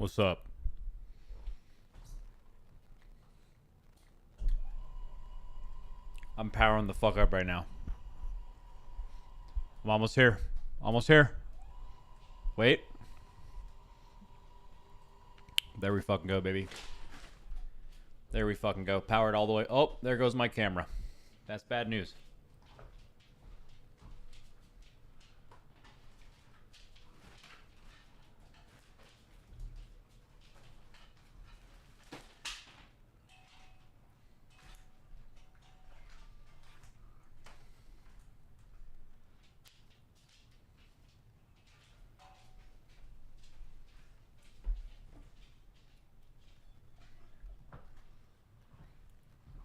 What's up? I'm powering the fuck up right now. I'm almost here. Almost here. Wait. There we fucking go, baby. There we fucking go. Powered all the way. Oh, there goes my camera. That's bad news.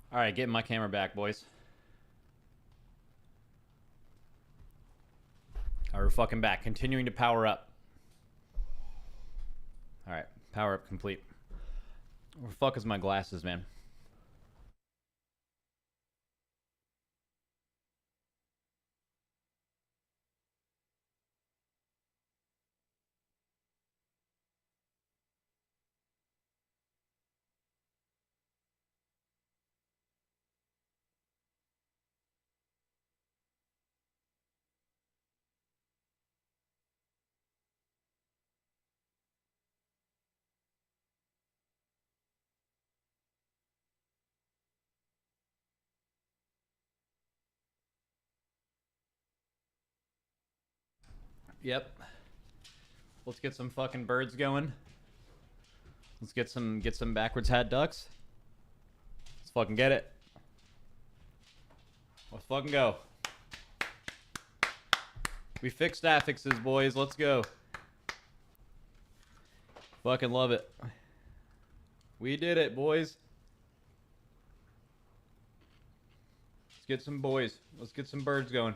All right, getting my camera back, boys. All right, we're fucking back. Continuing to power up. All right, power up complete. Where the fuck is my glasses, man? Yep. Let's get some fucking birds going. Let's get some backwards hat ducks. Let's fucking get it. Let's fucking go. We fixed affixes, boys. Let's go. Fucking love it. We did it, boys. Let's get some boys. Let's get some birds going.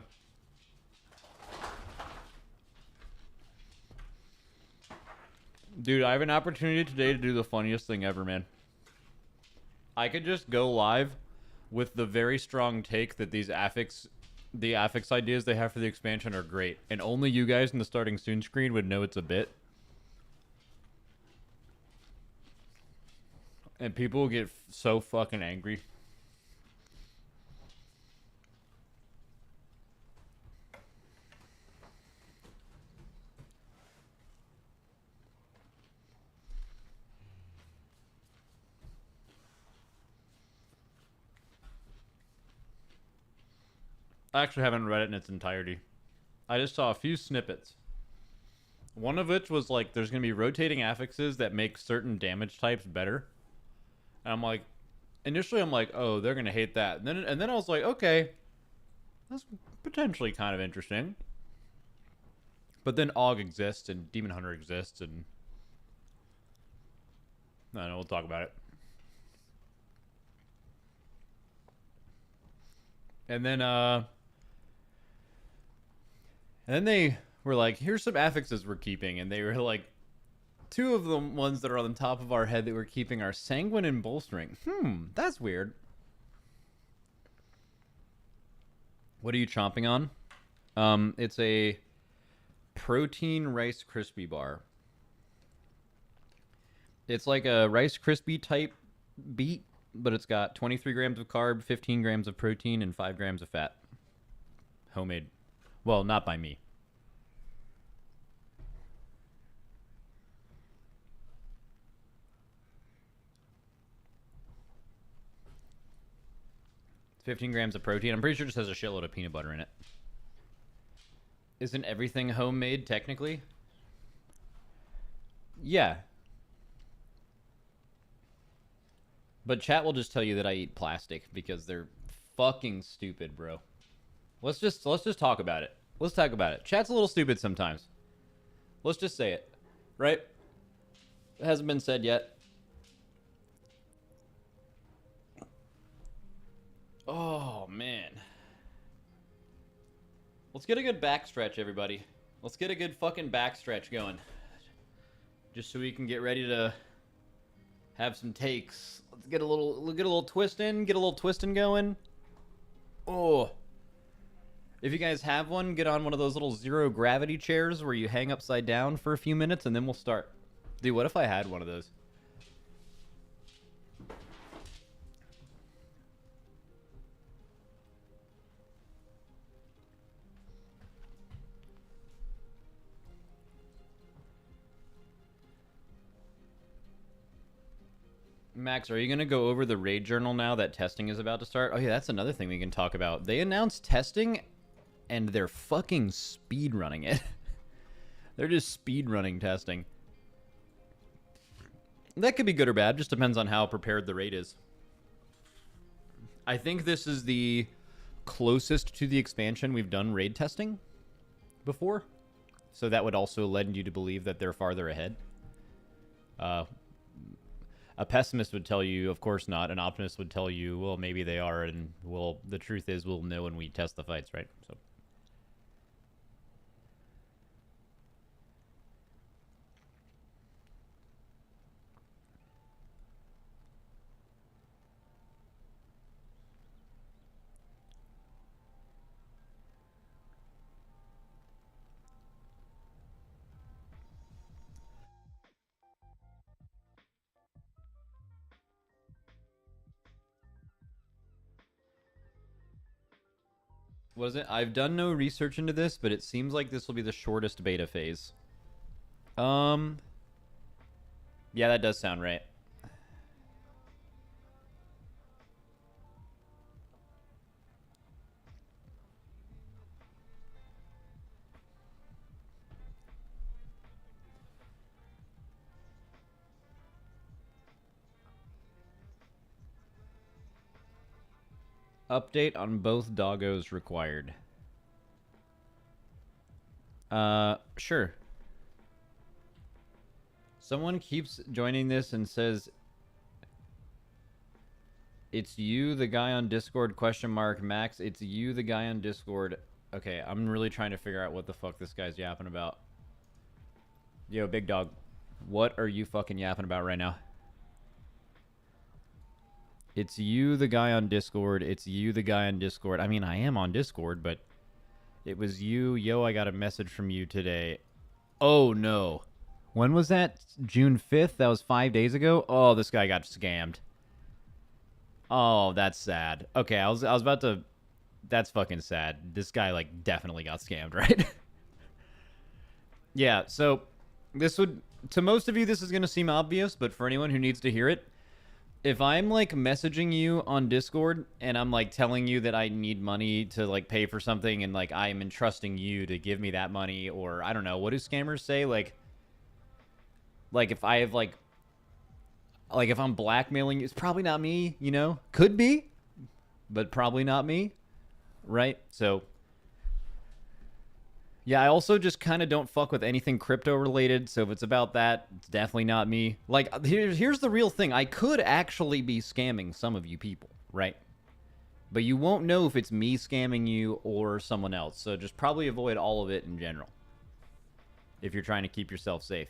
Dude, I have an opportunity today to do the funniest thing ever, man. I could just go live with the very strong take that the affix ideas they have for the expansion are great, and only you guys in the starting soon screen would know it's a bit. And people will get so fucking angry. I actually haven't read it in its entirety. I just saw a few snippets. One of which was like, there's going to be rotating affixes that make certain damage types better. And I'm like, initially I'm like, oh, they're going to hate that. And then I was like, okay, that's potentially kind of interesting. But then AUG exists and Demon Hunter exists, and I don't know, we'll talk about it. And then they were like, here's some affixes we're keeping. And they were like, two of the ones that are on the top of our head that we're keeping are Sanguine and Bolstering. That's weird. What are you chomping on? It's a protein Rice Krispie bar. It's like a Rice Krispie type beat, but it's got 23 grams of carb, 15 grams of protein, and 5 grams of fat. Homemade. Well, not by me. It's 15 grams of protein. I'm pretty sure it just has a shitload of peanut butter in it. Isn't everything homemade, technically? Yeah. But chat will just tell you that I eat plastic because they're fucking stupid, bro. Let's just talk about it. Let's talk about it. Chat's a little stupid sometimes. Let's just say it. Right? It hasn't been said yet. Oh, man. Let's get a good backstretch, everybody. Let's get a good fucking backstretch going. Just so we can get ready to have some takes. Let's get a little twist in, get a little twisting going. Oh. If you guys have one, get on one of those little zero gravity chairs where you hang upside down for a few minutes and then we'll start. Dude, what if I had one of those? Max, are you going to go over the raid journal now that testing is about to start? Oh, yeah, that's another thing we can talk about. They announced testing, and they're fucking speed running it. They're just speed running testing. That could be good or bad. Just depends on how prepared the raid is. I think this is the closest to the expansion we've done raid testing before. So that would also lead you to believe that they're farther ahead. A pessimist would tell you, of course not. An optimist would tell you, well, maybe they are. And the truth is, we'll know when we test the fights, right? So. What is it? I've done no research into this, but it seems like this will be the shortest beta phase. Yeah, that does sound right. Update on both doggos required. Sure. Someone keeps joining this and says, it's you, the guy on Discord, question mark, Max, it's you, the guy on Discord. Okay, I'm really trying to figure out what the fuck this guy's yapping about. Yo, big dog, what are you fucking yapping about right now? It's you, the guy on Discord. It's you, the guy on Discord. I mean, I am on Discord, but it was you. Yo, I got a message from you today. Oh, no. When was that? June 5th? That was 5 days ago? Oh, this guy got scammed. Oh, that's sad. Okay, I was about to... That's fucking sad. This guy, like, definitely got scammed, right? Yeah, so this would... To most of you, this is going to seem obvious, but for anyone who needs to hear it, if I'm, like, messaging you on Discord and I'm, like, telling you that I need money to, like, pay for something and, like, I am entrusting you to give me that money, or, I don't know, what do scammers say? Like if I have, like, if I'm blackmailing you, it's probably not me, you know? Could be, but probably not me, right? So, yeah, I also just kind of don't fuck with anything crypto related, so if it's about that, it's definitely not me. Like, here's the real thing. I could actually be scamming some of you people, right? But you won't know if it's me scamming you or someone else, so just probably avoid all of it in general if you're trying to keep yourself safe.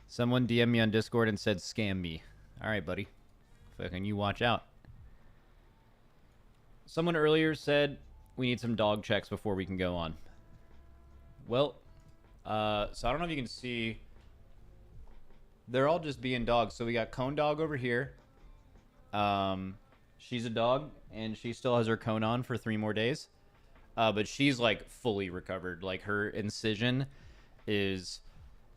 Someone DM me on Discord and said, scam me. All right, buddy. Fucking you watch out. Someone earlier said we need some dog checks before we can go on. Well, so I don't know if you can see. They're all just being dogs. So we got Cone Dog over here. She's a dog, and she still has her cone on for 3 more days. But she's, like, fully recovered. Like, her incision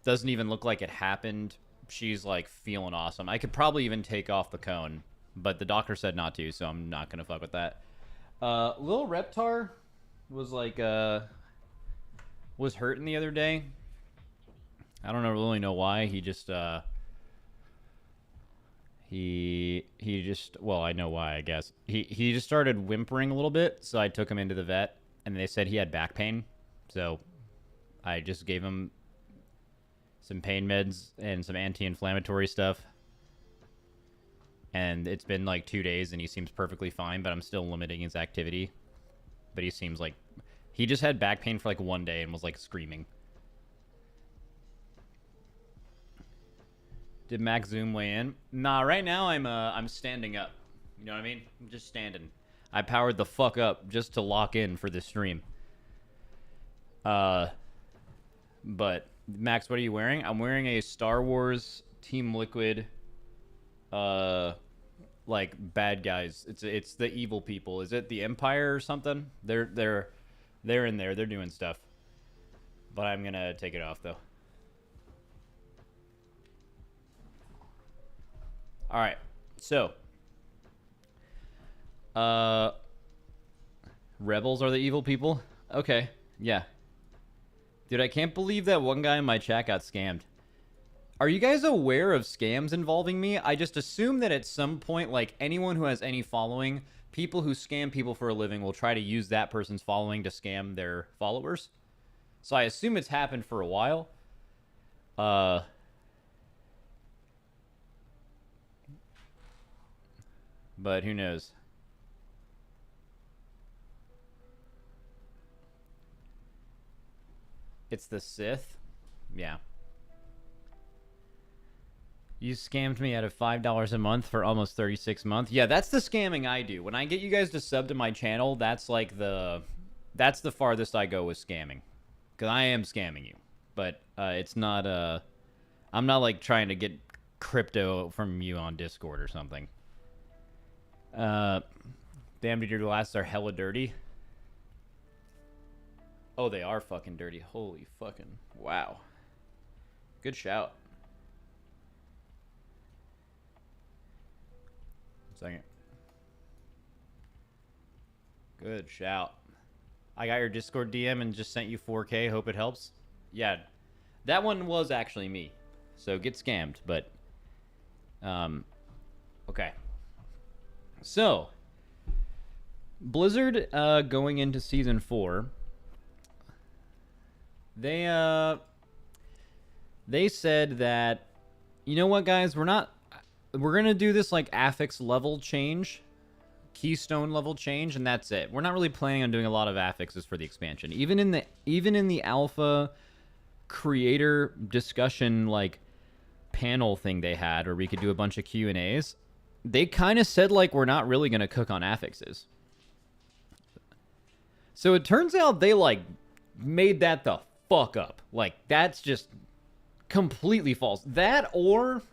doesn't even look like it happened. She's, like, feeling awesome. I could probably even take off the cone, but the doctor said not to, so I'm not going to fuck with that. Little Reptar was like was hurting the other day. I don't really know why. He just he just, well, I know why, I guess. He just started whimpering a little bit, so I took him into the vet, and they said he had back pain. So I just gave him some pain meds and some anti-inflammatory stuff. And it's been like 2 days and he seems perfectly fine, but I'm still limiting his activity. But he seems like... He just had back pain for like 1 day and was like screaming. Did Max Zoom weigh in? Nah, right now I'm standing up. You know what I mean? I'm just standing. I powered the fuck up just to lock in for this stream. Uh, but Max, what are you wearing? I'm wearing a Star Wars Team Liquid, like bad guys. It's the evil people. Is it the Empire or something? They're in there. They're doing stuff. But I'm gonna take it off though. All right. So, rebels are the evil people. Okay. Yeah. Dude, I can't believe that one guy in my chat got scammed. Are you guys aware of scams involving me? I just assume that at some point, like anyone who has any following, people who scam people for a living will try to use that person's following to scam their followers. So I assume it's happened for a while. But who knows? It's the Sith. Yeah. You scammed me out of $5 a month for almost 36 months. Yeah, that's the scamming I do. When I get you guys to sub to my channel, that's like that's the farthest I go with scamming. Because I am scamming you. But it's not, I'm not like trying to get crypto from you on Discord or something. Damn, dude, your glasses are hella dirty. Oh, they are fucking dirty. Holy fucking, wow. Good shout. Second. Good shout. I got your Discord DM and just sent you 4K. Hope it helps. Yeah, that one was actually me. So get scammed, but okay. So Blizzard going into season 4. They said that, you know what, guys, we're gonna do this like affix level change, keystone level change, and that's it. We're not really planning on doing a lot of affixes for the expansion. Even in the alpha creator discussion like panel thing they had, where we could do a bunch of Q&As, they kind of said like we're not really gonna cook on affixes. So it turns out they like made that the fuck up. Like, that's just completely false. That, or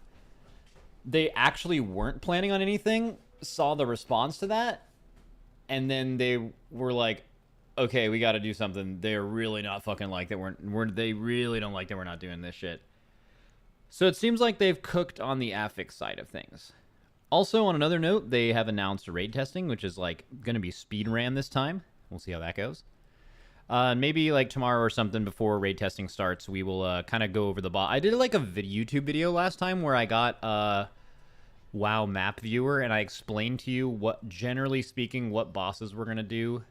they actually weren't planning on anything, saw the response to that, and then they were like, okay, we got to do something. They're really not fucking like that. They really don't like that we're not doing this shit. So it seems like they've cooked on the affix side of things. Also, on another note, they have announced raid testing, which is like going to be speed ran this time. We'll see how that goes. Maybe like tomorrow or something before raid testing starts, we will kind of go over the I did like a YouTube video last time where I got WoW map viewer and I explained to you what, generally speaking, what bosses we're gonna do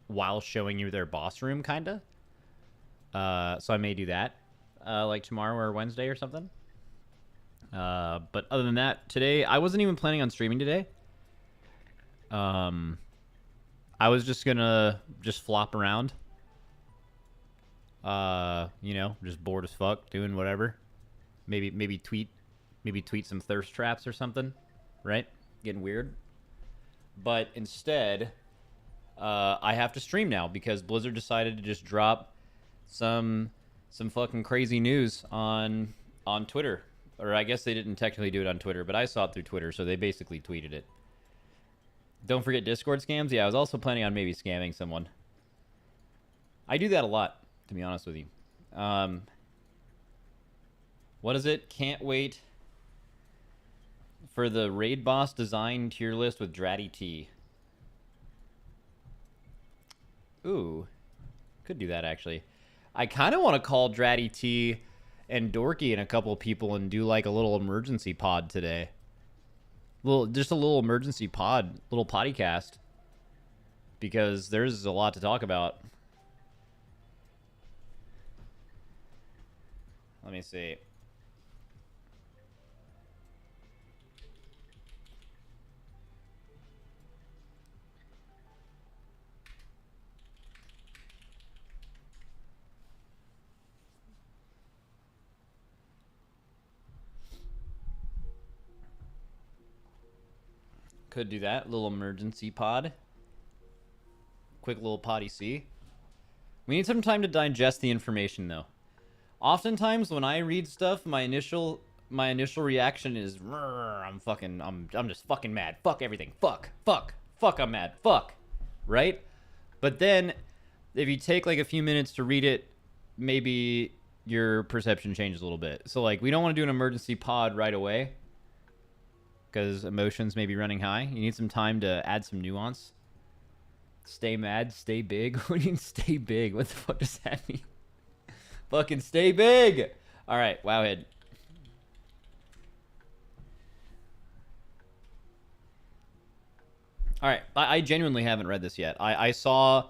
while showing you their boss room, kinda. So I may do that like tomorrow or Wednesday or something. But other than that, today I wasn't even planning on streaming today. I was just gonna flop around. You know, just bored as fuck, doing whatever. Maybe tweet some thirst traps or something, right? Getting weird. But instead, I have to stream now because Blizzard decided to just drop some fucking crazy news on Twitter. Or I guess they didn't technically do it on Twitter, but I saw it through Twitter, so they basically tweeted it. Don't forget Discord scams. Yeah, I was also planning on maybe scamming someone. I do that a lot, to be honest with you. What is it? Can't wait for the raid boss design tier list with Dratty T. Ooh, could do that actually. I kind of want to call Dratty T and Dorky and a couple of people and do like a little emergency pod today. Just a little emergency pod, little podcast, because there's a lot to talk about. Let me see. Could do that. Little emergency pod. Quick little potty C. We need some time to digest the information, though. Oftentimes, when I read stuff, my initial reaction is, I'm just fucking mad. Fuck everything. Fuck. I'm mad. Fuck. Right? But then, if you take like a few minutes to read it, maybe your perception changes a little bit. So like, we don't want to do an emergency pod right away because emotions may be running high. You need some time to add some nuance. Stay mad, stay big. What do you mean stay big? What the fuck does that mean? Fucking stay big. All right, Wowhead. All right, I genuinely haven't read this yet. I saw,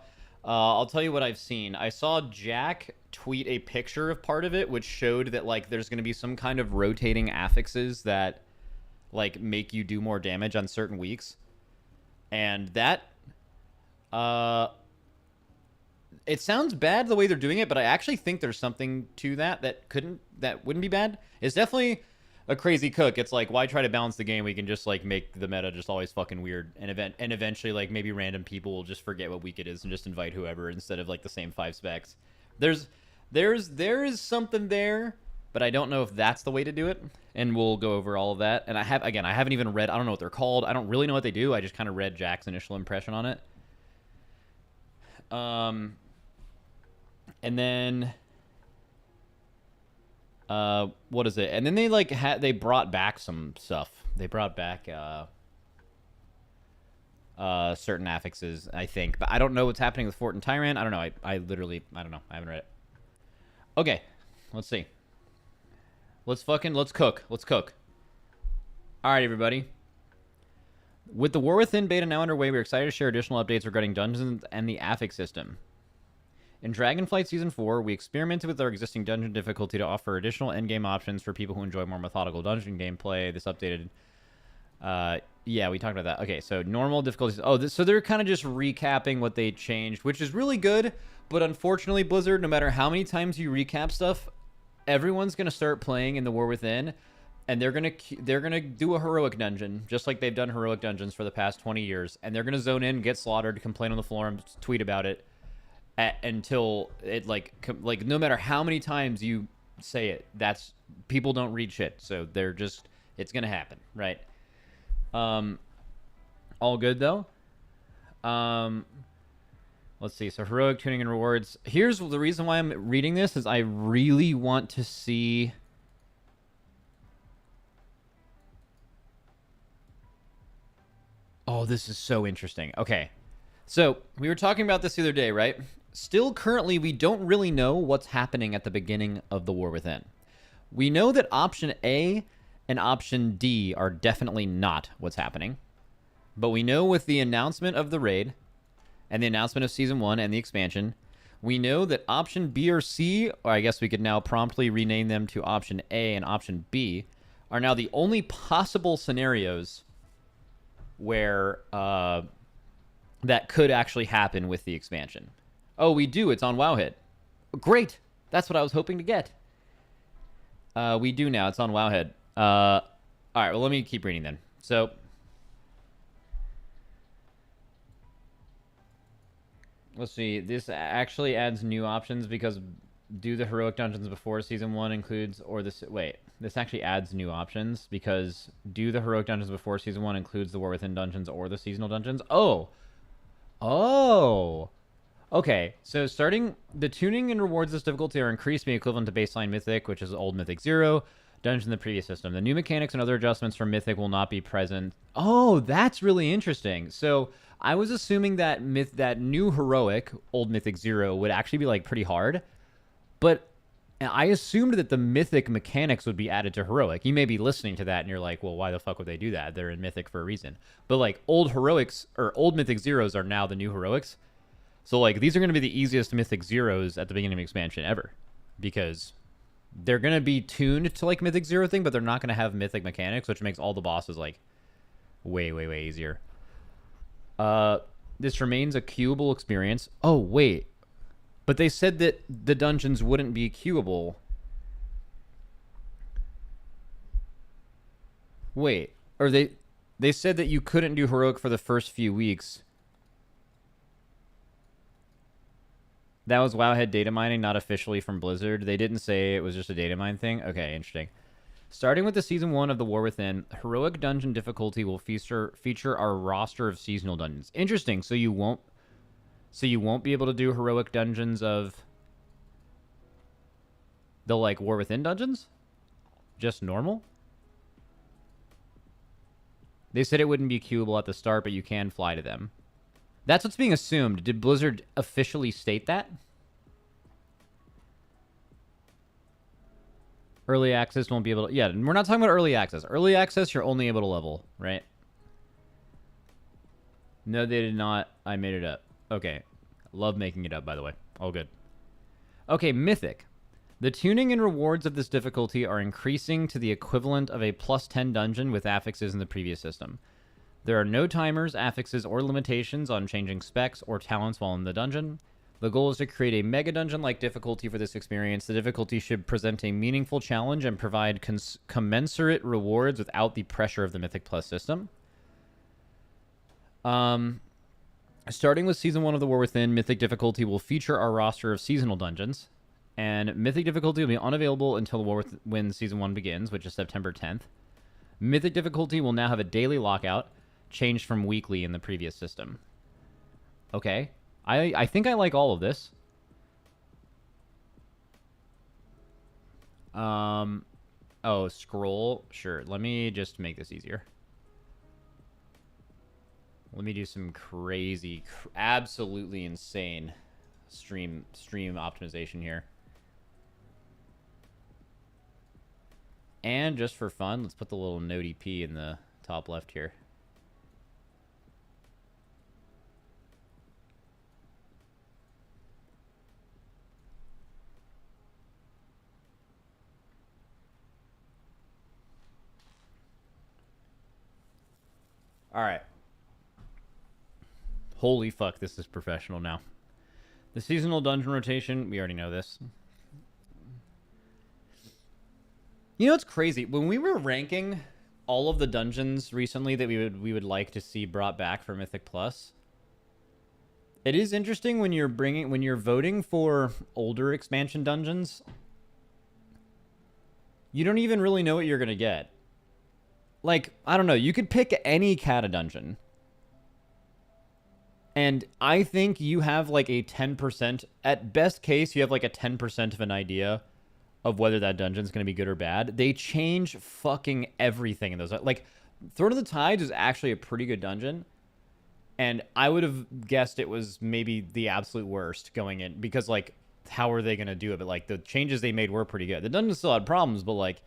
I'll tell you what I've seen. I saw Jack tweet a picture of part of it, which showed that like there's going to be some kind of rotating affixes that like make you do more damage on certain weeks, and that, it sounds bad the way they're doing it, but I actually think there's something to that that wouldn't be bad. It's definitely a crazy cook. It's like, why try to balance the game? We can just like make the meta just always fucking weird, and eventually like maybe random people will just forget what week it is and just invite whoever instead of like the same 5 specs. There is something there, but I don't know if that's the way to do it, and we'll go over all of that. And I haven't even read, I don't know what they're called. I don't really know what they do. I just kind of read Jack's initial impression on it. And then what is it? And then they like they brought back some stuff. They brought back certain affixes, I think, but I don't know what's happening with Fort and Tyrant. I don't know. I literally don't know. I haven't read it. Okay, let's see. Let's cook. All right, everybody. With the War Within beta now underway, we're excited to share additional updates regarding dungeons and the affix system. In Dragonflight Season 4, we experimented with our existing dungeon difficulty to offer additional endgame options for people who enjoy more methodical dungeon gameplay. This updated... yeah, we talked about that. Okay, so normal difficulties... Oh, so they're kind of just recapping what they changed, which is really good, but unfortunately, Blizzard, no matter how many times you recap stuff, everyone's going to start playing in the War Within, and they're gonna do a heroic dungeon, just like they've done heroic dungeons for the past 20 years, and they're going to zone in, get slaughtered, complain on the floor, tweet about it, until it like no matter how many times you say it, that's people don't read shit, so they're just, it's gonna happen, right? All good though. Let's see. So heroic tuning and rewards. Here's the reason why I'm reading this is I really want to see. Oh, this is so interesting. Okay. So we were talking about this the other day, right? Still, currently, we don't really know what's happening at the beginning of the War Within. We know that option A and option D are definitely not what's happening. But we know with the announcement of the raid and the announcement of Season 1 and the expansion, we know that option B or C, or I guess we could now promptly rename them to option A and option B, are now the only possible scenarios where that could actually happen with the expansion. Oh, we do. It's on Wowhead. Great. That's what I was hoping to get. We do now. It's on Wowhead. All right. Well, let me keep reading then. So, let's see. This actually adds new options because do the heroic dungeons before Season 1 includes, or this... Wait. This actually adds new options because do the heroic dungeons before Season 1 includes the War Within dungeons or the seasonal dungeons? Oh. Okay, so starting, the tuning and rewards of this difficulty are increased, being equivalent to baseline Mythic, which is old Mythic 0, dungeon in the previous system. The new mechanics and other adjustments for Mythic will not be present. Oh, that's really interesting. So I was assuming that that new heroic, old Mythic 0, would actually be like pretty hard, but I assumed that the Mythic mechanics would be added to heroic. You may be listening to that and you're like, well, why the fuck would they do that? They're in Mythic for a reason. But like old heroics or old Mythic 0s are now the new heroics. So, like, these are going to be the easiest Mythic Zeros at the beginning of expansion ever. Because they're going to be tuned to, like, Mythic Zero thing, but they're not going to have Mythic mechanics, which makes all the bosses, like, way, way, way easier. This remains a queuable experience. Oh, wait. But they said that the dungeons wouldn't be queuable. Wait. Or they said that you couldn't do heroic for the first few weeks. That was Wowhead data mining, not officially from Blizzard. They didn't say it was just a data mine thing. Okay, interesting. Starting with the Season 1 of The War Within, Heroic Dungeon difficulty will feature our roster of seasonal dungeons. Interesting. So you won't be able to do Heroic Dungeons of the, like, War Within dungeons? Just normal? They said it wouldn't be queuable at the start, but you can fly to them. That's what's being assumed. Did Blizzard officially state that? Early access won't be able to... Yeah, we're not talking about early access. Early access, you're only able to level, right? No, they did not. I made it up. Okay. Love making it up, by the way. All good. Okay, Mythic. The tuning and rewards of this difficulty are increasing to the equivalent of a plus 10 dungeon with affixes in the previous system. There are no timers, affixes, or limitations on changing specs or talents while in the dungeon. The goal is to create a mega dungeon-like difficulty for this experience. The difficulty should present a meaningful challenge and provide commensurate rewards without the pressure of the Mythic Plus system. Starting with Season 1 of The War Within, Mythic difficulty will feature our roster of seasonal dungeons. And Mythic difficulty will be unavailable until The War Within Season 1 begins, which is September 10th. Mythic difficulty will now have a daily lockout, changed from weekly in the previous system. Okay. I think I like all of this. Oh, scroll. Sure. Let me just make this easier. Let me do some crazy, absolutely insane stream optimization here. And just for fun, let's put the little node EP in the top left here. All right. Holy fuck, this is professional now. The seasonal dungeon rotation, we already know this. You know what's crazy? When we were ranking all of the dungeons recently that we would like to see brought back for Mythic Plus, it is interesting when you're voting for older expansion dungeons, you don't even really know what you're gonna get. Like, I don't know, you could pick any Kata dungeon. And I think you have like a 10%, at best case, you have like a 10% of an idea of whether that dungeon's going to be good or bad. They change fucking everything in those. Like, Throne of the Tides is actually a pretty good dungeon. And I would have guessed it was maybe the absolute worst going in. Because, like, how are they going to do it? But, like, the changes they made were pretty good. The dungeon still had problems, but, like,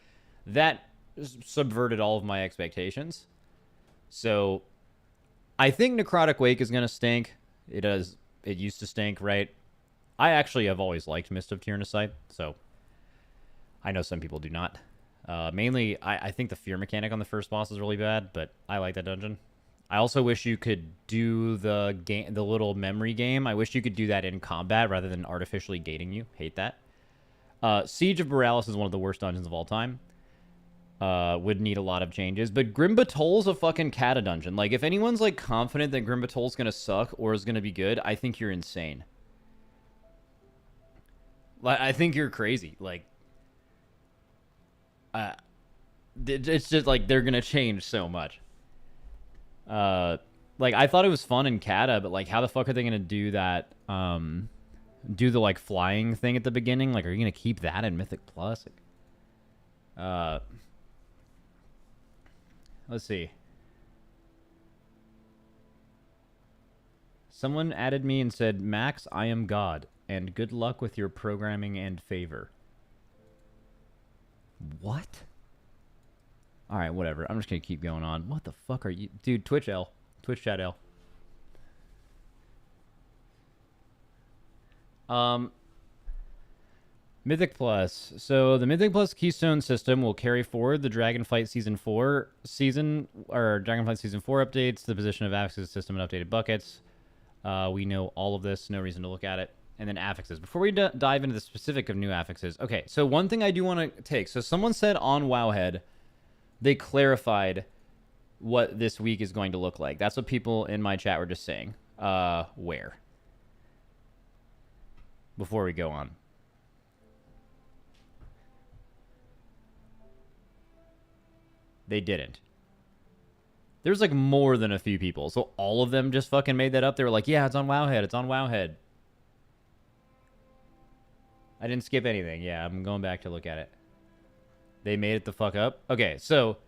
that subverted all of my expectations. So I think Necrotic Wake is going to stink. It does. It used to stink, right? I actually have always liked Mist of Tyrannicide, so I know some people do not. Mainly, I think the fear mechanic on the first boss is really bad, but I like that dungeon. I also wish you could do the little memory game. I wish you could do that in combat rather than artificially gating you. Hate that. Siege of Borealis is one of the worst dungeons of all time. Would need a lot of changes. But Grim Batol's a fucking Kata dungeon. Like, if anyone's, like, confident that Grim Batol's gonna suck or is gonna be good, I think you're insane. Like, I think you're crazy. Like, it's just, like, they're gonna change so much. Like, I thought it was fun in Kata, but, like, how the fuck are they gonna do that, do the, like, flying thing at the beginning? Like, are you gonna keep that in Mythic Plus? Let's see. Someone added me and said, Max, I am God, and good luck with your programming and favor. What? Alright, whatever. I'm just gonna keep going on. What the fuck are you... Dude, Twitch L. Twitch chat L. Mythic Plus. So the Mythic Plus Keystone system will carry forward the Dragonflight Season 4 updates, the position of Affixes system and updated buckets. We know all of this, no reason to look at it. And then Affixes. Before we dive into the specific of new Affixes. Okay, so one thing I do want to take. So someone said on Wowhead, they clarified what this week is going to look like. That's what people in my chat were just saying. Where? before we go on. They didn't. There's like more than a few people. So all of them just fucking made that up. They were like, yeah, it's on Wowhead. It's on Wowhead. I didn't skip anything. Yeah, I'm going back to look at it. They made it the fuck up. Okay, so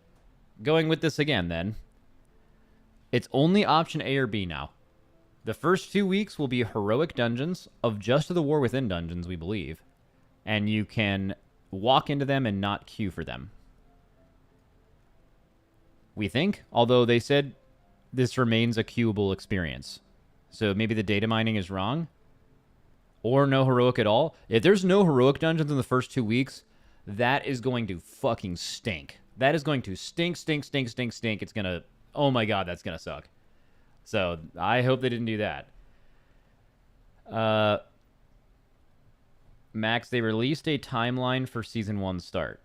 going with this again then. It's only option A or B now. The first 2 weeks will be heroic dungeons of just the War Within dungeons, we believe. And you can walk into them and not queue for them. We think, although they said this remains a queuable experience. So maybe the data mining is wrong. Or no heroic at all. If there's no heroic dungeons in the first 2 weeks, that is going to fucking stink. That is going to stink. It's going to... Oh my god, that's going to suck. So I hope they didn't do that. Max, they released a timeline for Season 1 start.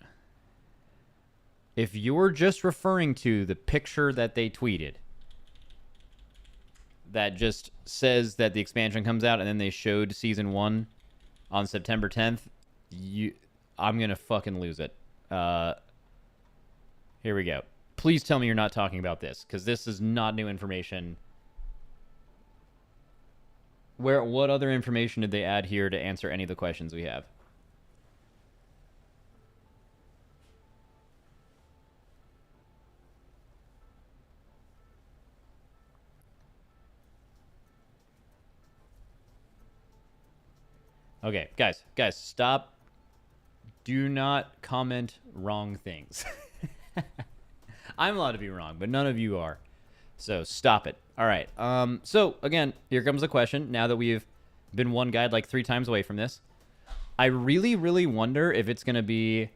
If you're just referring to the picture that they tweeted, that just says that the expansion comes out and then they showed Season 1 on September 10th, I'm going to fucking lose it. Here we go. Please tell me you're not talking about this, because this is not new information. What other information did they add here to answer any of the questions we have? Okay, guys, stop. Do not comment wrong things. I'm allowed to be wrong, but none of you are. So stop it. All right. So again, here comes the question. Now that we've been one guide like 3 times away from this, I really, really wonder if it's going to be...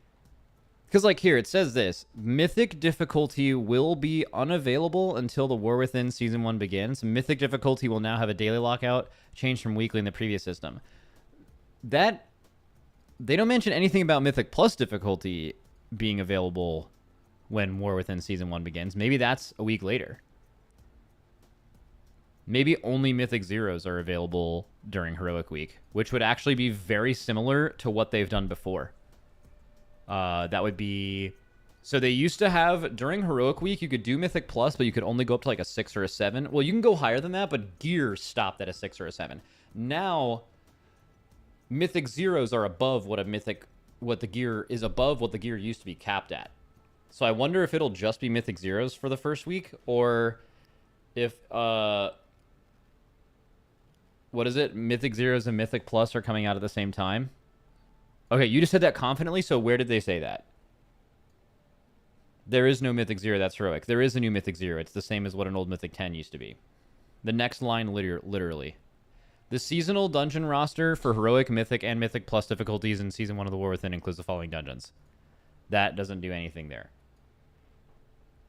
Because like here, it says this. Mythic difficulty will be unavailable until the War Within Season 1 begins. Mythic difficulty will now have a daily lockout, changed from weekly in the previous system. That... They don't mention anything about Mythic Plus difficulty being available when War Within Season 1 begins. Maybe that's a week later. Maybe only Mythic Zeros are available during Heroic Week, which would actually be very similar to what they've done before. That would be... So they used to have, during Heroic Week, you could do Mythic Plus, but you could only go up to like a 6 or a 7. Well, you can go higher than that, but gear stopped at a 6 or a 7. Now, Mythic Zeros are above what the gear is above what the gear used to be capped at. So I wonder if it'll just be Mythic Zeros for the first week, or if, what is it? Mythic Zeros and Mythic Plus are coming out at the same time. Okay, you just said that confidently, so where did they say that? There is no Mythic Zero that's heroic. There is a new Mythic Zero. It's the same as what an old Mythic 10 used to be. The next line, literally. The seasonal dungeon roster for Heroic, Mythic, and Mythic Plus difficulties in Season 1 of the War Within includes the following dungeons. That doesn't do anything there.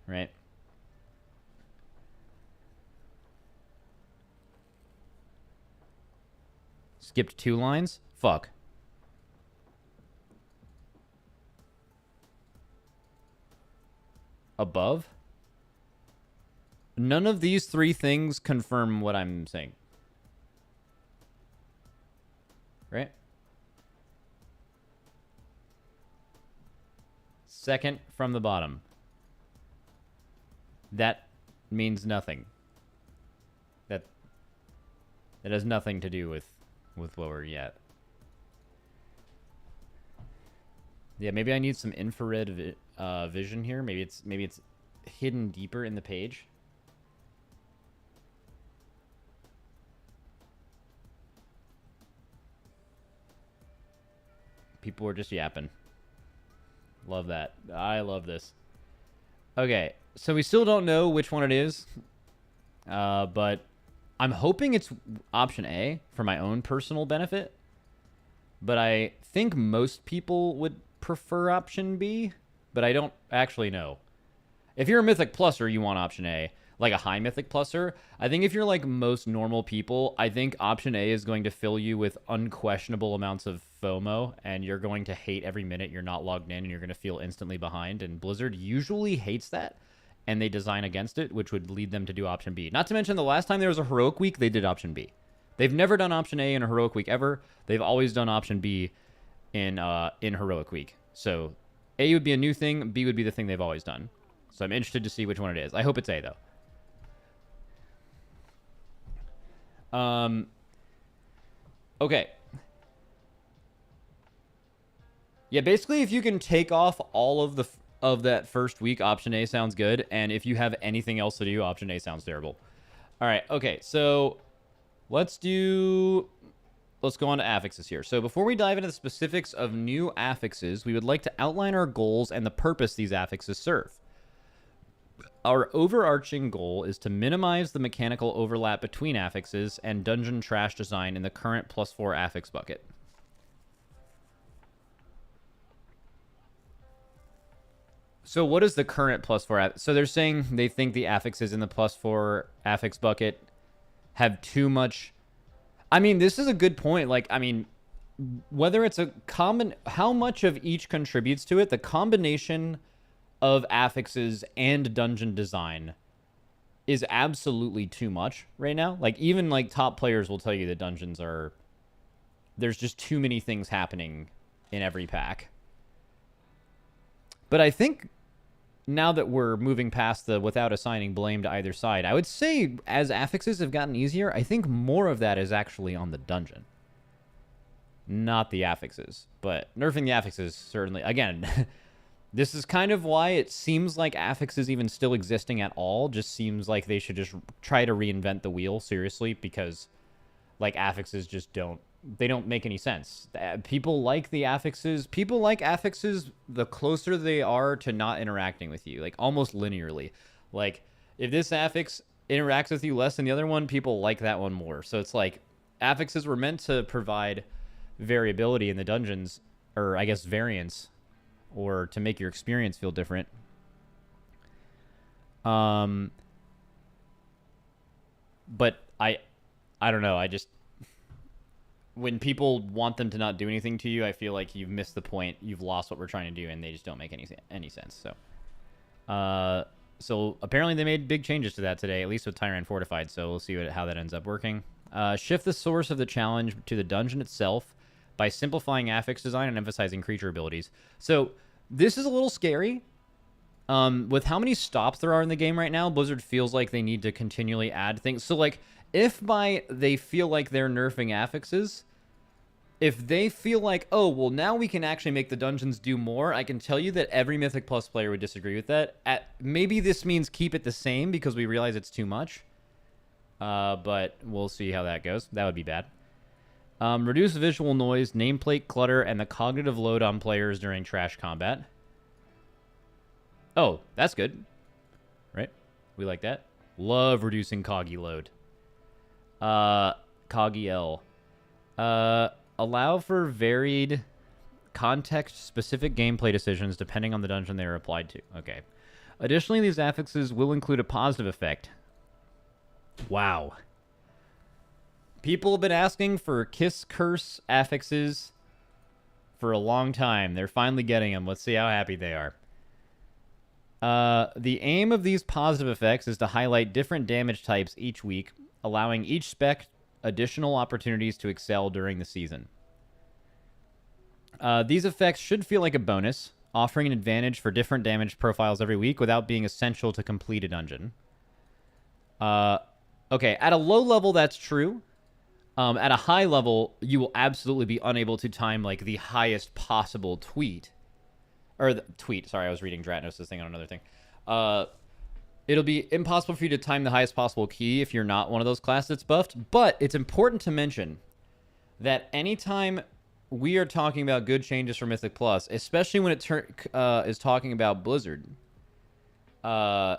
Right? Skipped 2 lines? Fuck. Above? None of these 3 things confirm what I'm saying. Right? Second from the bottom. That means nothing. That has nothing to do with what we're at. Yeah, maybe I need some infrared vision here. Maybe it's hidden deeper in the page. People are just yapping. Love that. I love this. Okay, so we still don't know which one it is. But I'm hoping it's option A for my own personal benefit. But I think most people would prefer option B. But I don't actually know. If you're a Mythic Pluser, you want option A. Like a high Mythic Pluser. I think if you're like most normal people, I think option A is going to fill you with unquestionable amounts of FOMO. And you're going to hate every minute you're not logged in. And you're going to feel instantly behind. And Blizzard usually hates that. And they design against it, which would lead them to do option B. Not to mention the last time there was a Heroic Week, they did option B. They've never done option A in a heroic week ever. They've always done option B in heroic week. So A would be a new thing. B would be the thing they've always done. So I'm interested to see which one it is. I hope it's A though. Okay. Yeah, basically, if you can take off all of that first week, option A sounds good. And if you have anything else to do, option A sounds terrible. All right. Okay. So let's go on to affixes here. So before we dive into the specifics of new affixes, we would like to outline our goals and the purpose these affixes serve. Our overarching goal is to minimize the mechanical overlap between affixes and dungeon trash design in the current +4 affix bucket. So what is the current +4? So they're saying they think the affixes in the +4 affix bucket have too much. I mean, this is a good point. Like, I mean, whether it's how much of each contributes to it, the combination of affixes and dungeon design is absolutely too much right now. Like, even like top players will tell you that dungeons there's just too many things happening in every pack. But I think now that we're moving past the without assigning blame to either side, I would say as affixes have gotten easier, I think more of that is actually on the dungeon. Not the affixes. But nerfing the affixes certainly, again, this is kind of why it seems like affixes even still existing at all just seems like they should just try to reinvent the wheel, seriously, because like affixes just don't make any sense. People like the affixes. People like affixes the closer they are to not interacting with you, like almost linearly. Like if this affix interacts with you less than the other one, people like that one more. So it's like affixes were meant to provide variability in the dungeons, or I guess variance, or to make your experience feel different. But I don't know. I just, when people want them to not do anything to you, I feel like you've missed the point. You've lost what we're trying to do, and they just don't make any sense. So apparently they made big changes to that today, at least with Tyrannical and Fortified. So we'll see how that ends up working. Shift the source of the challenge to the dungeon itself by simplifying affix design and emphasizing creature abilities. So this is a little scary. With how many stops there are in the game right now, Blizzard feels like they need to continually add things. So like, if they feel like they're nerfing affixes, if they feel like, oh, well, now we can actually make the dungeons do more, I can tell you that every Mythic Plus player would disagree with that. Maybe this means keep it the same because we realize it's too much. But we'll see how that goes. That would be bad. Reduce visual noise, nameplate clutter, and the cognitive load on players during trash combat. Oh, that's good. Right? We like that. Love reducing coggy load. Coggy L. Allow for varied context-specific gameplay decisions depending on the dungeon they are applied to. Okay. Additionally, these affixes will include a positive effect. Wow. People have been asking for Kiss Curse affixes for a long time. They're finally getting them. Let's see how happy they are. The aim of these positive effects is to highlight different damage types each week, allowing each spec additional opportunities to excel during the season. These effects should feel like a bonus, offering an advantage for different damage profiles every week without being essential to complete a dungeon. Okay, at a low level, that's true. At a high level, you will absolutely be unable to time like the highest possible tweet. Or tweet, sorry, I was reading Dratnos' thing on another thing. It'll be impossible for you to time the highest possible key if you're not one of those classes that's buffed. But it's important to mention that anytime we are talking about good changes for Mythic Plus, especially when it is talking about Blizzard, the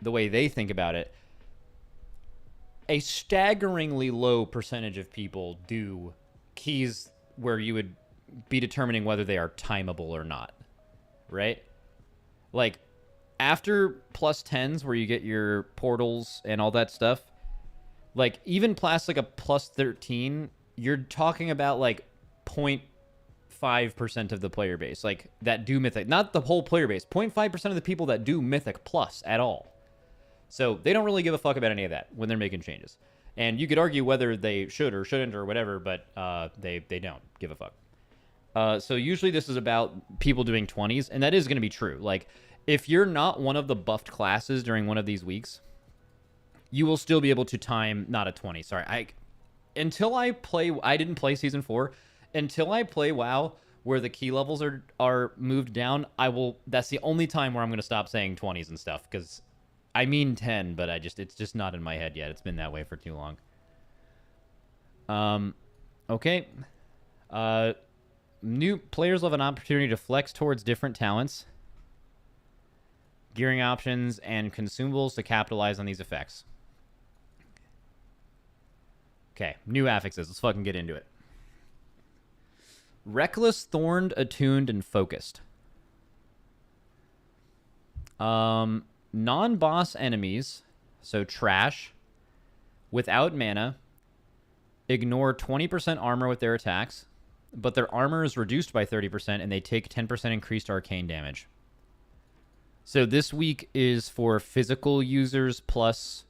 way they think about it, a staggeringly low percentage of people do keys where you would be determining whether they are timable or not, right? Like, after +10s where you get your portals and all that stuff, like, even past like a +13, you're talking about like 0.5% of the player base, like, that do Mythic. Not the whole player base. 0.5% of the people that do Mythic Plus at all. So they don't really give a fuck about any of that when they're making changes. And you could argue whether they should or shouldn't or whatever, but they don't give a fuck. So usually this is about people doing 20s, and that is going to be true. Like, if you're not one of the buffed classes during one of these weeks, you will still be able to time, not a 20, sorry. I didn't play Season 4. Until I play WoW, where the key levels are moved down, that's the only time where I'm going to stop saying 20s and stuff, because I mean 10, but it's just not in my head yet. It's been that way for too long. Okay. New players will have an opportunity to flex towards different talents, gearing options, and consumables to capitalize on these effects. Okay, new affixes. Let's fucking get into it. Reckless, Thorned, Attuned, and Focused. Non-boss enemies, so trash, without mana, ignore 20% armor with their attacks, but their armor is reduced by 30% and they take 10% increased arcane damage. So this week is for physical users plus...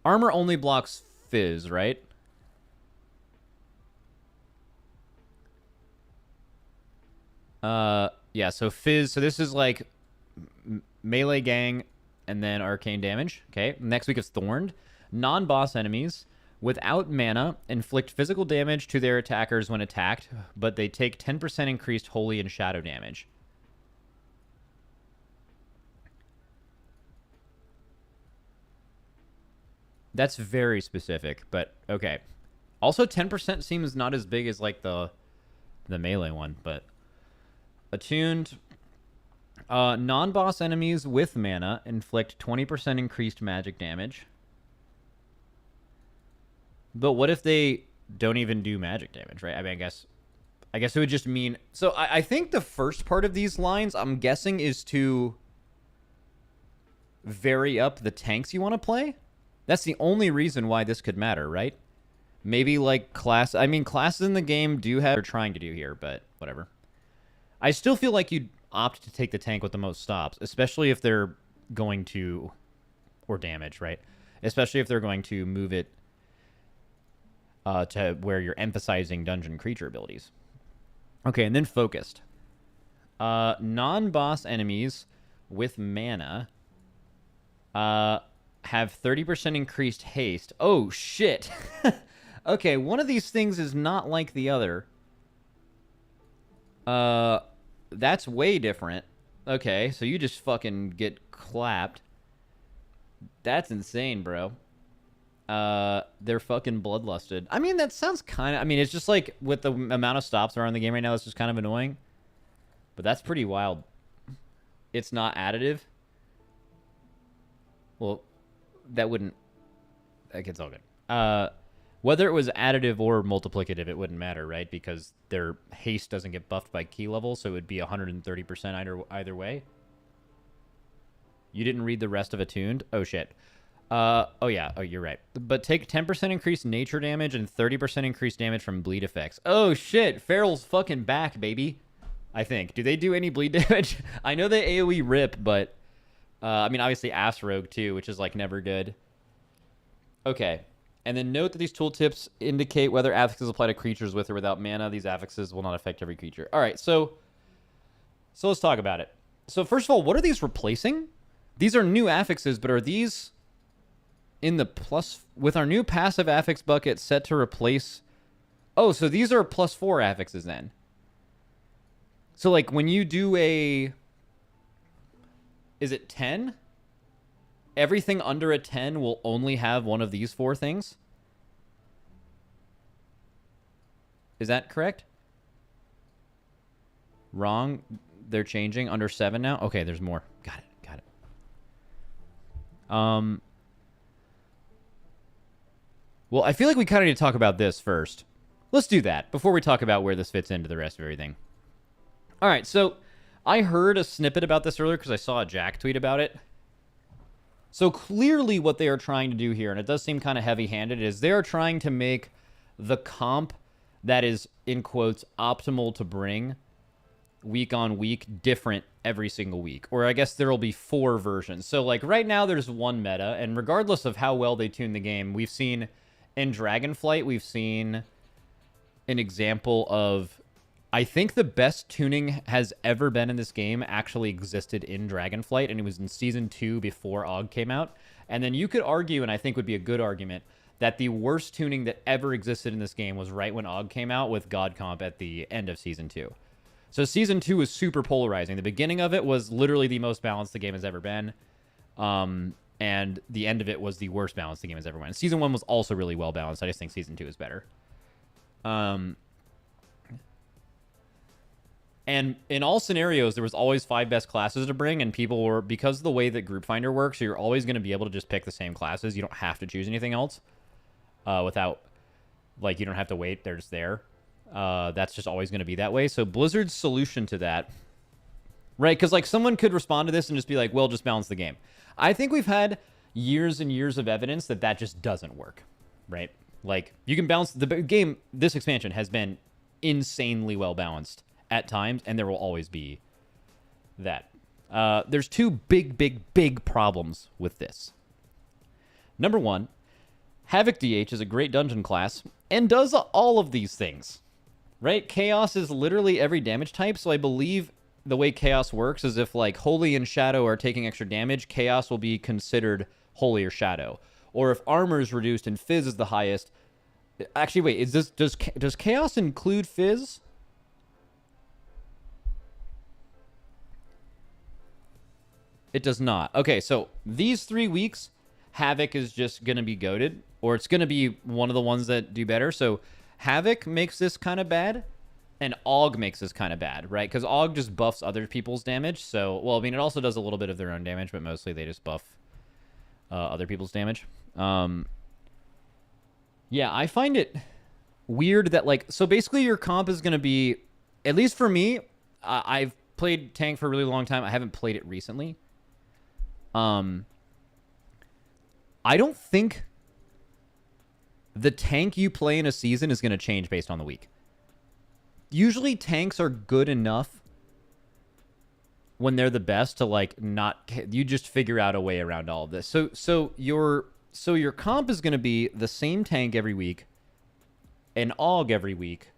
Armor only blocks Fizz, right? Yeah, so Fizz. So this is like melee gang and then arcane damage. Okay, next week is Thorned. Non-boss enemies without mana inflict physical damage to their attackers when attacked, but they take 10% increased holy and shadow damage. That's very specific, but okay. Also, 10% seems not as big as like the melee one, but attuned. Non-boss enemies with mana inflict 20% increased magic damage. But what if they don't even do magic damage, right? I mean, I guess it would just mean... So I think the first part of these lines, I'm guessing, is to vary up the tanks you want to play. That's the only reason why this could matter, right? Maybe like class... I mean, classes in the game do have... They're trying to do here, but whatever. I still feel like you'd opt to take the tank with the most stops, especially if they're going to... Or damage, right? Especially if they're going to move it to where you're emphasizing dungeon creature abilities. Okay, and then focused. Non-boss enemies with mana... have 30% increased haste. Oh, shit. Okay, one of these things is not like the other. That's way different. Okay, so you just fucking get clapped. That's insane, bro. They're fucking bloodlusted. I mean, that sounds kind of... I mean, it's just like with the amount of stops around the game right now, that's just kind of annoying. But that's pretty wild. It's not additive. Well... That wouldn't... Like, it's all good. Whether it was additive or multiplicative, it wouldn't matter, right? Because their haste doesn't get buffed by key level, so it would be 130% either way. You didn't read the rest of Attuned? Oh, shit. Oh, yeah. Oh, you're right. But take 10% increased nature damage and 30% increased damage from bleed effects. Oh, shit. Feral's fucking back, baby. I think. Do they do any bleed damage? I know they AoE rip, but... I mean, obviously, Ass Rogue, too, which is, like, never good. Okay. And then note that these tooltips indicate whether affixes apply to creatures with or without mana. These affixes will not affect every creature. All right, so let's talk about it. So, first of all, what are these replacing? These are new affixes, but are these in the plus... With our new passive affix bucket set to replace... Oh, so these are +4 affixes, then. So, like, when you do a... Is it 10? Everything under a 10 will only have one of these 4 things? Is that correct? Wrong. They're changing. Under 7 now? Okay, there's more. Got it. Well, I feel like we kind of need to talk about this first. Let's do that before we talk about where this fits into the rest of everything. All right, so... I heard a snippet about this earlier because I saw a Jack tweet about it. So clearly what they are trying to do here, and it does seem kind of heavy-handed, is they are trying to make the comp that is, in quotes, optimal to bring week on week different every single week. Or I guess there'll be 4 versions. So like right now there's one meta, and regardless of how well they tune the game, we've seen in Dragonflight, we've seen an example of, I think the best tuning has ever been in this game actually existed in Dragonflight, and it was in Season 2 before AUG came out. And then you could argue, and I think would be a good argument, that the worst tuning that ever existed in this game was right when AUG came out with God Comp at the end of Season 2. So Season 2 was super polarizing. The beginning of it was literally the most balanced the game has ever been. And the end of it was the worst balanced the game has ever been. Season 1 was also really well balanced. I just think Season 2 is better. And in all scenarios, there was always 5 best classes to bring, and people were, because of the way that Group Finder works, you're always going to be able to just pick the same classes. You don't have to choose anything else without, like, you don't have to wait. They're just there. That's just always going to be that way. So Blizzard's solution to that, right? Because, like, someone could respond to this and just be like, well, just balance the game. I think we've had years and years of evidence that that just doesn't work, right? Like, you can balance the game. This expansion has been insanely well balanced at times, and there will always be that. There's 2 big problems with this. Number 1, Havoc DH is a great dungeon class and does all of these things, right? Chaos is literally every damage type, so I believe the way Chaos works is if, like, Holy and Shadow are taking extra damage, Chaos will be considered Holy or Shadow. Or if Armor is reduced and Fizz is the highest... Actually, wait, is this does Chaos include Fizz? It does not. Okay, so these 3 weeks, Havoc is just going to be goated, or it's going to be one of the ones that do better. So Havoc makes this kind of bad, and AUG makes this kind of bad, right? Because AUG just buffs other people's damage. So, well, I mean, it also does a little bit of their own damage, but mostly they just buff other people's damage. Yeah, I find it weird that, like, so basically your comp is going to be, at least for me, I've played tank for a really long time. I haven't played it recently. I don't think the tank you play in a season is going to change based on the week. Usually tanks are good enough when they're the best to, like, not, you just figure out a way around all of this. So your comp is going to be the same tank every week, an AUG every week.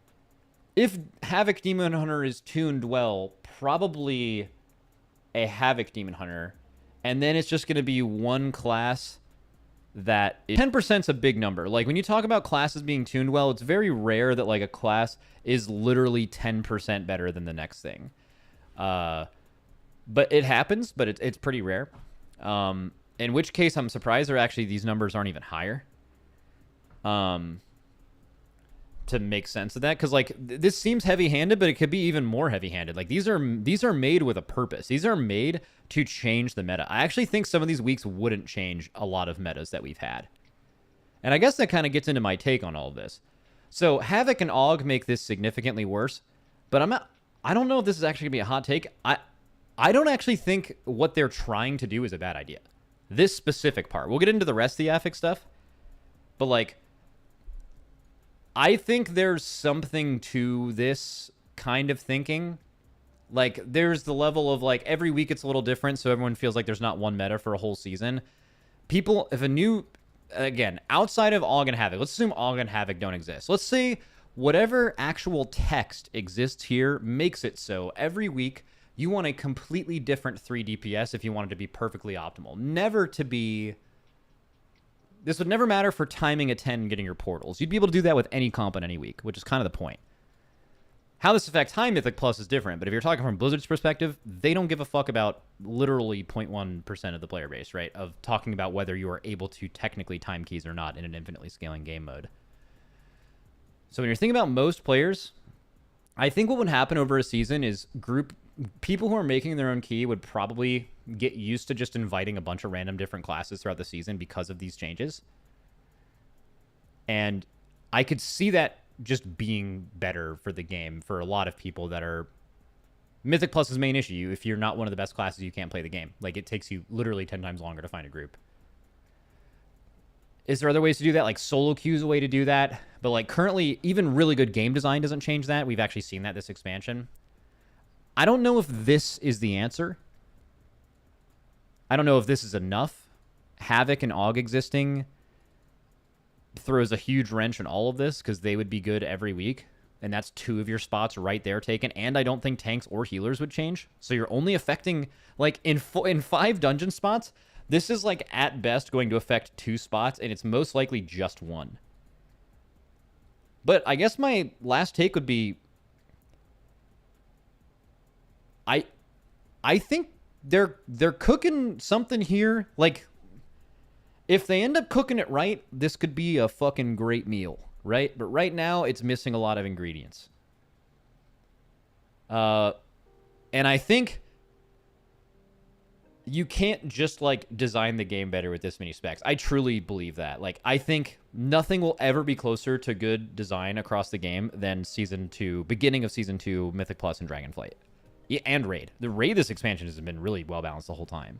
If Havoc Demon Hunter is tuned well, probably a Havoc Demon Hunter. And then it's just going to be one class that is... 10% is a big number. Like, when you talk about classes being tuned well, it's very rare that, like, a class is literally 10% better than the next thing. But it happens, but it's pretty rare. In which case, I'm surprised actually these numbers aren't even higher. To make sense of that, because, like, this seems heavy-handed, but it could be even more heavy-handed. Like, these are made with a purpose. These are made to change the meta. I actually think some of these weeks wouldn't change a lot of metas that we've had. And I guess that kind of gets into my take on all of this. So Havoc and AUG make this significantly worse, but I don't know if this is actually gonna be a hot take. I don't actually think what they're trying to do is a bad idea. This specific part. We'll get into the rest of the affix stuff, but, like, I think there's something to this kind of thinking. Like, there's the level of, like, every week it's a little different, so everyone feels like there's not one meta for a whole season. People, if a new, again, outside of AUG and Havoc, let's assume AUG and Havoc don't exist. Let's say whatever actual text exists here makes it so every week you want a completely different 3 DPS if you want it to be perfectly optimal. Never to be... This would never matter for timing a 10 and getting your portals. You'd be able to do that with any comp on any week, which is kind of the point. How this affects High Mythic Plus is different, but if you're talking from Blizzard's perspective, they don't give a fuck about literally 0.1% of the player base, right? Of talking about whether you are able to technically time keys or not in an infinitely scaling game mode. So when you're thinking about most players, I think what would happen over a season is people who are making their own key would probably get used to just inviting a bunch of random different classes throughout the season because of these changes. And I could see that just being better for the game for a lot of people that are... Mythic Plus's main issue, if you're not one of the best classes, you can't play the game. Like, it takes you literally 10 times longer to find a group. Is there other ways to do that? Like, solo queue is a way to do that. But, like, currently, even really good game design doesn't change that. We've actually seen that this expansion. I don't know if this is the answer. I don't know if this is enough. Havoc and Og existing throws a huge wrench in all of this because they would be good every week. And that's 2 of your spots right there taken. And I don't think tanks or healers would change. So you're only affecting, like, in 5 dungeon spots, this is, like, at best going to affect 2 spots, and it's most likely just 1. But I guess my last take would be, I think they're cooking something here. Like, if they end up cooking it right, this could be a fucking great meal. Right? But right now, it's missing a lot of ingredients. And I think you can't just, like, design the game better with this many specs. I truly believe that. Like, I think nothing will ever be closer to good design across the game than beginning of Season 2, Mythic Plus, and Dragonflight. Yeah, and Raid. The Raid, this expansion has been really well-balanced the whole time.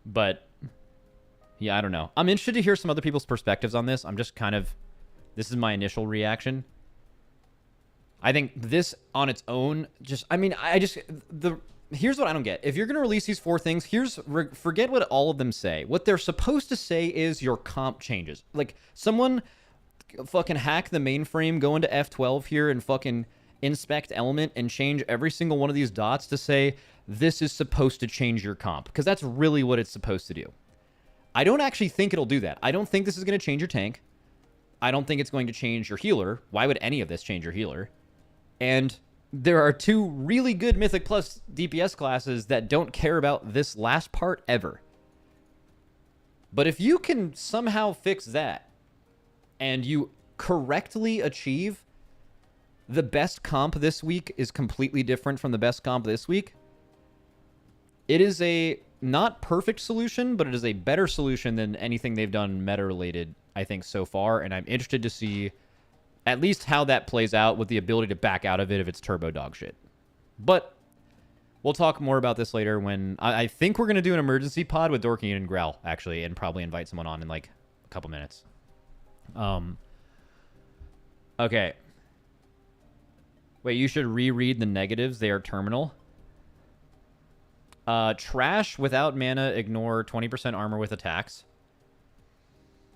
But... yeah, I don't know. I'm interested to hear some other people's perspectives on this. I'm just kind of... this is my initial reaction. I think this on its own just... I mean, here's what I don't get. If you're going to release these 4 things, forget what all of them say. What they're supposed to say is your comp changes. Like, someone fucking hack the mainframe, go into F12 here and fucking inspect element and change every single one of these dots to say, this is supposed to change your comp. Because that's really what it's supposed to do. I don't actually think it'll do that. I don't think this is going to change your tank. I don't think it's going to change your healer. Why would any of this change your healer? And there are 2 really good Mythic Plus DPS classes that don't care about this last part ever. But if you can somehow fix that, and you correctly achieve the best comp this week is completely different from the best comp this week, it is a... not perfect solution, but it is a better solution than anything they've done meta-related, I think, so far. And I'm interested to see at least how that plays out with the ability to back out of it if it's turbo dog shit. But we'll talk more about this later when... I think we're going to do an emergency pod with Dorky and Growl, actually, and probably invite someone on in, like, a couple minutes. Okay. Wait, you should reread the negatives. They are terminal. Trash without mana, ignore 20% armor with attacks.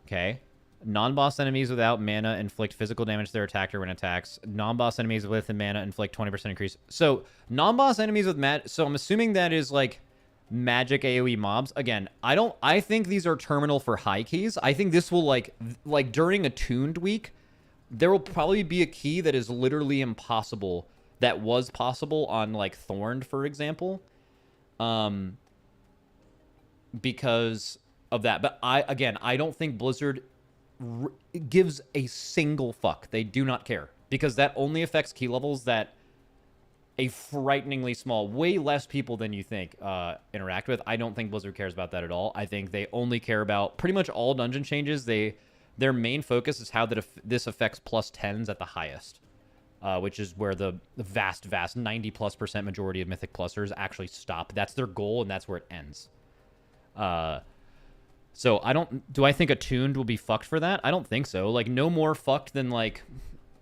Okay. Non-boss enemies without mana inflict physical damage to their attacker when attacks. Non-boss enemies with mana inflict 20% increase. So, non-boss enemies with so I'm assuming that is, like, magic AoE mobs. Again, I think these are terminal for high keys. I think this will, like during a tuned week, there will probably be a key that is literally impossible, that was possible on, like, Thorned, for example. Because of that. But I don't think Blizzard gives a single fuck. They do not care. Because that only affects key levels that a frighteningly small, way less people than you think interact with. I don't think Blizzard cares about that at all. I think they only care about pretty much all dungeon changes. Their main focus is how this affects plus 10s at the highest. Which is where the vast 90+% majority of Mythic Plusers actually stop. That's their goal, and that's where it ends. So do I think Attuned will be fucked for that? I don't think so. Like, no more fucked than, like,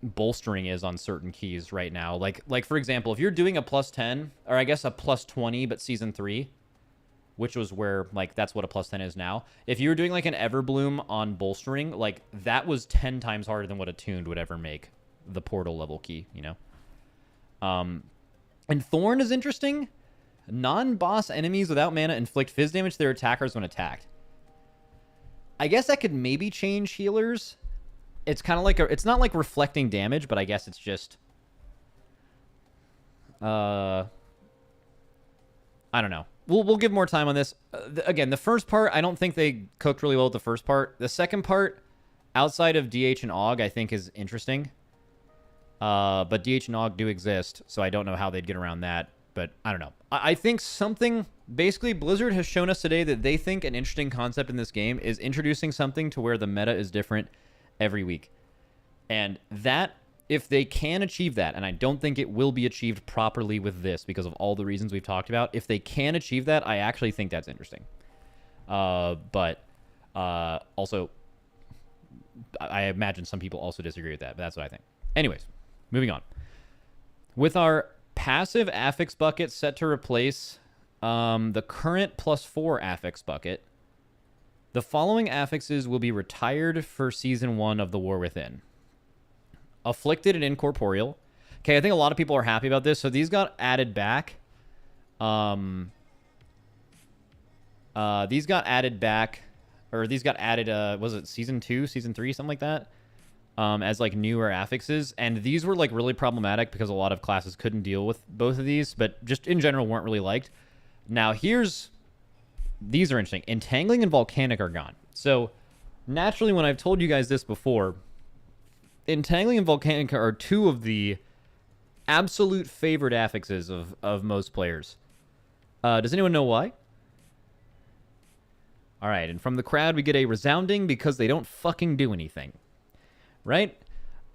Bolstering is on certain keys right now. Like for example, if you're doing a plus 10, or I guess a plus 20, but Season 3, which was where, like, that's what a plus 10 is now. If you were doing, like, an Everbloom on Bolstering, like, that was 10 times harder than what Attuned would ever make the portal level key, you know? And Thorn is interesting. Non-boss enemies without mana inflict phys damage to their attackers when attacked. I guess that could maybe change healers. It's kind of like it's not like reflecting damage, but I guess it's just... I don't know. We'll give more time on this. Again, the first part, I don't think they cooked really well with the first part. The second part, outside of DH and AUG, I think is interesting. But DH and AUG do exist, so I don't know how they'd get around that. But I don't know. I think something... Basically, Blizzard has shown us today that they think an interesting concept in this game is introducing something to where the meta is different every week. And that, if they can achieve that, and I don't think it will be achieved properly with this because of all the reasons we've talked about, if they can achieve that, I actually think that's interesting. But also, I imagine some people also disagree with that, but that's what I think. Anyways, moving on. With our passive affix bucket set to replace the current +4 affix bucket, the following affixes will be retired for Season 1 of The War Within. Afflicted and Incorporeal. Okay, I think a lot of people are happy about this. So these got added back. These got added back, or these got added, was it Season 2, Season 3, something like that? As like newer affixes. And these were like really problematic because a lot of classes couldn't deal with both of these, but just in general weren't really liked. Now these are interesting. Entangling and Volcanic are gone. So naturally, when I've told you guys this before, Entangling and Volcanic are two of the absolute favorite affixes of most players. Does anyone know why? All right, and from the crowd, we get a resounding because they don't fucking do anything. Right?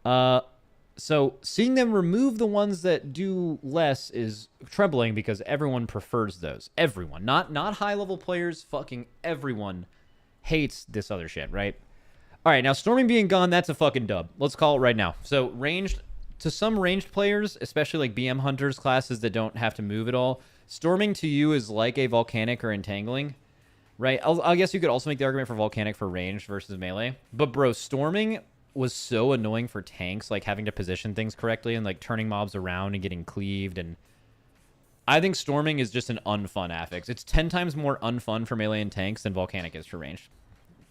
So seeing them remove the ones that do less is troubling because everyone prefers those. Everyone. Not high-level players. Fucking everyone hates this other shit, right? All right, now Storming being gone, that's a fucking dub. Let's call it right now. So ranged, to some ranged players, especially like BM Hunters classes that don't have to move at all, Storming to you is like a Volcanic or Entangling, right? I guess you could also make the argument for Volcanic for ranged versus melee. But bro, Storming was so annoying for tanks, like having to position things correctly and like turning mobs around and getting cleaved. And I think Storming is just an unfun affix. It's 10 times more unfun for melee and tanks than Volcanic is for ranged.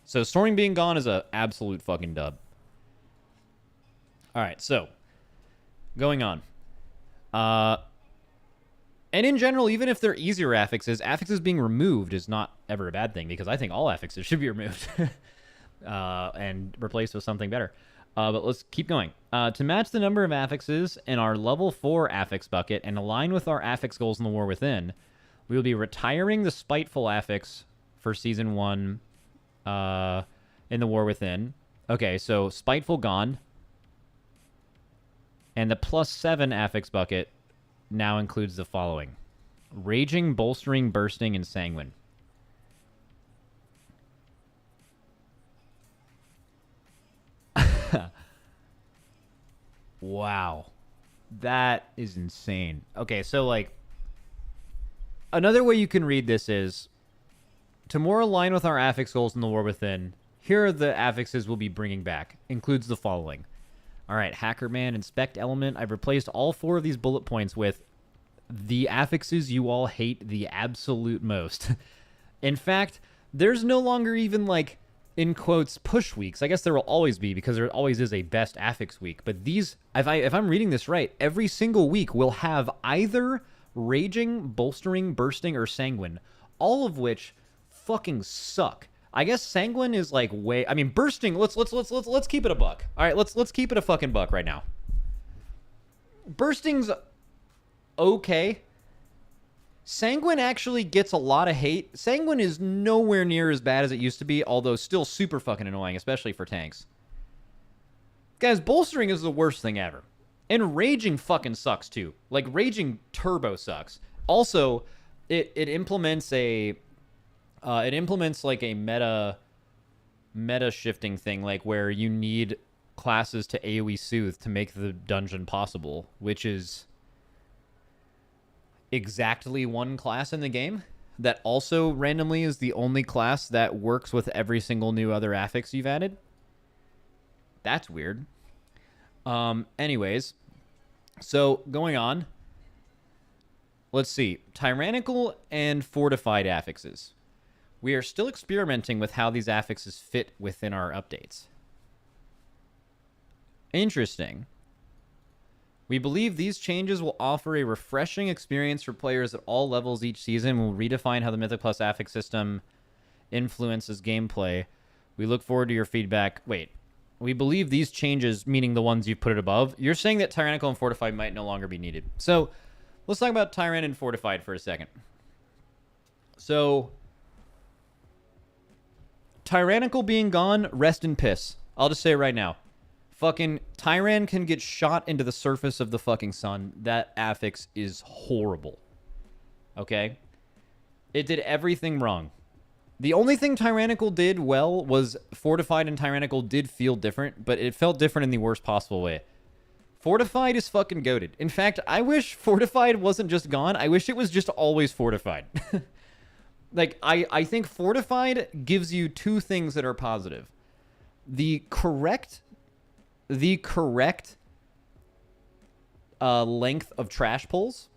So Storming being gone is a absolute fucking dub. All right, so going on. And in general, even if they're easier affixes, affixes being removed is not ever a bad thing because I think all affixes should be removed. And replaced with something better. But let's keep going. To match the number of affixes in our level 4 affix bucket and align with our affix goals in the War Within, we will be retiring the Spiteful affix for Season 1 in the War Within. Okay, so Spiteful gone. And the +7 affix bucket now includes the following. Raging, Bolstering, Bursting, and Sanguine. Wow. That is insane. Okay, so like another way you can read this is to more align with our affix goals in the War Within, here are the affixes we'll be bringing back. Includes the following. All right, Hackerman, Inspect Element. I've replaced all 4 of these bullet points with the affixes you all hate the absolute most. In fact, there's no longer even like in quotes, push weeks. I guess there will always be because there always is a best affix week. But these, if I'm reading this right, every single week will have either Raging, Bolstering, Bursting, or Sanguine, all of which fucking suck. I guess Sanguine is like way. I mean, Bursting. Let's keep it a buck. All right, let's keep it a fucking buck right now. Bursting's okay. Sanguine actually gets a lot of hate. Sanguine is nowhere near as bad as it used to be, although still super fucking annoying, especially for tanks. Guys, Bolstering is the worst thing ever. And Raging fucking sucks too. Like, Raging turbo sucks. Also, it implements a... it implements like a meta shifting thing, like where you need classes to AoE Soothe to make the dungeon possible, which is exactly one class in the game that also randomly is the only class that works with every single new other affix you've added. That's weird. Anyways, so going on, let's see. Tyrannical and Fortified affixes. We are still experimenting with how these affixes fit within our updates. Interesting. We believe these changes will offer a refreshing experience for players at all levels each season and will redefine how the Mythic Plus affix system influences gameplay. We look forward to your feedback. Wait. We believe these changes, meaning the ones you've put it above, you're saying that Tyrannical and Fortified might no longer be needed. So, let's talk about Tyrann and Fortified for a second. So, Tyrannical being gone, rest in piss. I'll just say it right now. Fucking Tyrann can get shot into the surface of the fucking sun. That affix is horrible. Okay? It did everything wrong. The only thing Tyrannical did well was Fortified and Tyrannical did feel different, but it felt different in the worst possible way. Fortified is fucking goated. In fact, I wish Fortified wasn't just gone. I wish it was just always Fortified. Like, I think Fortified gives you two things that are positive. The correct length of trash pulls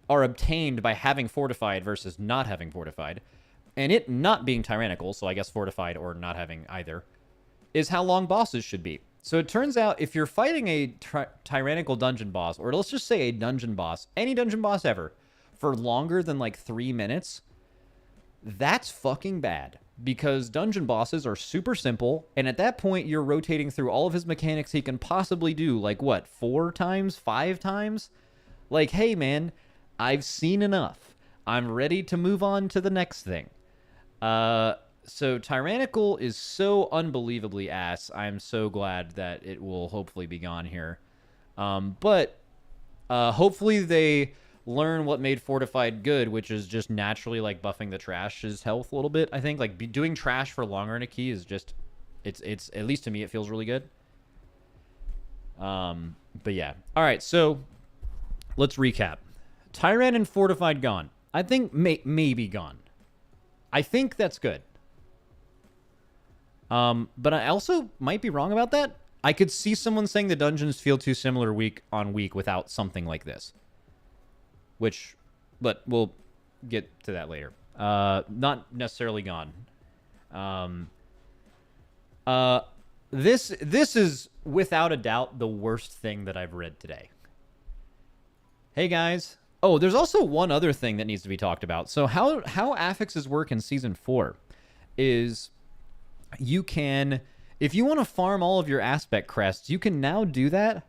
are obtained by having Fortified versus not having Fortified. And it not being tyrannical, so I guess Fortified or not having either, is how long bosses should be. So it turns out if you're fighting a tyrannical dungeon boss, or let's just say a dungeon boss, any dungeon boss ever, for longer than like 3 minutes, that's fucking bad. Because dungeon bosses are super simple, and at that point you're rotating through all of his mechanics he can possibly do, like what, 4 times, 5 times? Like, hey man, I've seen enough. I'm ready to move on to the next thing. So Tyrannical is so unbelievably ass. I'm so glad that it will hopefully be gone here. But hopefully they learn what made Fortified good, which is just naturally like buffing the trash's health a little bit. I think like doing trash for longer in a key is just, it's at least to me it feels really good. But yeah. All right, so let's recap. Tyrann and Fortified gone. I think maybe gone. I think that's good. But I also might be wrong about that. I could see someone saying the dungeons feel too similar week on week without something like this. But we'll get to that later. Not necessarily gone. This is without a doubt the worst thing that I've read today. Hey guys. Oh, there's also one other thing that needs to be talked about. So how affixes work in Season 4 is you can, if you want to farm all of your aspect crests, you can now do that.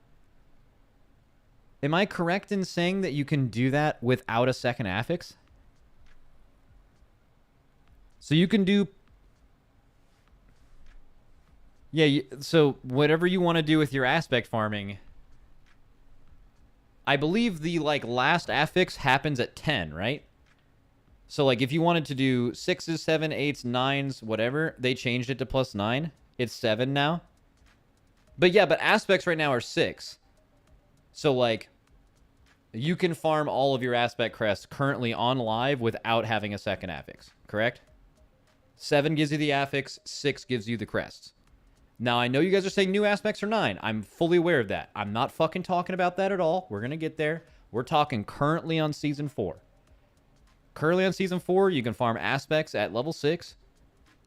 Am I correct in saying that you can do that without a second affix? So you can do... Yeah, so whatever you want to do with your aspect farming... I believe the last affix happens at 10, right? So if you wanted to do 6s, 7, 8s, 9s, whatever, they changed it to +9. It's 7 now. But yeah, but aspects right now are 6. So you can farm all of your aspect crests currently on live without having a second affix, correct? 7 gives you the affix, 6 gives you the crests. Now, I know you guys are saying new aspects are 9. I'm fully aware of that. I'm not fucking talking about that at all. We're going to get there. We're talking currently on Season 4. Currently on Season 4, you can farm aspects at level 6.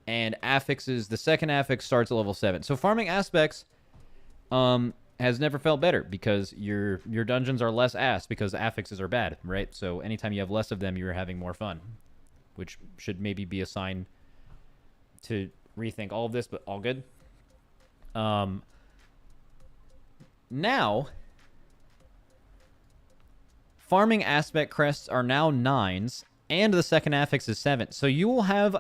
And affixes, the second affix starts at level 7. So farming aspects has never felt better because your dungeons are less ass because affixes are bad, right? So anytime you have less of them, you're having more fun. Which should maybe be a sign to rethink all of this, but all good. Now, farming aspect crests are now 9s, and the second affix is 7. So you will have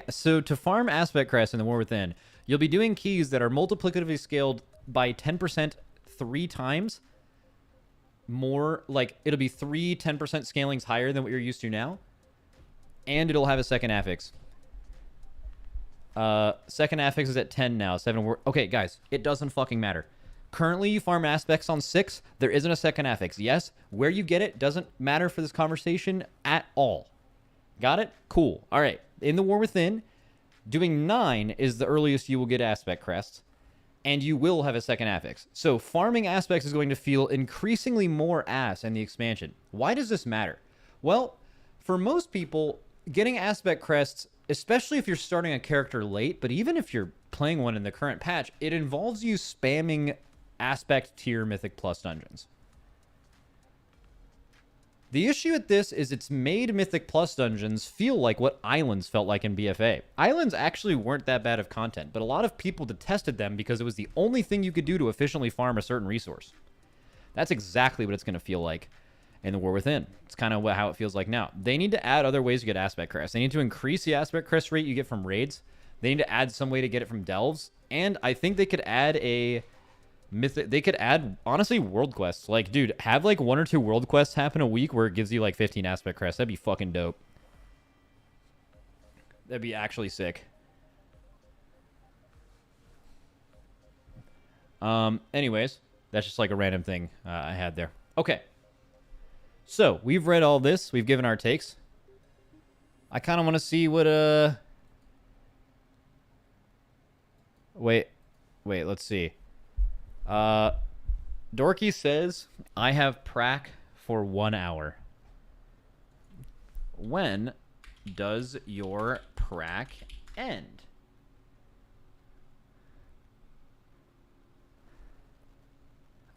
so to farm aspect crests in the War Within, you'll be doing keys that are multiplicatively scaled by 10% 3 times. More, it'll be 3 10% scalings higher than what you're used to now. And it'll have a second affix. Second affix is at 10 now. 7. Okay, guys, it doesn't fucking matter. Currently, you farm aspects on 6. There isn't a second affix. Yes, where you get it doesn't matter for this conversation at all. Got it? Cool. All right. In the War Within, doing 9 is the earliest you will get aspect crests, and you will have a second affix. So farming aspects is going to feel increasingly more ass in the expansion. Why does this matter? Well, for most people, getting aspect crests, especially if you're starting a character late, but even if you're playing one in the current patch, it involves you spamming aspect tier Mythic Plus dungeons. The issue with this is it's made Mythic Plus dungeons feel like what Islands felt like in BFA. Islands actually weren't that bad of content, but a lot of people detested them because it was the only thing you could do to efficiently farm a certain resource. That's exactly what it's going to feel like in the War Within. It's kind of how it feels like now. They need to add other ways to get aspect crest. They need to increase the aspect crest rate you get from raids. They need to add some way to get it from delves. And I think they could add a mythic. They could add, honestly, world quests. Dude, have 1 or 2 world quests happen a week where it gives you 15 aspect crests. That'd be fucking dope. That'd be actually sick. Anyways, That's just like a random thing I had there. Okay. So, we've read all this. We've given our takes. I kind of want to see what, Wait, let's see. Dorky says, I have prac for 1 hour. When does your prac end?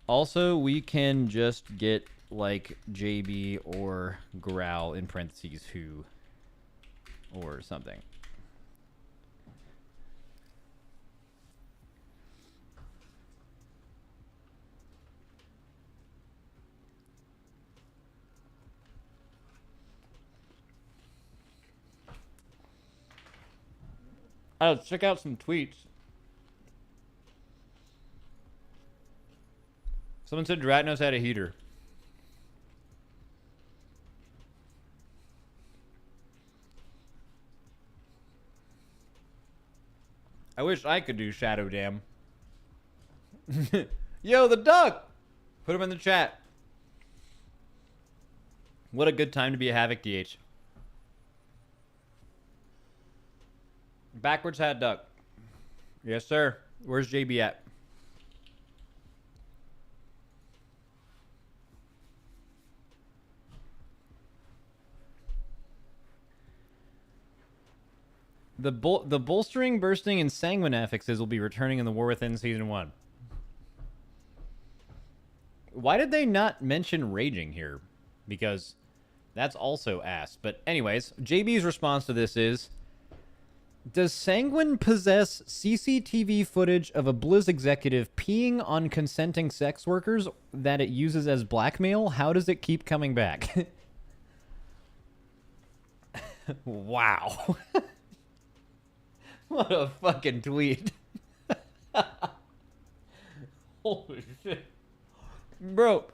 Also, we can just get like JB or Growl in parentheses who or something. Oh, check out some tweets. Someone said Dratnos had a heater. I wish I could do Shadow Dam. Yo, the duck! Put him in the chat. What a good time to be a Havoc DH. Backwards hat duck. Yes, sir. Where's JB at? The bolstering, bursting, and sanguine affixes will be returning in the War Within Season 1. Why did they not mention raging here? Because that's also ass. But anyways, JB's response to this is, does Sanguine possess CCTV footage of a Blizz executive peeing on consenting sex workers that it uses as blackmail? How does it keep coming back? Wow. What a fucking tweet. Holy shit. Bro,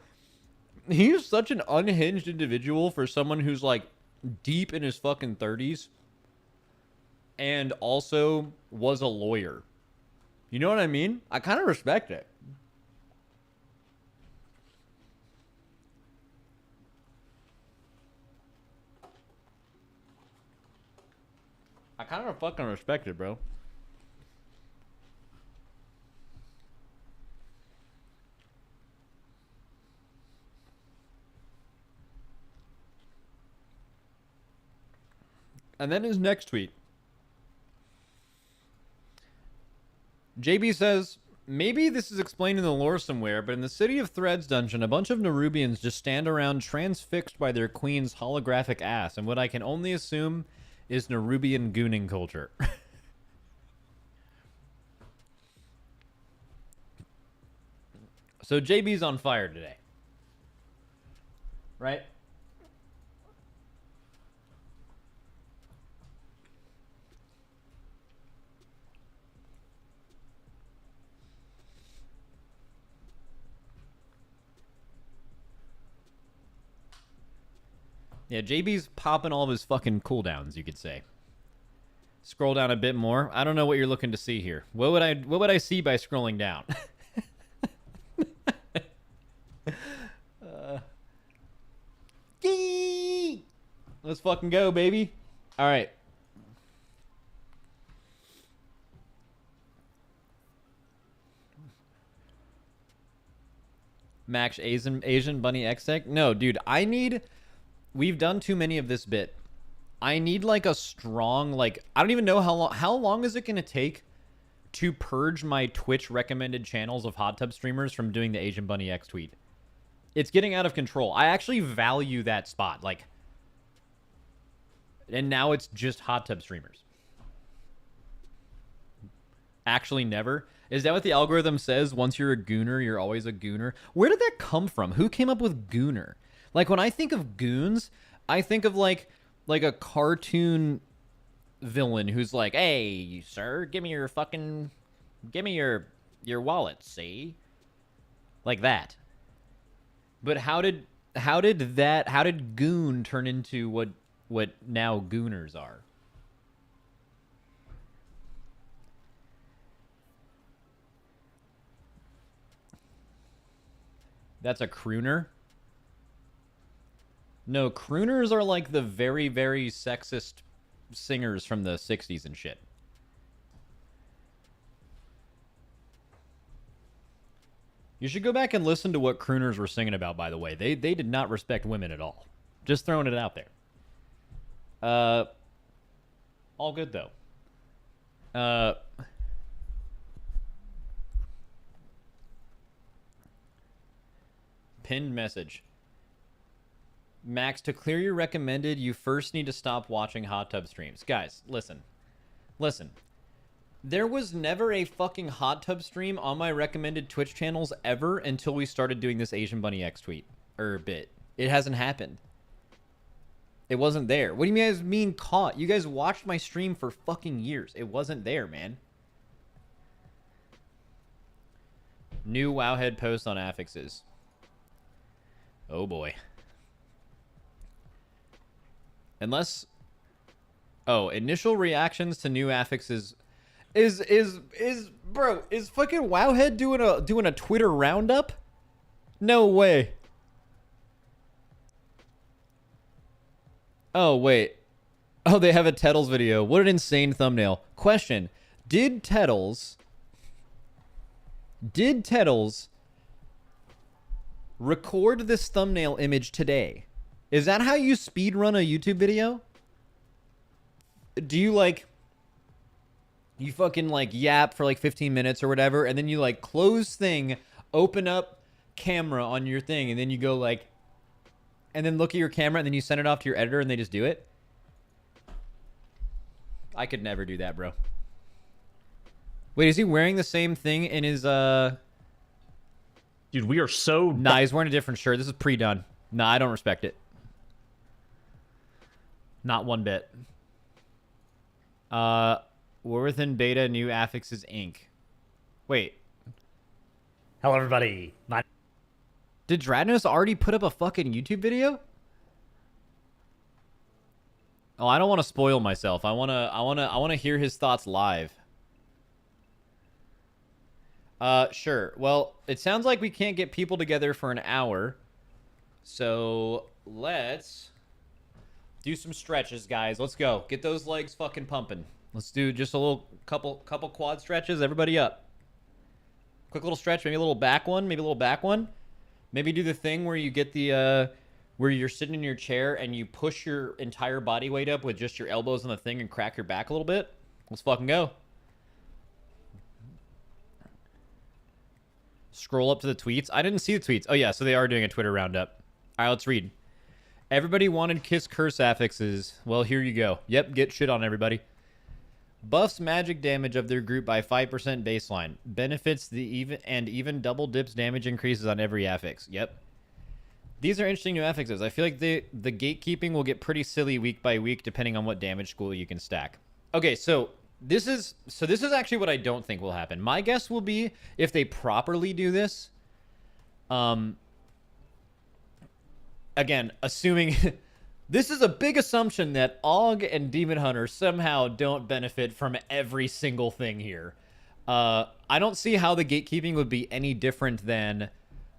he's such an unhinged individual for someone who's like deep in his fucking 30s and also was a lawyer. You know what I mean? I kind of respect it. I kind of fucking respect it, bro. And then his next tweet. JB says, maybe this is explained in the lore somewhere, but in the City of Threads dungeon, a bunch of Nerubians just stand around transfixed by their queen's holographic ass, and what I can only assume is Nerubian gooning culture. So JB's on fire today. Right? Yeah, JB's popping all of his fucking cooldowns, you could say. Scroll down a bit more. I don't know what you're looking to see here. What would I see by scrolling down? Let's fucking go, baby. All right. Max Asian Bunny X-Tech? No, dude, we've done too many of this bit. I need like a strong, like, I don't even know how long is it going to take to purge my Twitch recommended channels of hot tub streamers from doing the Asian Bunny X tweet. It's getting out of control. I actually value that spot. Like, and now it's just hot tub streamers. Actually never. Is that what the algorithm says? Once you're a gooner, you're always a gooner? Where did that come from? Who came up with gooner? Like, when I think of goons, I think of like a cartoon villain who's like, hey, sir, give me your wallet, see? Like that. But how did goon turn into what now gooners are? That's a crooner? No, crooners are like the very, very sexist singers from the 60s and shit. You should go back and listen to what crooners were singing about, by the way. They did not respect women at all. Just throwing it out there. All good, though. Pinned message. Max, to clear your recommended, you first need to stop watching hot tub streams. Guys, listen. Listen. There was never a fucking hot tub stream on my recommended Twitch channels ever until we started doing this Asian Bunny X tweet. Bit. It hasn't happened. It wasn't there. What do you guys mean caught? You guys watched my stream for fucking years. It wasn't there, man. New Wowhead post on affixes. Oh boy. Unless... Oh, initial reactions to new affixes... Is fucking Wowhead doing a Twitter roundup? No way. Oh, wait. Oh, they have a Tettles video. What an insane thumbnail. Question. Did Tettles record this thumbnail image today? Is that how you speedrun a YouTube video? Do you, like... You fucking, like, yap for, like, 15 minutes or whatever, and then you, like, close thing, open up camera on your thing, and then you go, like... And then look at your camera, and then you send it off to your editor, and they just do it? I could never do that, bro. Wait, is he wearing the same thing in his, Dude, we are so... Nah, he's wearing a different shirt. This is pre-done. Nah, I don't respect it. Not one bit. We're within beta, new affixes Inc. Wait. Hello, everybody. Did Dradnos already put up a fucking YouTube video? Oh, I don't want to spoil myself. I wanna hear his thoughts live. Sure. Well, it sounds like we can't get people together for an hour. So let's do some stretches, guys. Let's go. Get those legs fucking pumping. Let's do just a little couple quad stretches. Everybody up. Quick little stretch, maybe a little back one, maybe a little back one. Maybe do the thing where you get the where you're sitting in your chair and you push your entire body weight up with just your elbows on the thing and crack your back a little bit. Let's fucking go. Scroll up to the tweets. I didn't see the tweets. Oh yeah, so they are doing a Twitter roundup. All right, let's read. Everybody wanted kiss curse affixes. Well, here you go. Yep, get shit on, everybody. Buffs magic damage of their group by 5% baseline. Benefits the even double dips damage increases on every affix. Yep. These are interesting new affixes. I feel like the gatekeeping will get pretty silly week by week depending on what damage school you can stack. Okay, so this is actually what I don't think will happen. My guess will be if they properly do this. Again, assuming this is a big assumption that AUG and Demon Hunter somehow don't benefit from every single thing here. I don't see how the gatekeeping would be any different than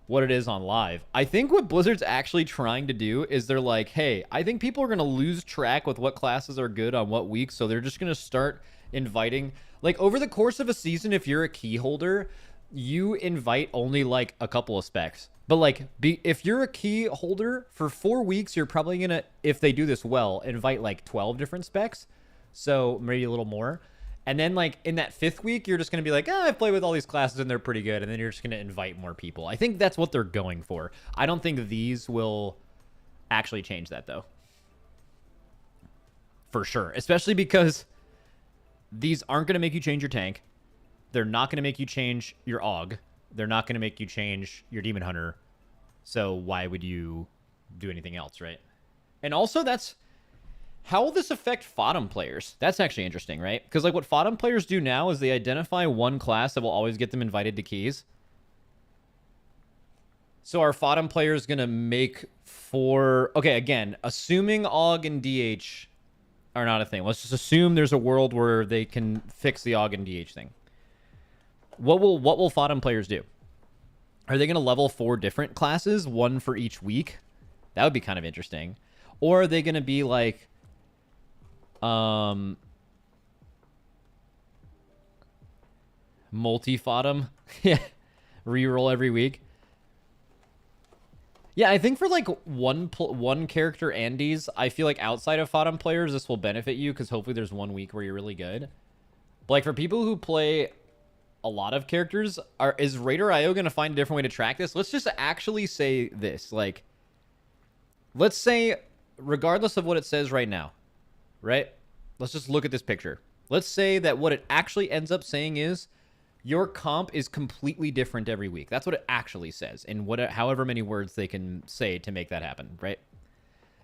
what it is on live. I think what Blizzard's actually trying to do is they're like, hey, I think people are going to lose track with what classes are good on what week, so they're just going to start inviting. Like, over the course of a season, if you're a key holder, you invite only, like, a couple of specs. But, like, if you're a key holder for 4 weeks, you're probably going to, if they do this well, invite, like, 12 different specs. So, maybe a little more. And then, like, in that 5th week, you're just going to be like, I've played with all these classes and they're pretty good. And then you're just going to invite more people. I think that's what they're going for. I don't think these will actually change that, though. For sure. Especially because these aren't going to make you change your tank. They're not going to make you change your AUG. They're not going to make you change your Demon Hunter. So why would you do anything else, right? And also, that's... How will this affect FOTM players? That's actually interesting, right? Because, like, what FOTM players do now is they identify one class that will always get them invited to keys. So are FOTM players going to make 4... Okay, again, assuming AUG and DH are not a thing. Let's just assume there's a world where they can fix the AUG and DH thing. What will FOTM players do? Are they going to level 4 different classes, one for each week? That would be kind of interesting. Or are they going to be like, multi-fodem? Yeah. Reroll every week. Yeah, I think for like one character Andes, I feel like outside of Fodem players, this will benefit you because hopefully there's one week where you're really good. But like for people who play a lot of characters, is Raider.io going to find a different way to track this? Let's just actually say this. Like, let's say, regardless of what it says right now, right? Let's just look at this picture. Let's say that what it actually ends up saying is your comp is completely different every week. That's what it actually says, in however many words they can say to make that happen, right?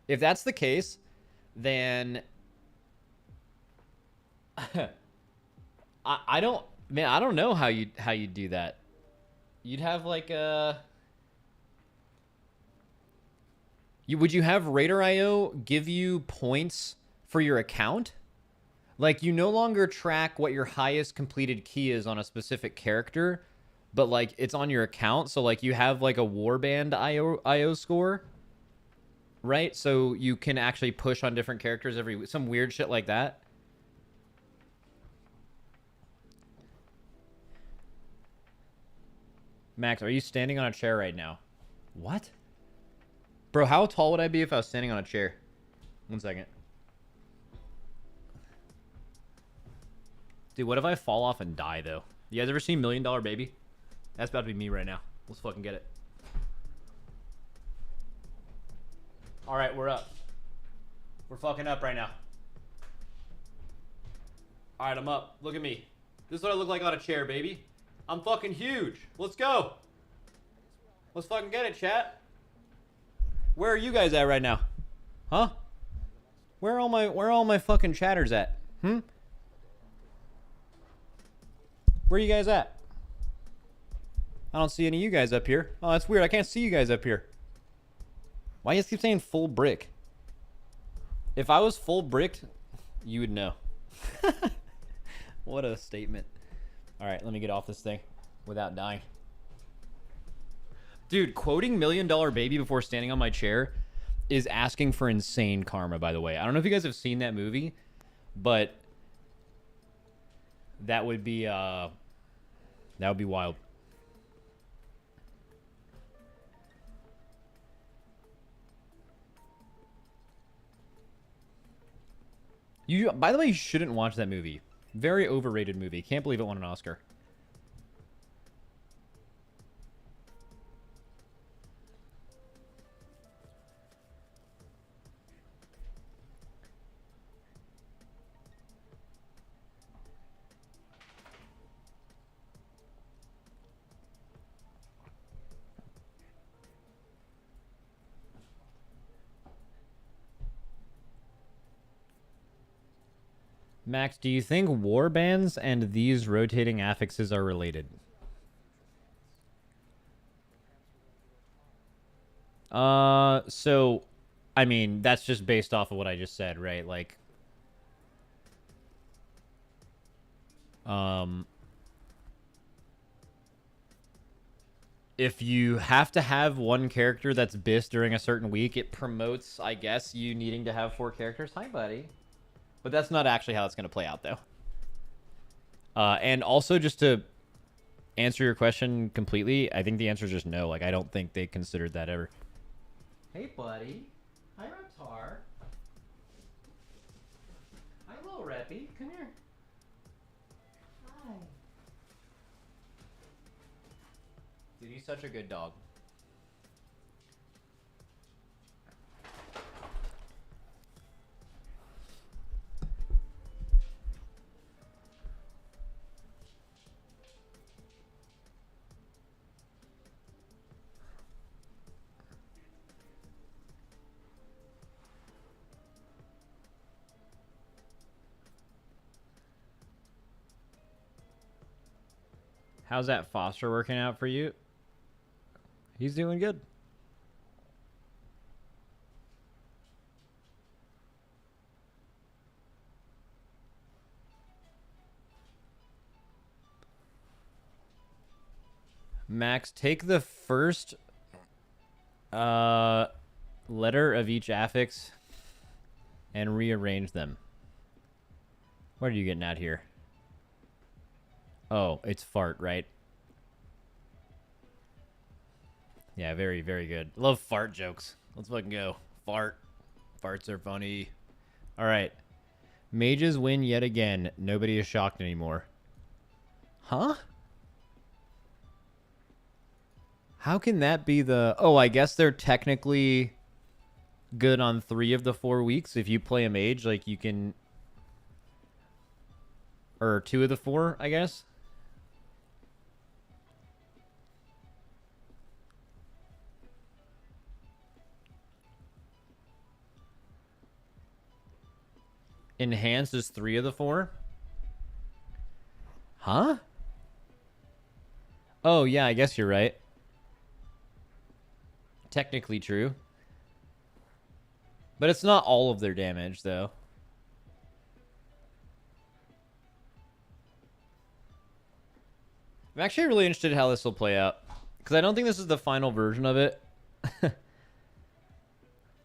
If that's the case, then I don't know how you do that. You'd have like would you have Raider.io give you points for your account? Like, you no longer track what your highest completed key is on a specific character, but, like, it's on your account. So, like, you have, like, a warband IO score, right? So you can actually push on different characters every week. Some weird shit like that. Max, are you standing on a chair right now? What? Bro, how tall would I be if I was standing on a chair? 1 second. Dude, what if I fall off and die, though? You guys ever seen $1 Million Baby? That's about to be me right now. Let's fucking get it. All right, we're up. We're fucking up right now. All right, I'm up. Look at me. This is what I look like on a chair, baby. I'm fucking huge. Let's go. Let's fucking get it, chat. Where are you guys at right now? Huh? Where are all my fucking chatters at? Where are you guys at? I don't see any of you guys up here. Oh, that's weird. I can't see you guys up here. Why do you guys keep saying full brick? If I was full bricked, you would know. What a statement. All right, let me get off this thing without dying. Dude, quoting $1 Million Baby before standing on my chair is asking for insane karma, by the way. I don't know if you guys have seen that movie, but that would be wild. By the way, you shouldn't watch that movie. Very overrated movie. Can't believe it won an Oscar. Max, do you think warbands and these rotating affixes are related? So, I mean, that's just based off of what I just said, right? Like, if you have to have one character that's BIS during a certain week, it promotes, I guess, you needing to have 4 characters. Hi, buddy. But that's not actually how it's going to play out, though. And also, just to answer your question completely, I think the answer is just no. Like, I don't think they considered that ever. Hey, buddy. Hi, Reptar. Hi, little Reppy. Come here. Hi. Dude, he's such a good dog. How's that Foster working out for you? He's doing good. Max, take the first letter of each affix and rearrange them. What are you getting at here? Oh, it's fart, right? Yeah, very, very good. Love fart jokes. Let's fucking go. Fart. Farts are funny. All right. Mages win yet again. Nobody is shocked anymore. Huh? How can that be the... Oh, I guess they're technically good on 3 of the 4 weeks. If you play a mage, like, you can... Or 2 of the 4, I guess. Enhanced is 3 of the 4? Huh? Oh, yeah, I guess you're right. Technically true. But it's not all of their damage, though. I'm actually really interested in how this will play out. Because I don't think this is the final version of it.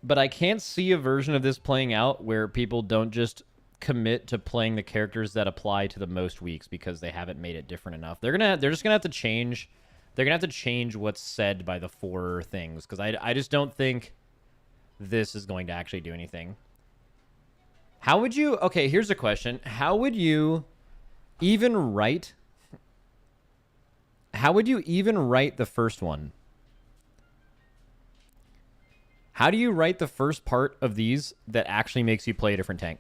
But I can't see a version of this playing out where people don't just commit to playing the characters that apply to the most weeks because they haven't made it different enough. They're just gonna have to change. They're gonna have to change what's said by the 4 things because I just don't think this is going to actually do anything. How would you? Okay, here's a question. How would you even write? How would you even write the first one? How do you write the first part of these that actually makes you play a different tank?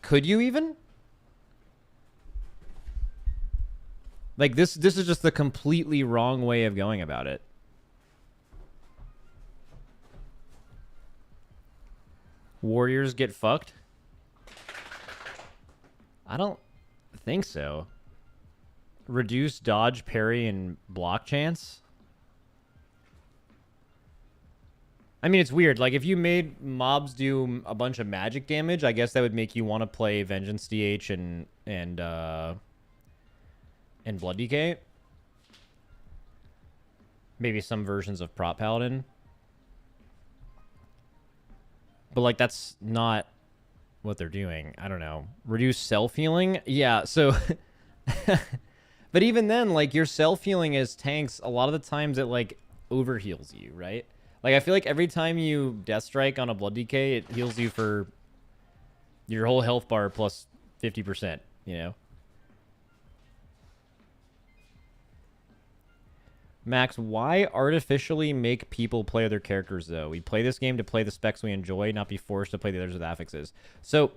Could you even? Like, this is just the completely wrong way of going about it. Warriors get fucked? I don't think so. Reduce dodge, parry, and block chance? I mean, it's weird. Like, if you made mobs do a bunch of magic damage, I guess that would make you want to play Vengeance DH and Blood DK. Maybe some versions of Prop Paladin. But, like, that's not what they're doing. I don't know. Reduce self-healing? Yeah, so... But even then, like, your self-healing as tanks, a lot of the times it, like, overheals you, right? Like, I feel like every time you Death Strike on a Blood DK, it heals you for your whole health bar plus 50%, you know? Max, why artificially make people play other characters, though? We play this game to play the specs we enjoy, not be forced to play the others with affixes. So,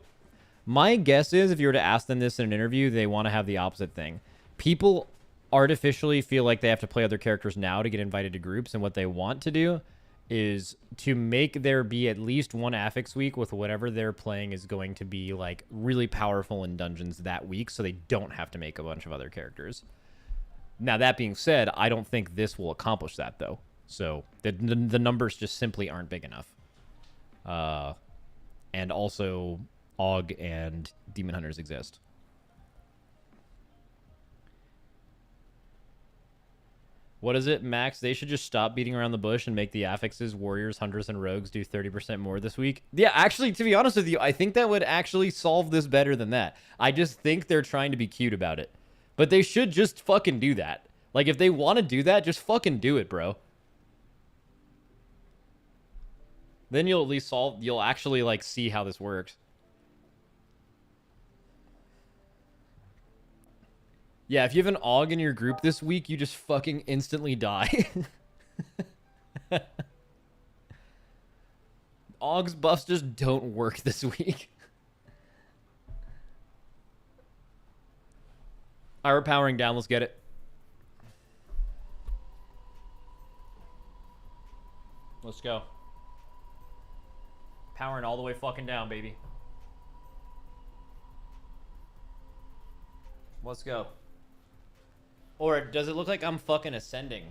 my guess is, if you were to ask them this in an interview, they want to have the opposite thing. People artificially feel like they have to play other characters now to get invited to groups, and what they want to do is to make there be at least one affix week with whatever they're playing is going to be, like, really powerful in dungeons that week, so they don't have to make a bunch of other characters. Now, that being said, I don't think this will accomplish that, though. So, the numbers just simply aren't big enough. And also, AUG and Demon Hunters exist. What is it, Max? They should just stop beating around the bush and make the affixes, warriors, hunters, and rogues do 30% more this week. Yeah, actually, to be honest with you, I think that would actually solve this better than that. I just think they're trying to be cute about it. But they should just fucking do that. Like, if they want to do that, just fucking do it, bro. Then you'll at least solve... You'll actually, like, see how this works. Yeah, if you have an AUG in your group this week, you just fucking instantly die. AUG's buffs just don't work this week. Alright, we're powering down. Let's get it. Let's go. Powering all the way fucking down, baby. Let's go. Or does it look like I'm fucking ascending?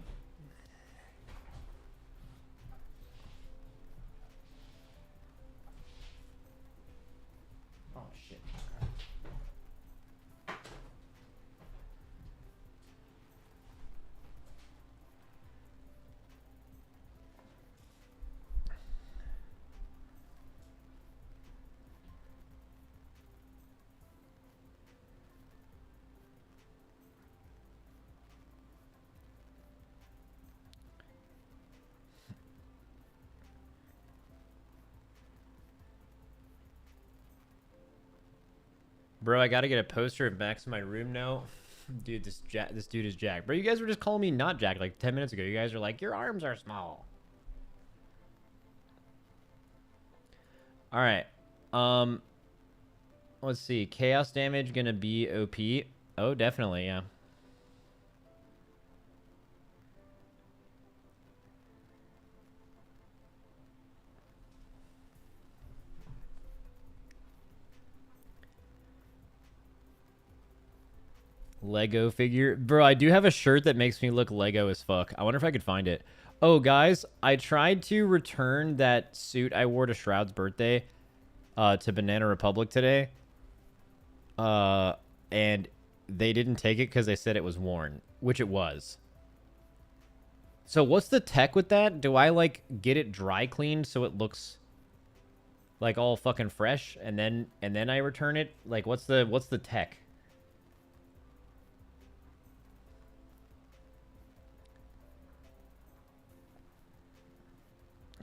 Oh, shit. Bro, I gotta get a poster of Max in my room now. Dude, this dude is jacked. Bro, you guys were just calling me not jacked like 10 minutes ago. You guys are like, your arms are small. All right. Let's see. Chaos damage gonna be OP. Oh, definitely, yeah. Lego figure. Bro, I do have a shirt that makes me look Lego as fuck. I wonder if I could find it. Oh, guys, I tried to return that suit I wore to Shroud's birthday to Banana Republic today. And they didn't take it because they said it was worn, which it was. So what's the tech with that? Do I, like, get it dry cleaned so it looks like all fucking fresh and then I return it? Like, what's the tech?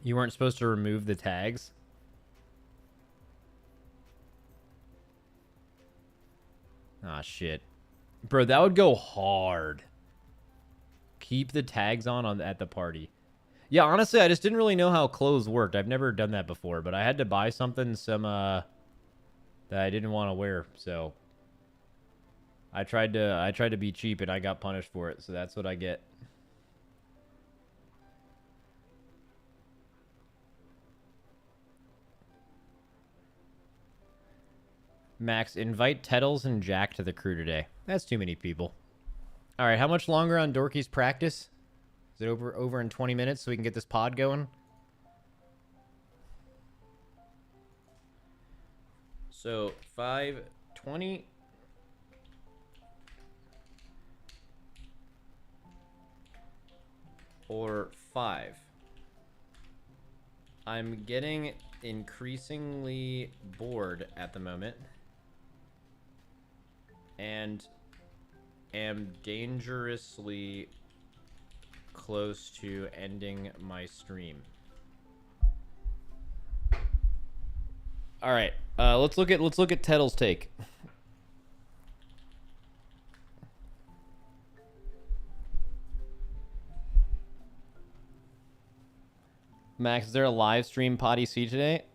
You weren't supposed to remove the tags? Ah, shit. Bro, that would go hard. Keep the tags on at the party. Yeah, honestly, I just didn't really know how clothes worked. I've never done that before, but I had to buy something, that I didn't want to wear, so I tried to be cheap and I got punished for it, so that's what I get. Max, invite Tettles and Jack to the crew today. That's too many people. All right, how much longer on Dorky's practice? Is it over in 20 minutes so we can get this pod going? So, 5:20. Or 5. I'm getting increasingly bored at the moment. And am dangerously close to ending my stream. All right, let's look at Tettle's take. Max, is there a live stream Potty C today?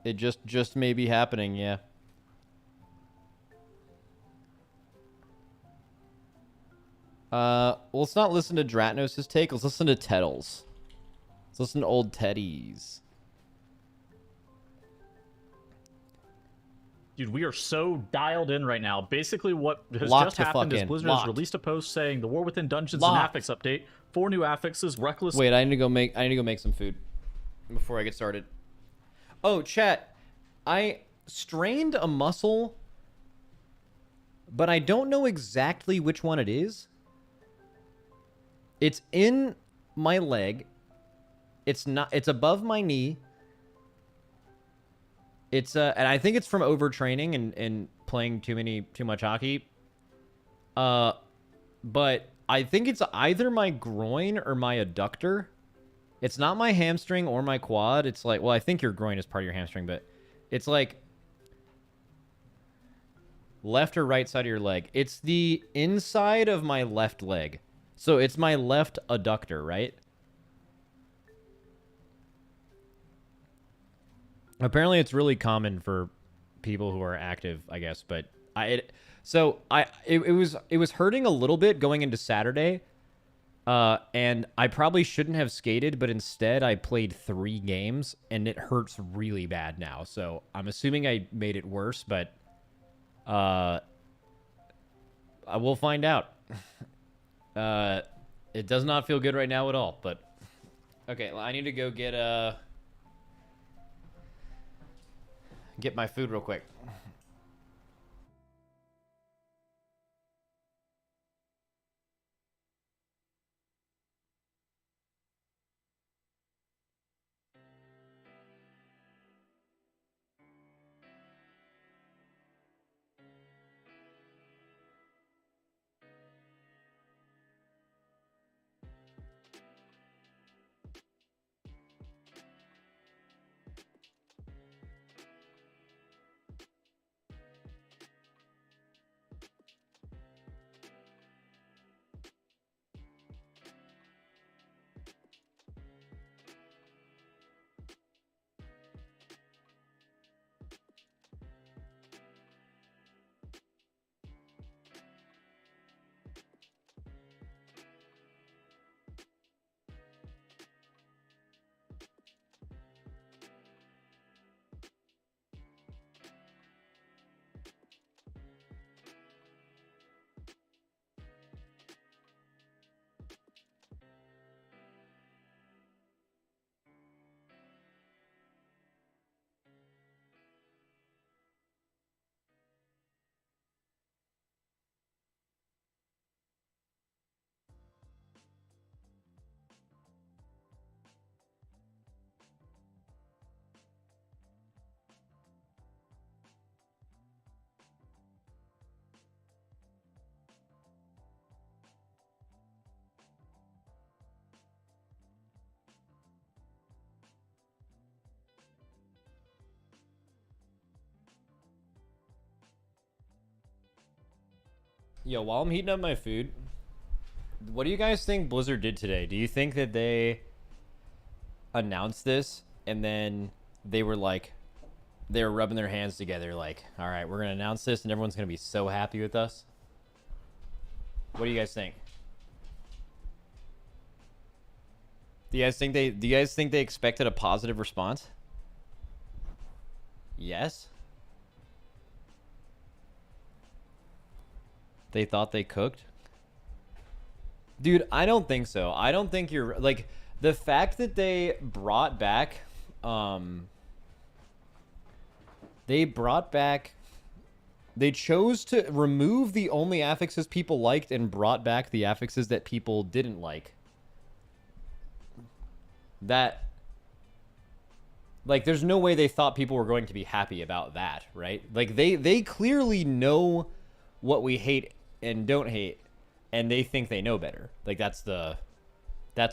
It just may be happening, yeah. Let's not listen to Dratnos' take. Let's listen to Tettle's. Let's listen to old Teddy's. Dude, we are so dialed in right now. Basically, what has Locked just happened is in. Blizzard Locked. has released a post saying the War Within Dungeons and Locked. Affix update. 4 new affixes, reckless. Wait, I need to go make some food before I get started. Oh, chat. I strained a muscle, but I don't know exactly which one it is. It's in my leg. It's above my knee. And I think it's from overtraining and playing too much hockey. But I think it's either my groin or my adductor. It's not my hamstring or my quad. It's like, well, I think your groin is part of your hamstring, but it's like left or right side of your leg. It's the inside of my left leg. So it's my left adductor, right? Apparently it's really common for people who are active, I guess, but it was hurting a little bit going into Saturday. And I probably shouldn't have skated, but instead I played 3 games and it hurts really bad now. So I'm assuming I made it worse, but I will find out. It does not feel good right now at all, but okay, I need to go get my food real quick. Yo, while I'm heating up my food, what do you guys think Blizzard did today? Do you think that they announced this and then they were like, they were rubbing their hands together like, all right, we're going to announce this and everyone's going to be so happy with us? What do you guys think? Do you guys think they expected a positive response? Yes. They thought they cooked? Dude, I don't think so. I don't think you're like the fact that they brought back they chose to remove the only affixes people liked and brought back the affixes that people didn't like. That, like, there's no way they thought people were going to be happy about that, right? Like, they clearly know what we hate and don't hate, and they think they know better. Like, that's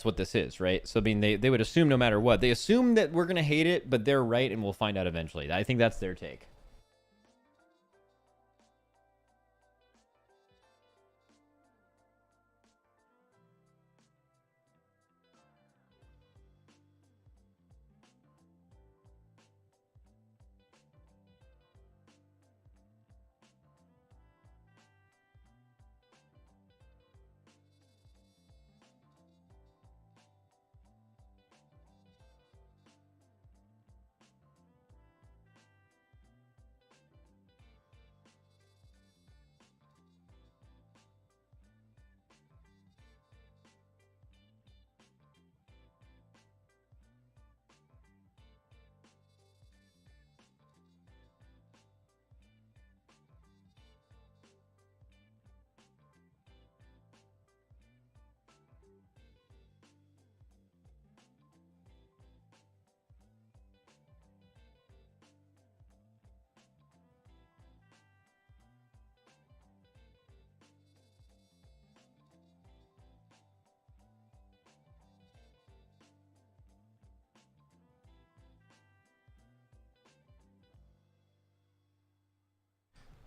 what this is, right? So, I mean, they would assume no matter what. They assume that we're going to hate it, but they're right, and we'll find out eventually. I think that's their take.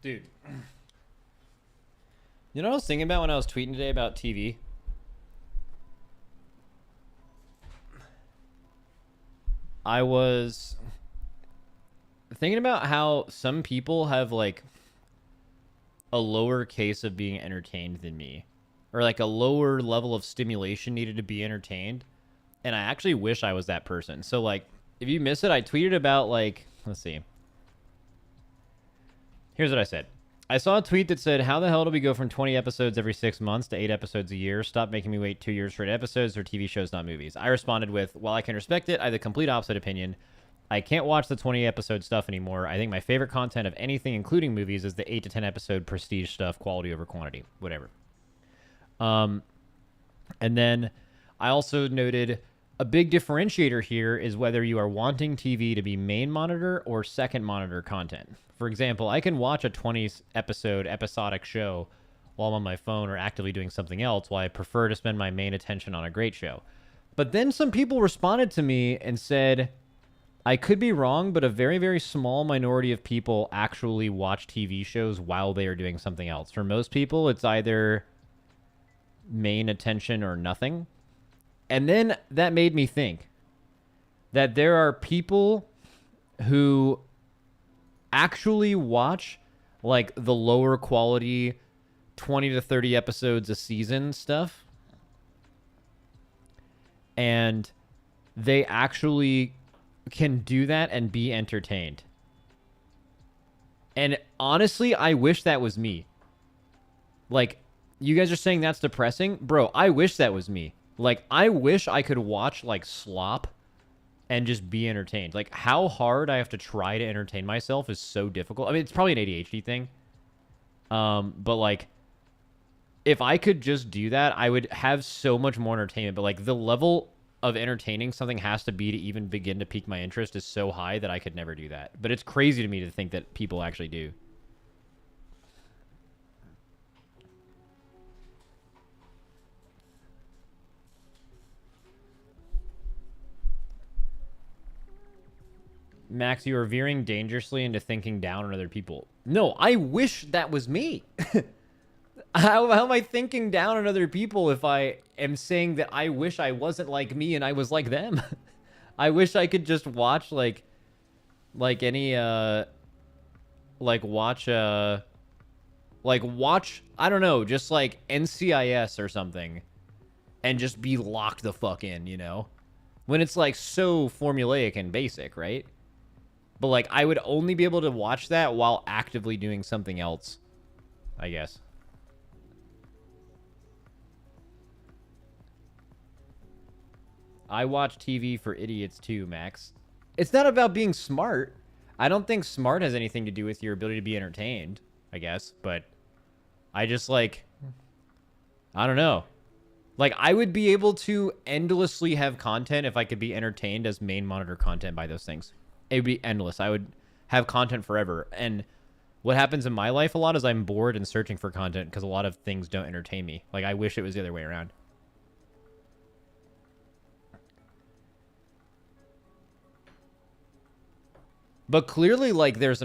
Dude. You know what I was thinking about when I was tweeting today about TV? I was thinking about how some people have, like, a lower case of being entertained than me. Or, like, a lower level of stimulation needed to be entertained. And I actually wish I was that person. So, like, if you miss it, I tweeted about, like, let's see. Here's what I said. I saw a tweet that said, how the hell do we go from 20 episodes every 6 months to 8 episodes a year? Stop making me wait 2 years for 8 episodes or TV shows, not movies. I responded with, while I can respect it, I have the complete opposite opinion. I can't watch the 20 episode stuff anymore. I think my favorite content of anything, including movies, is the 8 to 10 episode prestige stuff, quality over quantity, whatever. And then I also noted a big differentiator here is whether you are wanting TV to be main monitor or second monitor content. For example, I can watch a 20 episode episodic show while I'm on my phone or actively doing something else, while I prefer to spend my main attention on a great show. But then some people responded to me and said, I could be wrong, but a very, very small minority of people actually watch TV shows while they are doing something else. For most people, it's either main attention or nothing. And then that made me think that there are people who actually watch, like, the lower quality 20 to 30 episodes a season stuff, and they actually can do that and be entertained. And honestly, I wish that was me. Like, you guys are saying that's depressing? Bro, I wish that was me. Like, I wish I could watch, like, slop and just be entertained. Like, how hard I have to try to entertain myself is so difficult. I mean, it's probably an ADHD thing. But, like, if I could just do that, I would have so much more entertainment. But, like, the level of entertaining something has to be to even begin to pique my interest is so high that I could never do that. But it's crazy to me to think that people actually do. Max, you are veering dangerously into thinking down on other people. No, I wish that was me. How am I thinking down on other people if I am saying that I wish I wasn't like me and I was like them? I wish I could just watch like any watch I don't know, just like NCIS or something and just be locked the fuck in, you know? When it's like so formulaic and basic, right? But like I would only be able to watch that while actively doing something else, I guess. I watch TV for idiots too, Max. It's not about being smart. I don't think smart has anything to do with your ability to be entertained, I guess. But I just like, I don't know. Like, I would be able to endlessly have content if I could be entertained as main monitor content by those things. It would be endless. I would have content forever. And what happens in my life a lot is I'm bored and searching for content because a lot of things don't entertain me. Like, I wish it was the other way around. But clearly, like, there's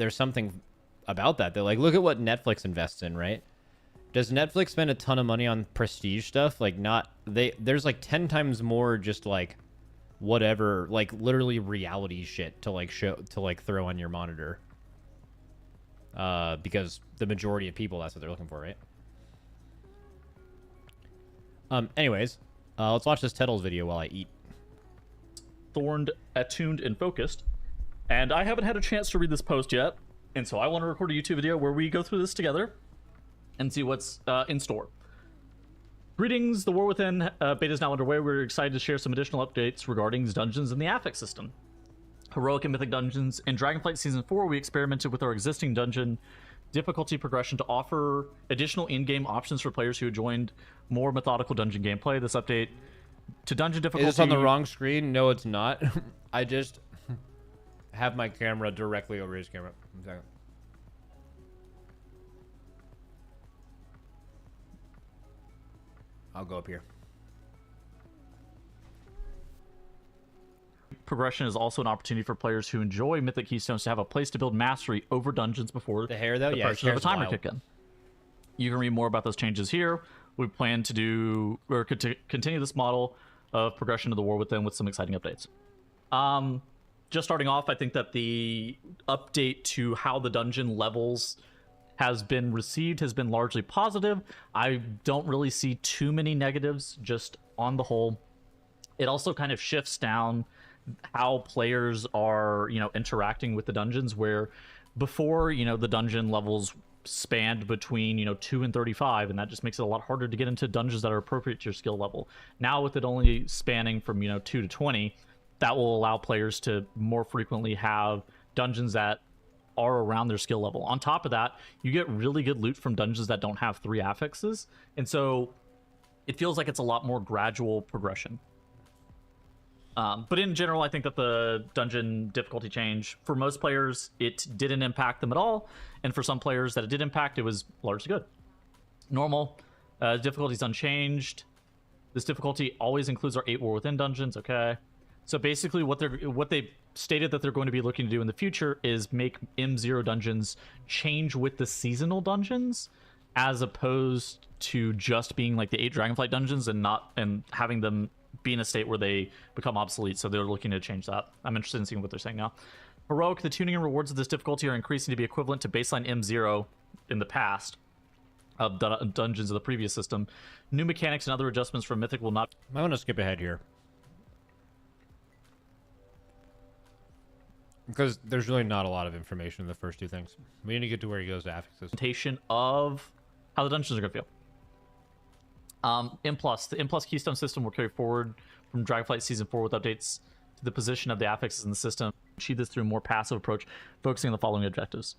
something about that. They're like, look at what Netflix invests in, right? Does Netflix spend a ton of money on prestige stuff? Like, there's like 10 times more just like whatever, like literally reality shit to like throw on your monitor. Because the majority of people, that's what they're looking for, right? Anyways, let's watch this Tettles video while I eat. Thorned, attuned, and focused. And I haven't had a chance to read this post yet, and so I want to record a YouTube video where we go through this together and see what's in store. Greetings, the War Within beta is now underway. We're excited to share some additional updates regarding dungeons in the affix system. Heroic and Mythic dungeons. In Dragonflight Season 4, we experimented with our existing dungeon difficulty progression to offer additional in-game options for players who joined more methodical dungeon gameplay. This update to dungeon difficulty... Is this on the wrong screen? No, it's not. I just have my camera directly over his camera. 1 second. I'll go up here. Progression is also an opportunity for players who enjoy Mythic Keystones to have a place to build mastery over dungeons before the hair, though, the yeah, of a timer kick in. You can read more about those changes here. We plan to do or continue this model of progression of the War Within with some exciting updates. Just starting off, I think that the update to how the dungeon levels has been received has been largely positive. I don't really see too many negatives, just on the whole. It also kind of shifts down how players are, interacting with the dungeons, where before, the dungeon levels spanned between, 2 and 35, and that just makes it a lot harder to get into dungeons that are appropriate to your skill level. Now, with it only spanning from, 2 to 20, that will allow players to more frequently have dungeons that are around their skill level. On top of that, you get really good loot from dungeons that don't have 3 affixes, and so it feels like it's a lot more gradual progression. But in general, I think that the dungeon difficulty change, for most players, it didn't impact them at all, and for some players that it did impact, it was largely good. Normal, difficulty is unchanged. This difficulty always includes our 8 War Within dungeons, okay? So basically what they stated that they're going to be looking to do in the future is make M0 dungeons change with the seasonal dungeons, as opposed to just being like the 8 Dragonflight dungeons and having them be in a state where they become obsolete. So they're looking to change that. I'm interested in seeing what they're saying now. Heroic, the tuning and rewards of this difficulty are increasing to be equivalent to baseline M0 in the past of dungeons of the previous system. New mechanics and other adjustments from Mythic will not... I want to skip ahead here, because there's really not a lot of information in the first 2 things. We need to get to where he goes to affixes. Of how the dungeons are going to feel. The M+ Keystone system will carry forward from Dragonflight Season 4 with updates to the position of the affixes in the system. Achieve this through a more passive approach, focusing on the following objectives.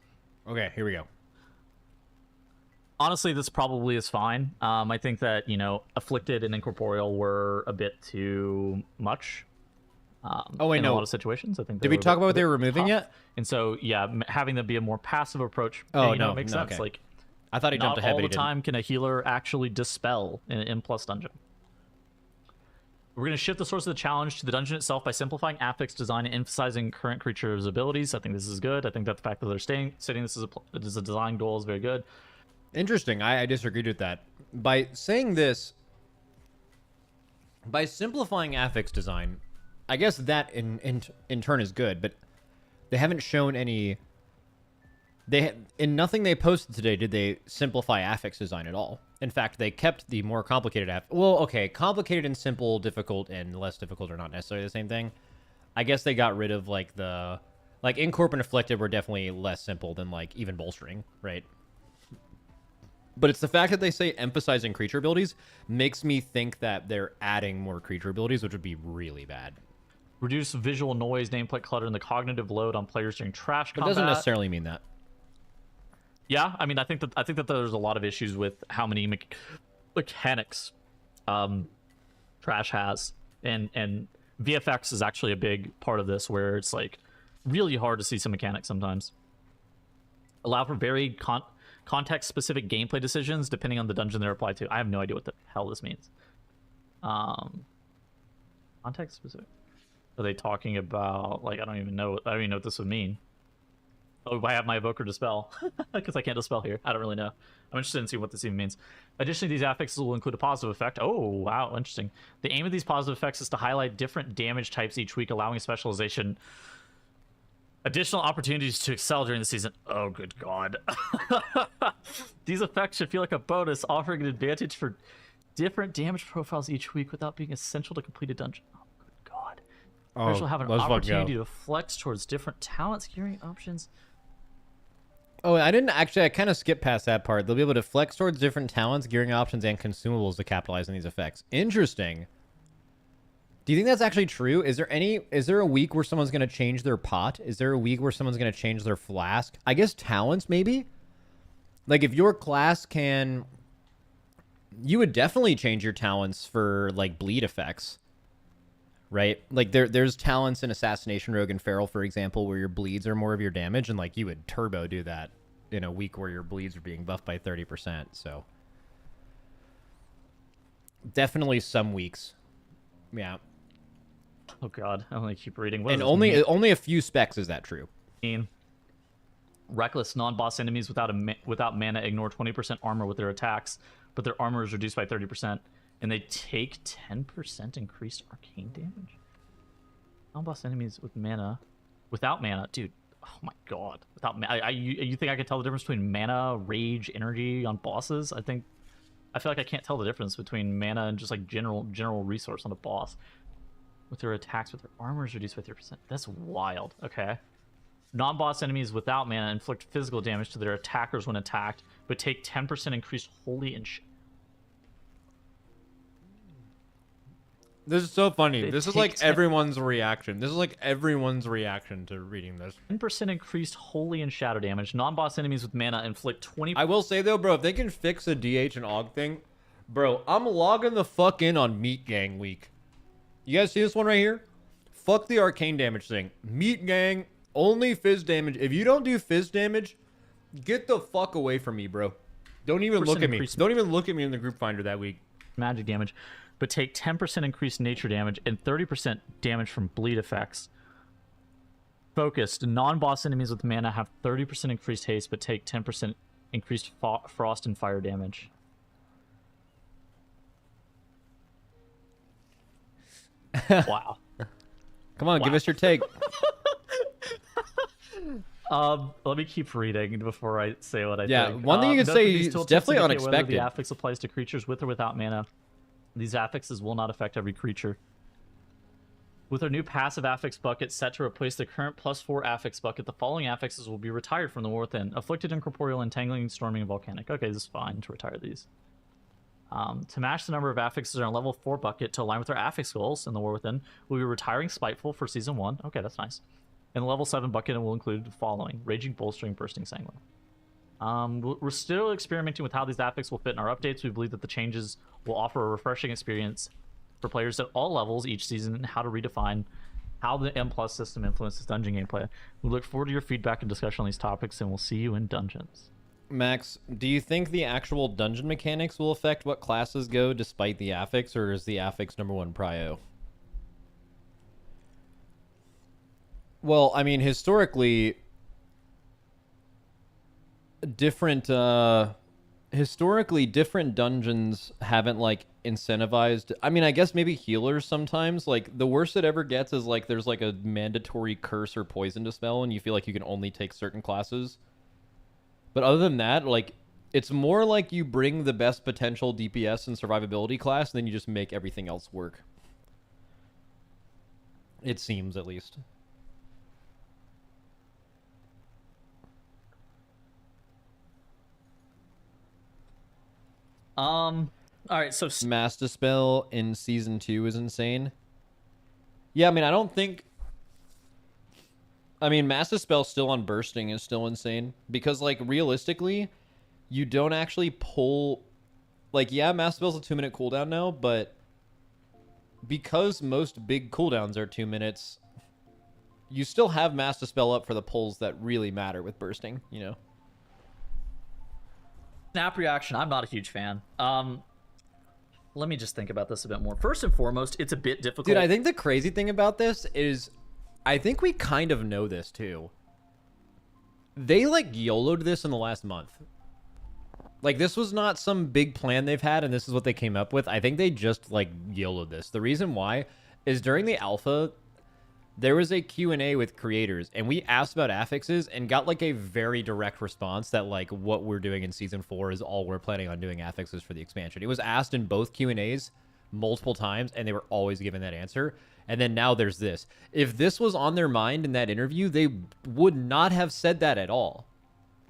Okay, here we go. Honestly, this probably is fine. I think that, Afflicted and Incorporeal were a bit too much. Oh wait, in no. a lot of situations, I think. Did we talk about what they were removing tough. yet? And so, yeah, having them be a more passive approach. Oh, no, it makes sense. Okay. Like, I thought he jumped ahead, not but all he the time can a healer actually dispel in an M+ dungeon. We're going to shift the source of the challenge to the dungeon itself by simplifying affix design and emphasizing current creatures' abilities. I think this is good. I think that the fact that they're stating this is a design goal is very good. Interesting. I disagreed with that. By saying this, by simplifying affix design, I guess that in turn is good, but they haven't shown any. In nothing they posted today did they simplify affix design at all. In fact, they kept the more complicated well, okay, complicated and simple, difficult and less difficult are not necessarily the same thing. I guess they got rid of like Incorp and Afflicted were definitely less simple than like even Bolstering, right? But it's the fact that they say emphasizing creature abilities makes me think that they're adding more creature abilities, which would be really bad. Reduce visual noise, nameplate clutter, and the cognitive load on players during trash combat. It doesn't necessarily mean that. Yeah, I mean, I think that there's a lot of issues with how many mechanics trash has, and VFX is actually a big part of this, where it's like really hard to see some mechanics sometimes. Allow for very context-specific gameplay decisions depending on the dungeon they're applied to. I have no idea what the hell this means. Context-specific. Are they talking about, like, I don't even know what this would mean. Oh, I have my evoker dispel because I can't dispel here. I don't really know. I'm interested in seeing what this even means. Additionally, these affixes will include a positive effect. Oh, wow, interesting. The aim of these positive effects is to highlight different damage types each week, allowing specialization. Additional opportunities to excel during the season. Oh, good God. These effects should feel like a bonus, offering an advantage for different damage profiles each week without being essential to complete a dungeon. Oh, good God. Players will have an opportunity to flex towards different talents, gearing options. Oh, I kind of skipped past that part. They'll be able to flex towards different talents, gearing options, and consumables to capitalize on these effects. Interesting. Do you think that's actually true? Is there a week where someone's going to change their pot? Is there a week where someone's going to change their flask? I guess talents, maybe? Like, if your class can... You would definitely change your talents for, like, bleed effects. Right? Like, there's talents in Assassination Rogue and Feral, for example, where your bleeds are more of your damage, and, like, you would turbo do that in a week where your bleeds are being buffed by 30%, so... Definitely some weeks. Yeah. Oh God, I'm gonna keep reading. And only a few specs is that true. Reckless non-boss enemies without mana ignore 20% armor with their attacks, but their armor is reduced by 30%, and they take 10% increased arcane damage. Non-boss enemies without mana, dude. Oh my God, without mana. You think I could tell the difference between mana, rage, energy on bosses? I feel like I can't tell the difference between mana and just like general resource on a boss. With their attacks, with their armor is reduced by 30%. That's wild. Okay. Non-boss enemies without mana inflict physical damage to their attackers when attacked, but take 10% increased holy and... This is so funny. This is like everyone's reaction. This is like everyone's reaction to reading this. 10% increased holy and shadow damage. Non-boss enemies with mana inflict 20... I will say, though, bro, if they can fix a DH and AUG thing, bro, I'm logging the fuck in on Meat Gang week. You guys see this one right here? Fuck the arcane damage thing. Meat Gang, only fizz damage. If you don't do fizz damage, get the fuck away from me, bro. Don't even look at me. Don't even look at me in the group finder that week. Magic damage, but take 10% increased nature damage and 30% damage from bleed effects. Focused, non-boss enemies with mana have 30% increased haste, but take 10% increased frost and fire damage. Wow. Come on, give us your take. Let me keep reading before I say what I think. Yeah, one thing you can say is definitely unexpected. Whether the affix applies to creatures with or without mana. These affixes will not affect every creature. With our new passive affix bucket set to replace the current +4 affix bucket, the following affixes will be retired from the War Within: Afflicted, Incorporeal, Entangling, Storming, and Volcanic. Okay, this is fine to retire these. To match the number of affixes in our level 4 bucket to align with our affix goals in the War Within, we'll be retiring Spiteful for Season 1. Okay, that's nice. In the level 7 bucket, it will include the following: Raging, Bolstering, Bursting, Sanguine. We're still experimenting with how these affixes will fit in our updates. We believe that the changes will offer a refreshing experience for players at all levels each season, and how to redefine how the M+ system influences dungeon gameplay. We look forward to your feedback and discussion on these topics, and we'll see you in dungeons. Max, do you think the actual dungeon mechanics will affect what classes go despite the affix, or is the affix #1 prio? Well, I mean, historically, different historically different dungeons haven't like incentivized. I mean, I guess maybe healers sometimes. Like the worst it ever gets is like there's like a mandatory curse or poison dispel, and you feel like you can only take certain classes. But other than that, like it's more like you bring the best potential DPS and survivability class, and then you just make everything else work. It seems, at least. All right, so Mass Dispel in Season 2 is insane. Yeah, I mean, I don't think... I mean, Mass Dispel still on Bursting is still insane. Because, like, realistically, you don't actually pull... Like, yeah, Mass Dispel's a 2-minute cooldown now, but... because most big cooldowns are 2 minutes, you still have Mass Dispel up for the pulls that really matter with Bursting, you know? snap reaction, I'm not a huge fan. Let me just think about this a bit more. First and foremost, it's a bit difficult. Dude, I think the crazy thing about this is I think we kind of know this too. They like YOLO'd this in the last month. Like this was not some big plan they've had and this is what they came up with. I think they just like YOLO'd this. The reason why is during the alpha there was a Q&A with creators, and we asked about affixes and got like a very direct response that like what we're doing in season 4 is all we're planning on doing affixes for the expansion. It was asked in both Q&As multiple times, and they were always given that answer. And then now there's this. If this was on their mind in that interview, they would not have said that at all.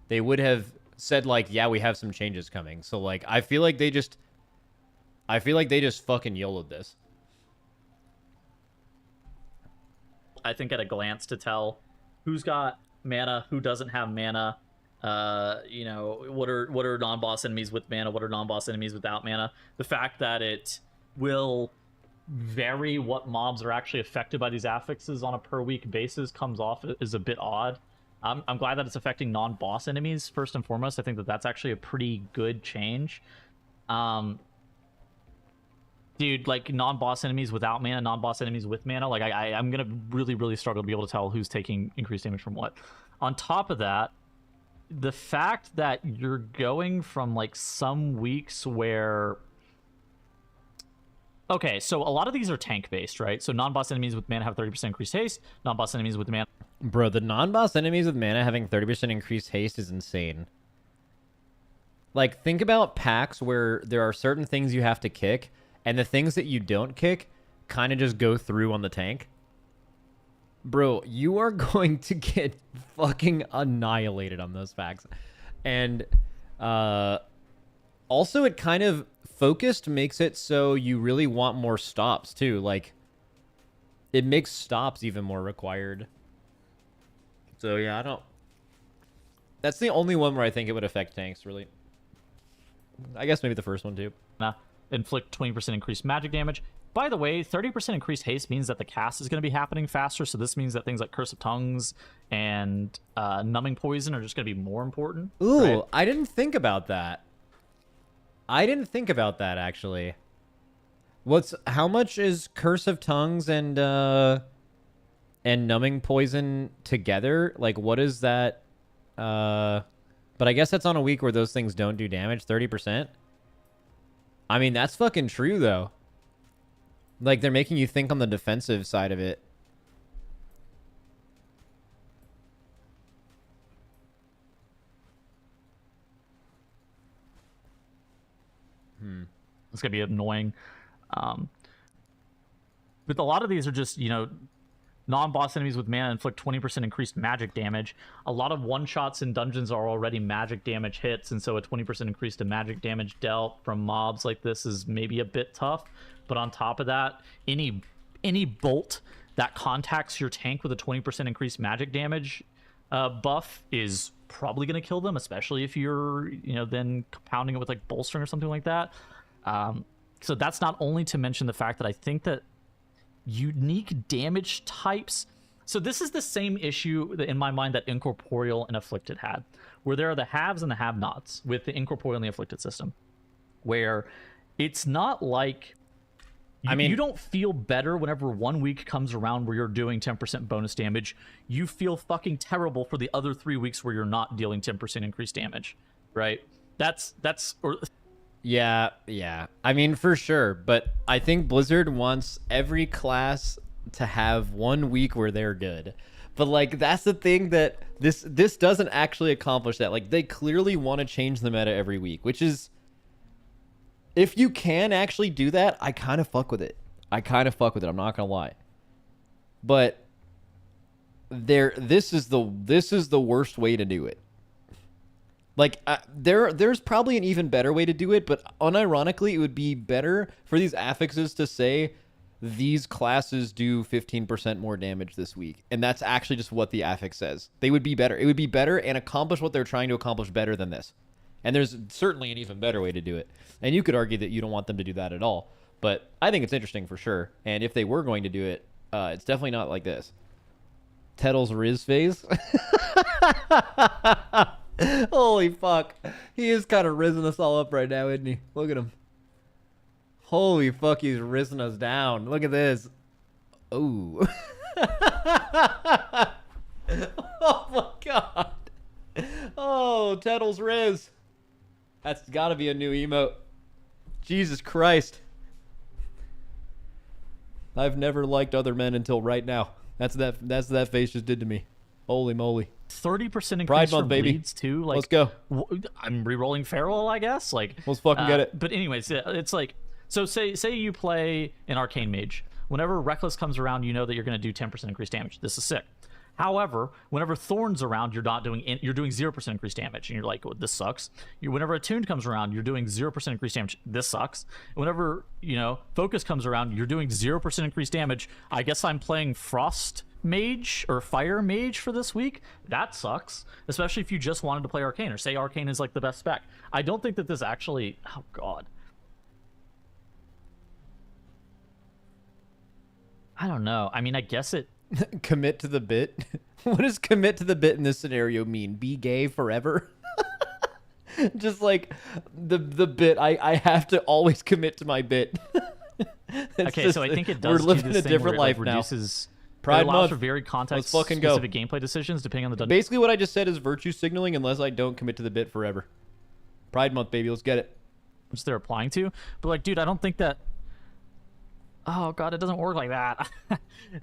They would have said like, yeah, we have some changes coming. So like, I feel like they just fucking YOLO'd this. I think at a glance to tell who's got mana, who doesn't have mana, you know, what are non-boss enemies with mana, what are non-boss enemies without mana. The fact that it will vary what mobs are actually affected by these affixes on a per week basis comes off is a bit odd. I'm glad that it's affecting non-boss enemies first and foremost. I think that that's actually a pretty good change. Dude, like non-boss enemies without mana, non-boss enemies with mana, like I'm gonna really struggle to be able to tell who's taking increased damage from what. On top of that, the fact that you're going from like some weeks where, okay, so a lot of these are tank based, right? So non-boss enemies with mana have 30% increased haste. Non-boss enemies with mana, Bro, the non-boss enemies with mana having 30% increased haste is insane. Like, think about packs where there are certain things you have to kick, and the things that you don't kick kind of just go through on the tank. Bro, you are going to get fucking annihilated on those packs. And also, it kind of focused makes it so you really want more stops, too. Like, it makes stops even more required. So, yeah, I don't... That's the only one where I think it would affect tanks, really. I guess maybe the first one, too. inflict 20% increased magic damage. By the way, 30% increased haste means that the cast is going to be happening faster, so this means that things like Curse of Tongues and Numbing Poison are just going to be more important. Ooh, right? I didn't think about that. I didn't think about that, actually. How much is Curse of Tongues and Numbing Poison together? Like, what is that? But I guess that's on a week where those things don't do damage, 30%. I mean, that's fucking true, though. Like, they're making you think on the defensive side of it. It's going to be annoying. But a lot of these are just, you know, non-boss enemies with mana inflict 20% increased magic damage. A lot of one-shots in dungeons are already magic damage hits, and so a 20% increase to magic damage dealt from mobs like this is maybe a bit tough. But on top of that, any bolt that contacts your tank with a 20% increased magic damage buff is probably going to kill them, especially if you're, you know, then compounding it with like bolstering or something like that. So that's not only to mention the fact that I think that unique damage types. So this is the same issue in my mind that Incorporeal and Afflicted had, where there are the haves and the have-nots with the Incorporeal and the Afflicted system, where it's not like you don't feel better whenever 1 week comes around where you're doing 10% bonus damage. You feel fucking terrible for the other 3 weeks where you're not dealing 10% increased damage, right? or Yeah. I mean, for sure. But I think Blizzard wants every class to have 1 week where they're good. But like that's the thing that this doesn't actually accomplish that. Like they clearly want to change the meta every week, which is, if you can actually do that, I kind of fuck with it. I'm not gonna lie. But this is the worst way to do it. Like there's probably an even better way to do it, but unironically, it would be better for these affixes to say these classes do 15% more damage this week, and that's actually just what the affix says. They would be better. It would be better and accomplish what they're trying to accomplish better than this. And there's certainly an even better way to do it. And you could argue that you don't want them to do that at all, but I think it's interesting for sure. And if they were going to do it, it's definitely not like this. Tettle's Riz phase. Holy fuck. He is kind of rizzing us all up right now, isn't he? Look at him. Holy fuck, he's rizzing us down. Look at this. Oh. Oh my god. Oh, Tettle's Riz. That's gotta be a new emote. Jesus Christ. I've never liked other men until right now. That's that face just did to me. Holy moly. 30% increase Pride for Month, baby. bleeds too. Like, let's go. I'm re-rolling Feral, I guess. Like, let's fucking get it. But anyways, it's like, so say you play an Arcane Mage. Whenever Reckless comes around, you know that you're going to do 10% increased damage. This is sick. However, whenever Thorn's around, you're doing 0% increased damage, and you're like, oh, this sucks. Whenever Attuned comes around, you're doing 0% increased damage. This sucks. Whenever Focus comes around, you're doing 0% increased damage. I guess I'm playing Frost Mage or Fire Mage for this week. That sucks, especially if you just wanted to play Arcane or say Arcane is like the best spec. I don't think that this actually. Oh God. I don't know. I mean, I guess it. Commit to the bit? What does commit to the bit in this scenario mean? Be gay forever? Just like the bit. I have to always commit to my bit. Okay, just, so I think it does. We're living this a different life now. Reduces, Pride allows Month. for very context Let's fucking go. specific gameplay decisions depending on the dungeon. Basically, what I just said is virtue signaling unless I don't commit to the bit forever. Pride Month, baby. Let's get it. Which they're applying to, but like, dude, I don't think that. Oh god, it doesn't work like that.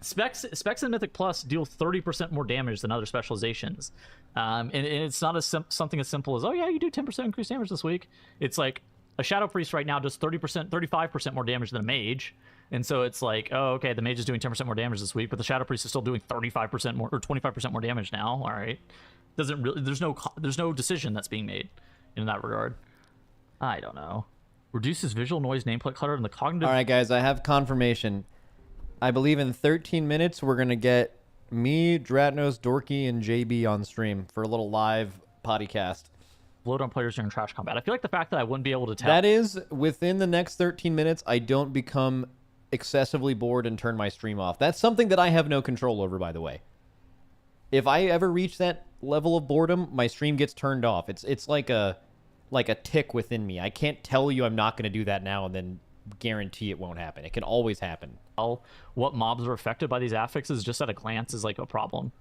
Specs in Mythic Plus deal 30% more damage than other specializations, and it's not something as simple as, oh yeah, you do 10% increased damage this week. It's like a Shadow Priest right now does 30%, 35% more damage than a Mage, and so it's like, oh okay, the Mage is doing 10% more damage this week, but the Shadow Priest is still doing 35% more or 25% more damage now. All right, doesn't really. There's no decision that's being made in that regard. I don't know. Reduces visual noise, nameplate clutter, and the cognitive... All right, guys, I have confirmation. I believe in 13 minutes, we're going to get me, Dratnos, Dorky, and JB on stream for a little live podcast. Load on players during trash combat. I feel like the fact that I wouldn't be able to tell... That is, within the next 13 minutes, I don't become excessively bored and turn my stream off. That's something that I have no control over, by the way. If I ever reach that level of boredom, my stream gets turned off. It's like a tick within me. I can't tell you I'm not going to do that now and then guarantee it won't happen. It can always happen. What mobs are affected by these affixes just at a glance is like a problem.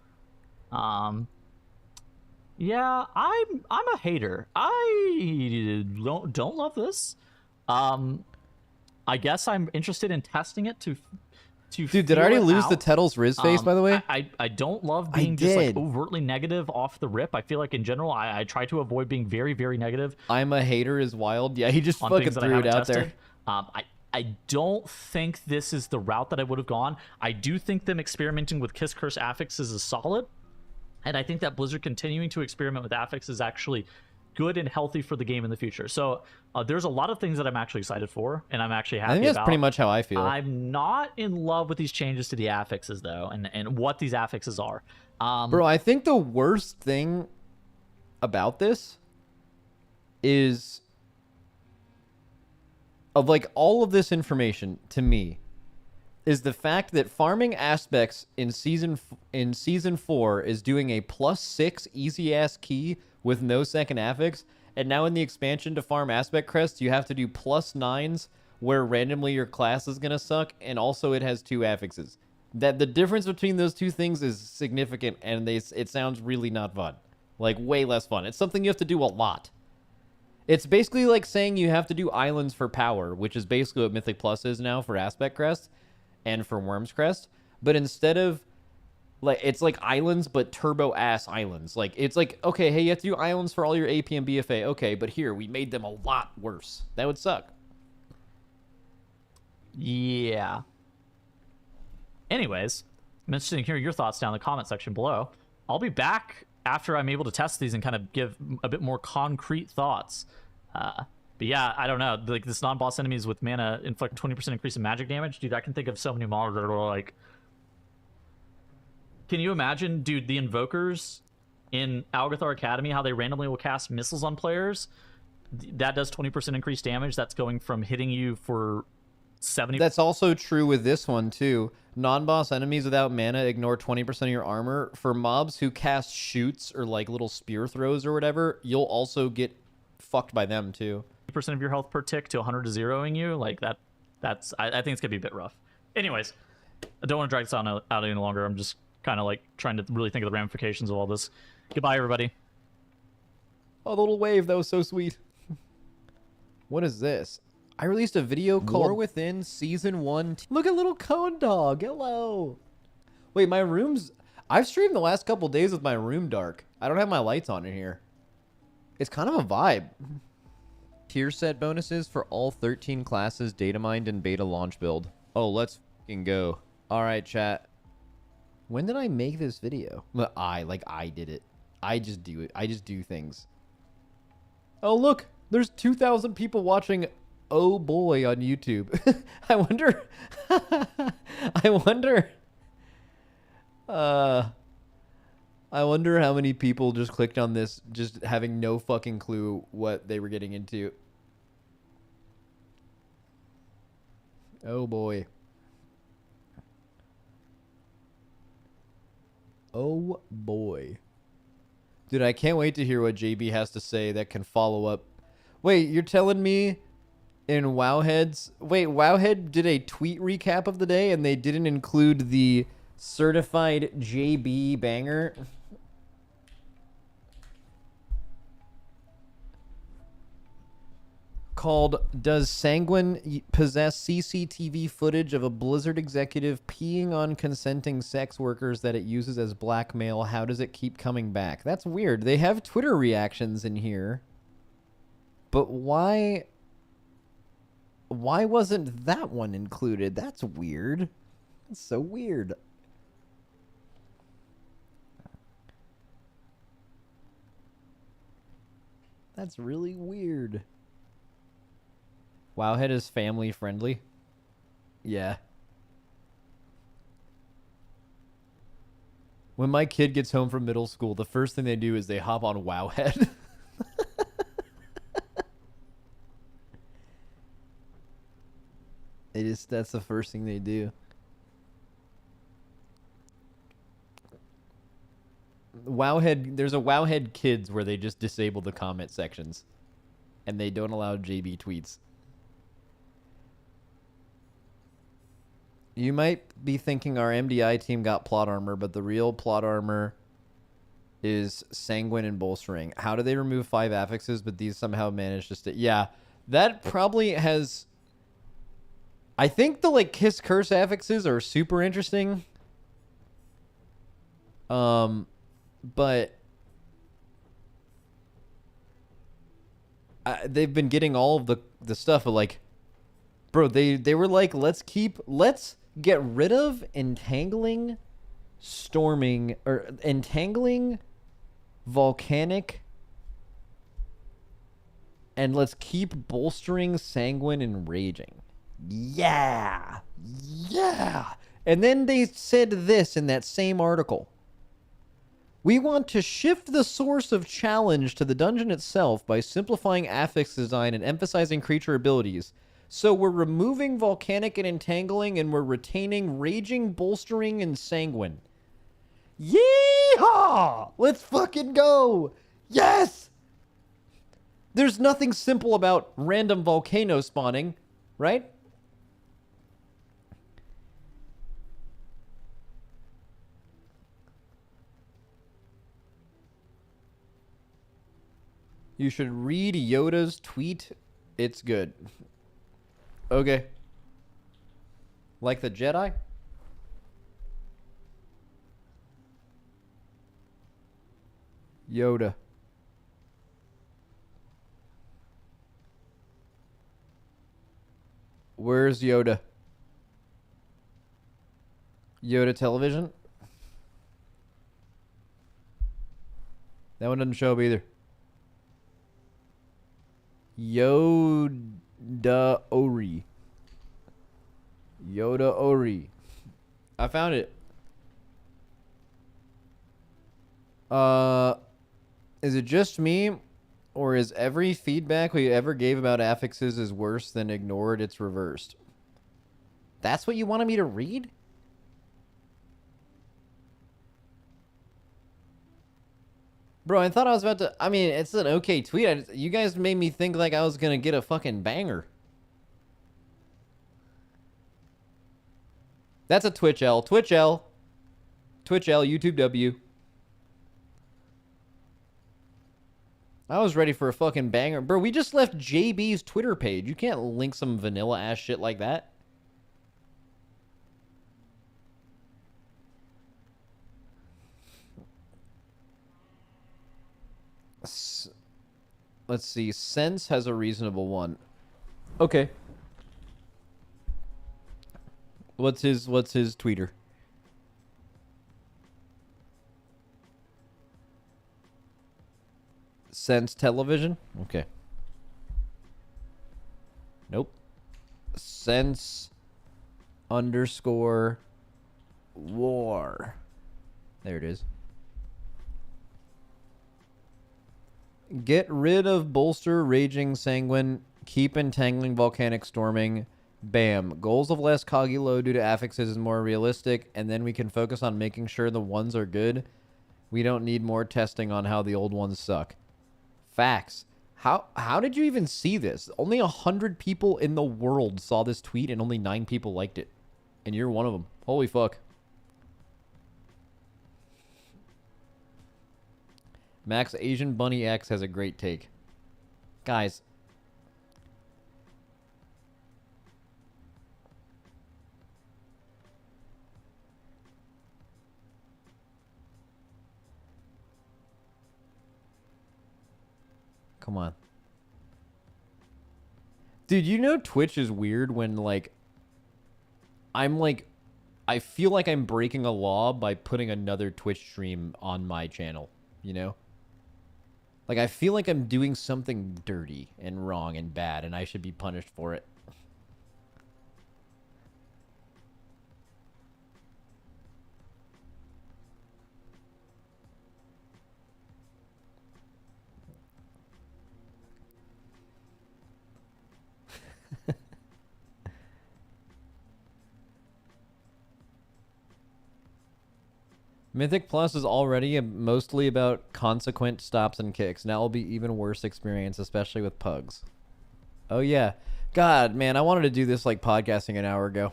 Yeah, I'm a hater. I don't love this. I guess I'm interested in testing it to Dude, did I already lose the Tettle's Riz face, by the way? I don't love being just like overtly negative off the rip. I feel like in general, I try to avoid being very, very negative. I'm a hater is wild. Yeah, he just fucking threw it out there. I don't think this is the route that I would have gone. I do think them experimenting with Kiss Curse affixes is solid. And I think that Blizzard continuing to experiment with affixes is actually good and healthy for the game in the future. So there's a lot of things that I'm actually excited for, and I'm actually happy about. I think that's pretty much how I feel. I'm not in love with these changes to the affixes, though, and what these affixes are. Bro, I think the worst thing about this is, of like all of this information to me, is the fact that farming aspects in season 4 is doing a +6 easy ass key with no second affix, and now in the expansion to farm aspect crest, you have to do +9s where randomly your class is gonna suck, and also it has 2 affixes. That the difference between those two things is significant, and it sounds really not fun. Like way less fun. It's something you have to do a lot. It's basically like saying you have to do islands for power, which is basically what Mythic Plus is now for Aspect Crest and for Worm's Crest. But instead of like, it's like islands, but turbo ass islands. Like, it's like, okay, hey, you have to do islands for all your AP and BFA. Okay, but here, we made them a lot worse. That would suck. Yeah. Anyways, I'm interested in hearing your thoughts down in the comment section below. I'll be back after I'm able to test these and kind of give a bit more concrete thoughts. But yeah, I don't know. Like, this non-boss enemies with mana inflict 20% increase in magic damage. Dude, I can think of so many models that are like... Can you imagine, dude, the Invokers in Algathar Academy, how they randomly will cast missiles on players? That does 20% increased damage. That's going from hitting you for 70... That's also true with this one, too. Non-boss enemies without mana ignore 20% of your armor. For mobs who cast shoots or, like, little spear throws or whatever, you'll also get fucked by them, too. Percent of your health per tick to 100 to zeroing you. Like, that's... I think it's going to be a bit rough. Anyways, I don't want to drag this out any longer. I'm just kind of, like, trying to really think of the ramifications of all this. Goodbye, everybody. Oh, the little wave. That was so sweet. What is this? I released a video called War Within Season 1. Look at little Cone Dog. Hello. Wait, my room's... I've streamed the last couple days with my room dark. I don't have my lights on in here. It's kind of a vibe. Tier set bonuses for all 13 classes data mined and beta launch build. Oh, let's fucking go. All right, chat. When did I make this video? Well, I did it. I just do it. I just do things. Oh, look. There's 2,000 people watching Oh Boy on YouTube. I wonder... I wonder how many people just clicked on this just having no fucking clue what they were getting into. Oh boy. Oh boy. Dude, I can't wait to hear what JB has to say that can follow up. Wait, you're telling me in Wowheads... Wait, Wowhead did a tweet recap of the day and they didn't include the certified JB banger? Called, Does Sanguine Possess CCTV Footage of a Blizzard Executive Peeing on Consenting Sex Workers that it uses as blackmail? How does it keep coming back? That's weird. They have Twitter reactions in here. But why wasn't that one included? That's weird. That's so weird. That's really weird. Wowhead is family friendly. Yeah. When my kid gets home from middle school, the first thing they do is they hop on Wowhead. That's the first thing they do. Wowhead, there's a Wowhead Kids where they just disable the comment sections and they don't allow JB tweets. You might be thinking our MDI team got plot armor, but the real plot armor is Sanguine and Bolstering. How do they remove 5 affixes, but these somehow manage to stay? Yeah, that probably has... I think the, like, Kiss Curse affixes are super interesting. But... they've been getting all of the stuff, but, like... Bro, they were like, let's get rid of entangling, storming, or entangling, volcanic, and let's keep bolstering, sanguine, and raging. Yeah! Yeah! And then they said this in that same article. We want to shift the source of challenge to the dungeon itself by simplifying affix design and emphasizing creature abilities. So we're removing volcanic and entangling, and we're retaining raging, bolstering, and sanguine. Yeehaw! Let's fucking go! Yes! There's nothing simple about random volcano spawning, right? You should read Yoda's tweet. It's good. Okay. Like the Jedi? Yoda. Where's Yoda? Yoda television? That one doesn't show up either. Yoda Ori. Yoda Ori. I found it. Is it just me, or is every feedback we ever gave about affixes is worse than ignored? It's reversed. That's what you wanted me to read? Bro, I thought I was about to... I mean, it's an okay tweet. You guys made me think like I was going to get a fucking banger. That's a Twitch L. Twitch L. Twitch L. YouTube W. I was ready for a fucking banger. Bro, we just left JB's Twitter page. You can't link some vanilla-ass shit like that. Let's see. Sense has a reasonable one. Okay. What's his tweeter? Sense television? Okay. Nope. Sense underscore war. There it is. Get rid of bolster raging sanguine. Keep entangling volcanic storming. Bam. Goals of less coggy load due to affixes is more realistic, and then we can focus on making sure the ones are good. We don't need more testing on how the old ones suck. Facts. How did you even see this? Only 100 people in the world saw this tweet, and only 9 people liked it. And you're one of them. Holy fuck. Max Asian Bunny X has a great take. Guys. Come on. Dude, you know Twitch is weird when, like, I feel like I'm breaking a law by putting another Twitch stream on my channel, you know? Like, I feel like I'm doing something dirty and wrong and bad, and I should be punished for it. Mythic Plus is already mostly about consequent stops and kicks. Now it'll be even worse experience, especially with pugs. Oh, yeah. God, man, I wanted to do this like podcasting an hour ago.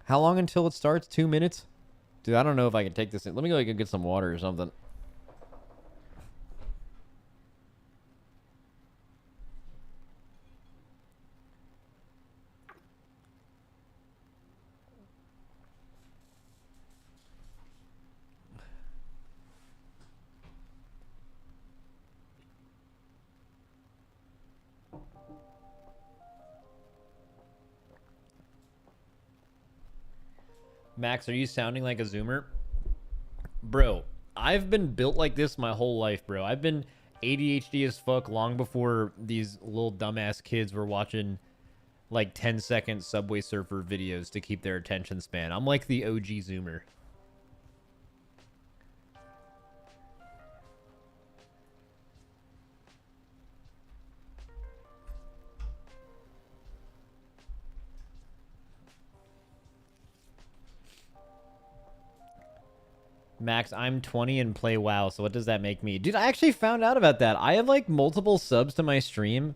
How long until it starts? 2 minutes? Dude, I don't know if I can take this in. Let me go get some water or something. Max, are you sounding like a Zoomer? Bro, I've been built like this my whole life, bro. I've been ADHD as fuck long before these little dumbass kids were watching like 10-second Subway Surfer videos to keep their attention span. I'm like the OG Zoomer. Max, I'm 20 and play WoW, so what does that make me? Dude, I actually found out about that. I have like multiple subs to my stream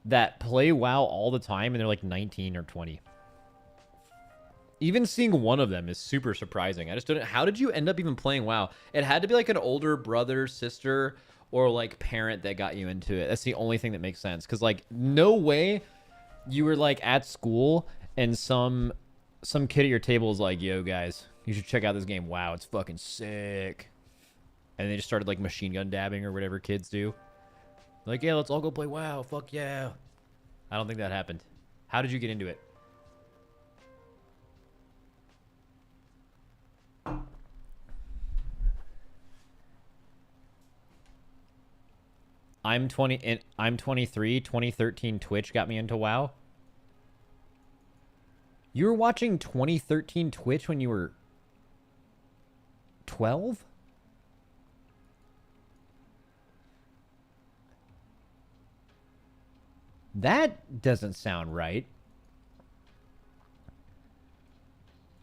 that play WoW all the time, and they're like 19 or 20. Even seeing one of them is super surprising. I just don't... How did you end up even playing WoW? It had to be like an older brother, sister, or like parent that got you into it. That's the only thing that makes sense. Because like no way you were like at school and some kid at your table is like, yo guys, you should check out this game. Wow, it's fucking sick. And they just started like machine gun dabbing or whatever kids do. Like, yeah, let's all go play WoW. Fuck yeah. I don't think that happened. How did you get into it? I'm 23. 2013 Twitch got me into WoW. You were watching 2013 Twitch when you were 12? That doesn't sound right.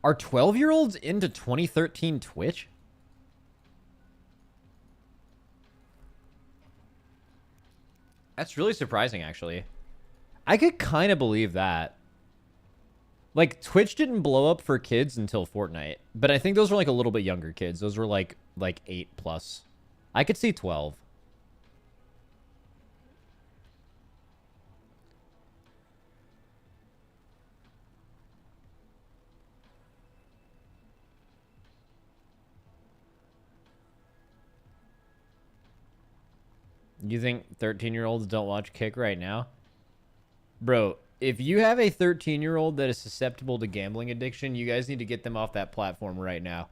Are 12-year-olds into 2013 Twitch? That's really surprising, actually. I could kind of believe that. Like, Twitch didn't blow up for kids until Fortnite. But I think those were, like, a little bit younger kids. Those were, like 8+. I could see 12. You think 13-year-olds don't watch Kick right now? Bro, if you have a 13-year-old that is susceptible to gambling addiction, you guys need to get them off that platform right now.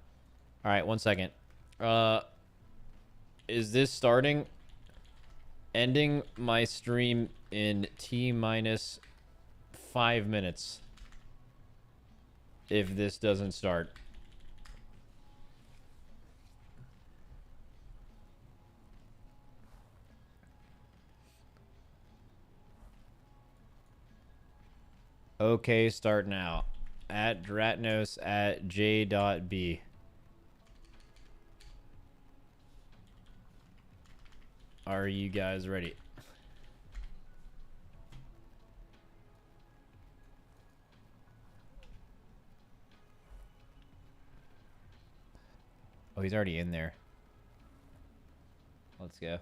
All right, 1 second. Is this starting? Ending my stream in T-minus 5 minutes. If this doesn't start. Okay, start now. At Dratnos at J.B. Are you guys ready? Oh, he's already in there. Let's go.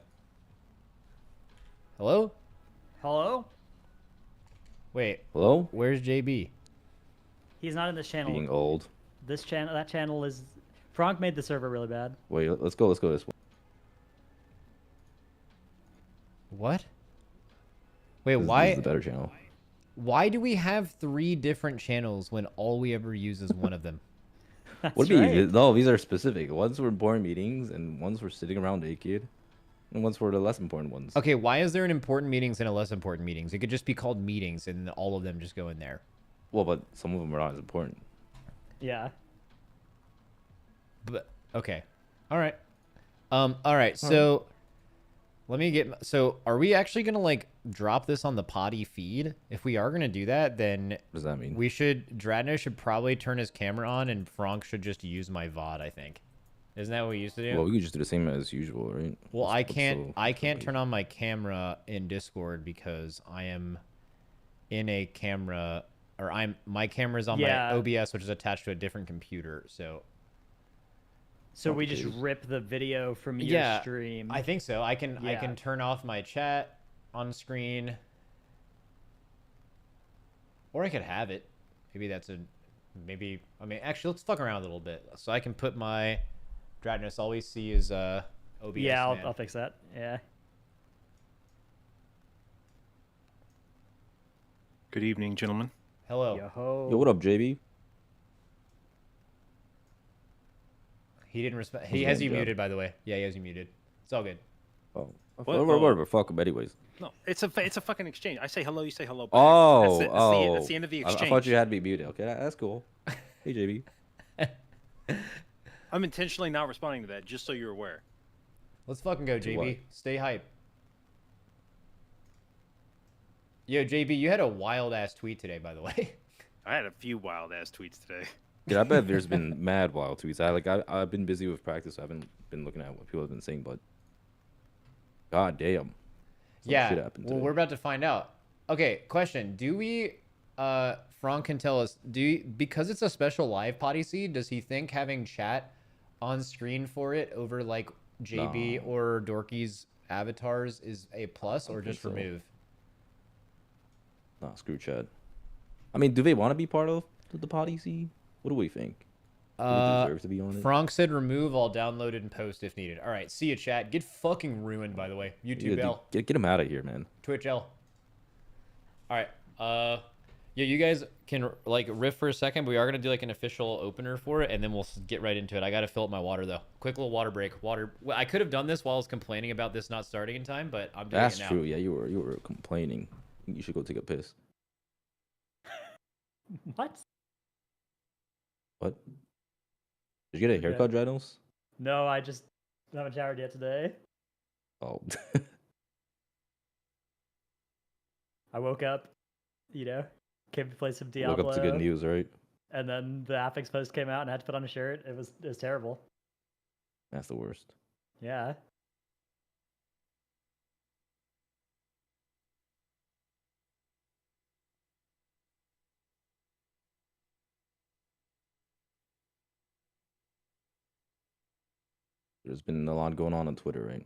Hello? Hello? Wait. Hello? Where's JB? He's not in this channel. Being old. This channel, that channel is... Frank made the server really bad. Wait, let's go this way. What? Wait, This why? is the better channel. Why do we have 3 different channels when all we ever use is one of them? That's What do you right. mean? No, these are specific. Ones were boring meetings, and ones were sitting around naked, and ones were the less important ones. Okay, why is there an important meetings and a less important meetings? It could just be called meetings, and all of them just go in there. Well, but some of them are not as important. Yeah. But okay, all right, all right. So let me get. So are we actually gonna like drop this on the potty feed? If we are gonna do that, then What does that mean? we should. Dradno should probably turn his camera on, and Frank should just use my VOD. I think. Isn't that what we used to do? Well, we could just do the same as usual, right? Well, What's- I what's can't. so I can't funny? turn on my camera in Discord because I am in a camera, or my camera's on Yeah. my OBS, which is attached to a different computer. So we just Complicated. rip the video from your Yeah, stream. I think so. I can Yeah. turn off my chat on screen, or I could have it. Maybe that's a maybe. I mean, actually, let's fuck around a little bit. So I can put my Dradnos. All we see is OBS. yeah, man. I'll fix that. Yeah. Good evening, gentlemen. Hello. Yo-ho. Yo, what up, JB? He didn't respect. How's He it has going, you Jeff? muted, by the way. Yeah, he has you muted. It's all good. Oh, What? whatever. Fuck him, anyways. No, it's a fucking exchange. I say hello, you say hello back. Oh, That's the end of the I exchange. thought you had me muted. Okay, that's cool. Hey, JB. I'm intentionally not responding to that, just so you're aware. Let's fucking go, JB. what? Stay hype. Yo, JB, you had a wild ass tweet today, by the way. I had a few wild ass tweets today. Yeah, I bet there's been mad wild tweets. I've been busy with practice. So I haven't been looking at what people have been saying, but god damn. Some shit Yeah. happened Well, today. we're about to find out. Okay, question. Do we Frank can tell us, because it's a special live potty seed, does he think having chat on screen for it over like JB No. or Dorky's avatars is a plus or just so. remove? Nah, screw chat. I mean, do they want to be part of the poddyc? What do we think? Do they deserve to be on it? Frank said remove all downloaded and post if needed. All right, see you, chat. Get fucking ruined, by the way. YouTube Yeah, L, dude, get him out of here, man. Twitch L. All right. Yeah, you guys can like riff for a second, but we are gonna do like an official opener for it, and then we'll get right into it. I gotta fill up my water though. Quick little water break. Water. Well, I could have done this while I was complaining about this not starting in time, but I'm doing That's it now. true. Yeah, you were complaining. You should go take a piss. What? What? Did you get a haircut, Dranos? No, I just haven't showered yet today. Oh. I woke up, came to play some Diablo. Woke up to good news, right? And then the affix post came out and I had to put on a shirt. It was terrible. That's the worst. Yeah. There's been a lot going on Twitter, right?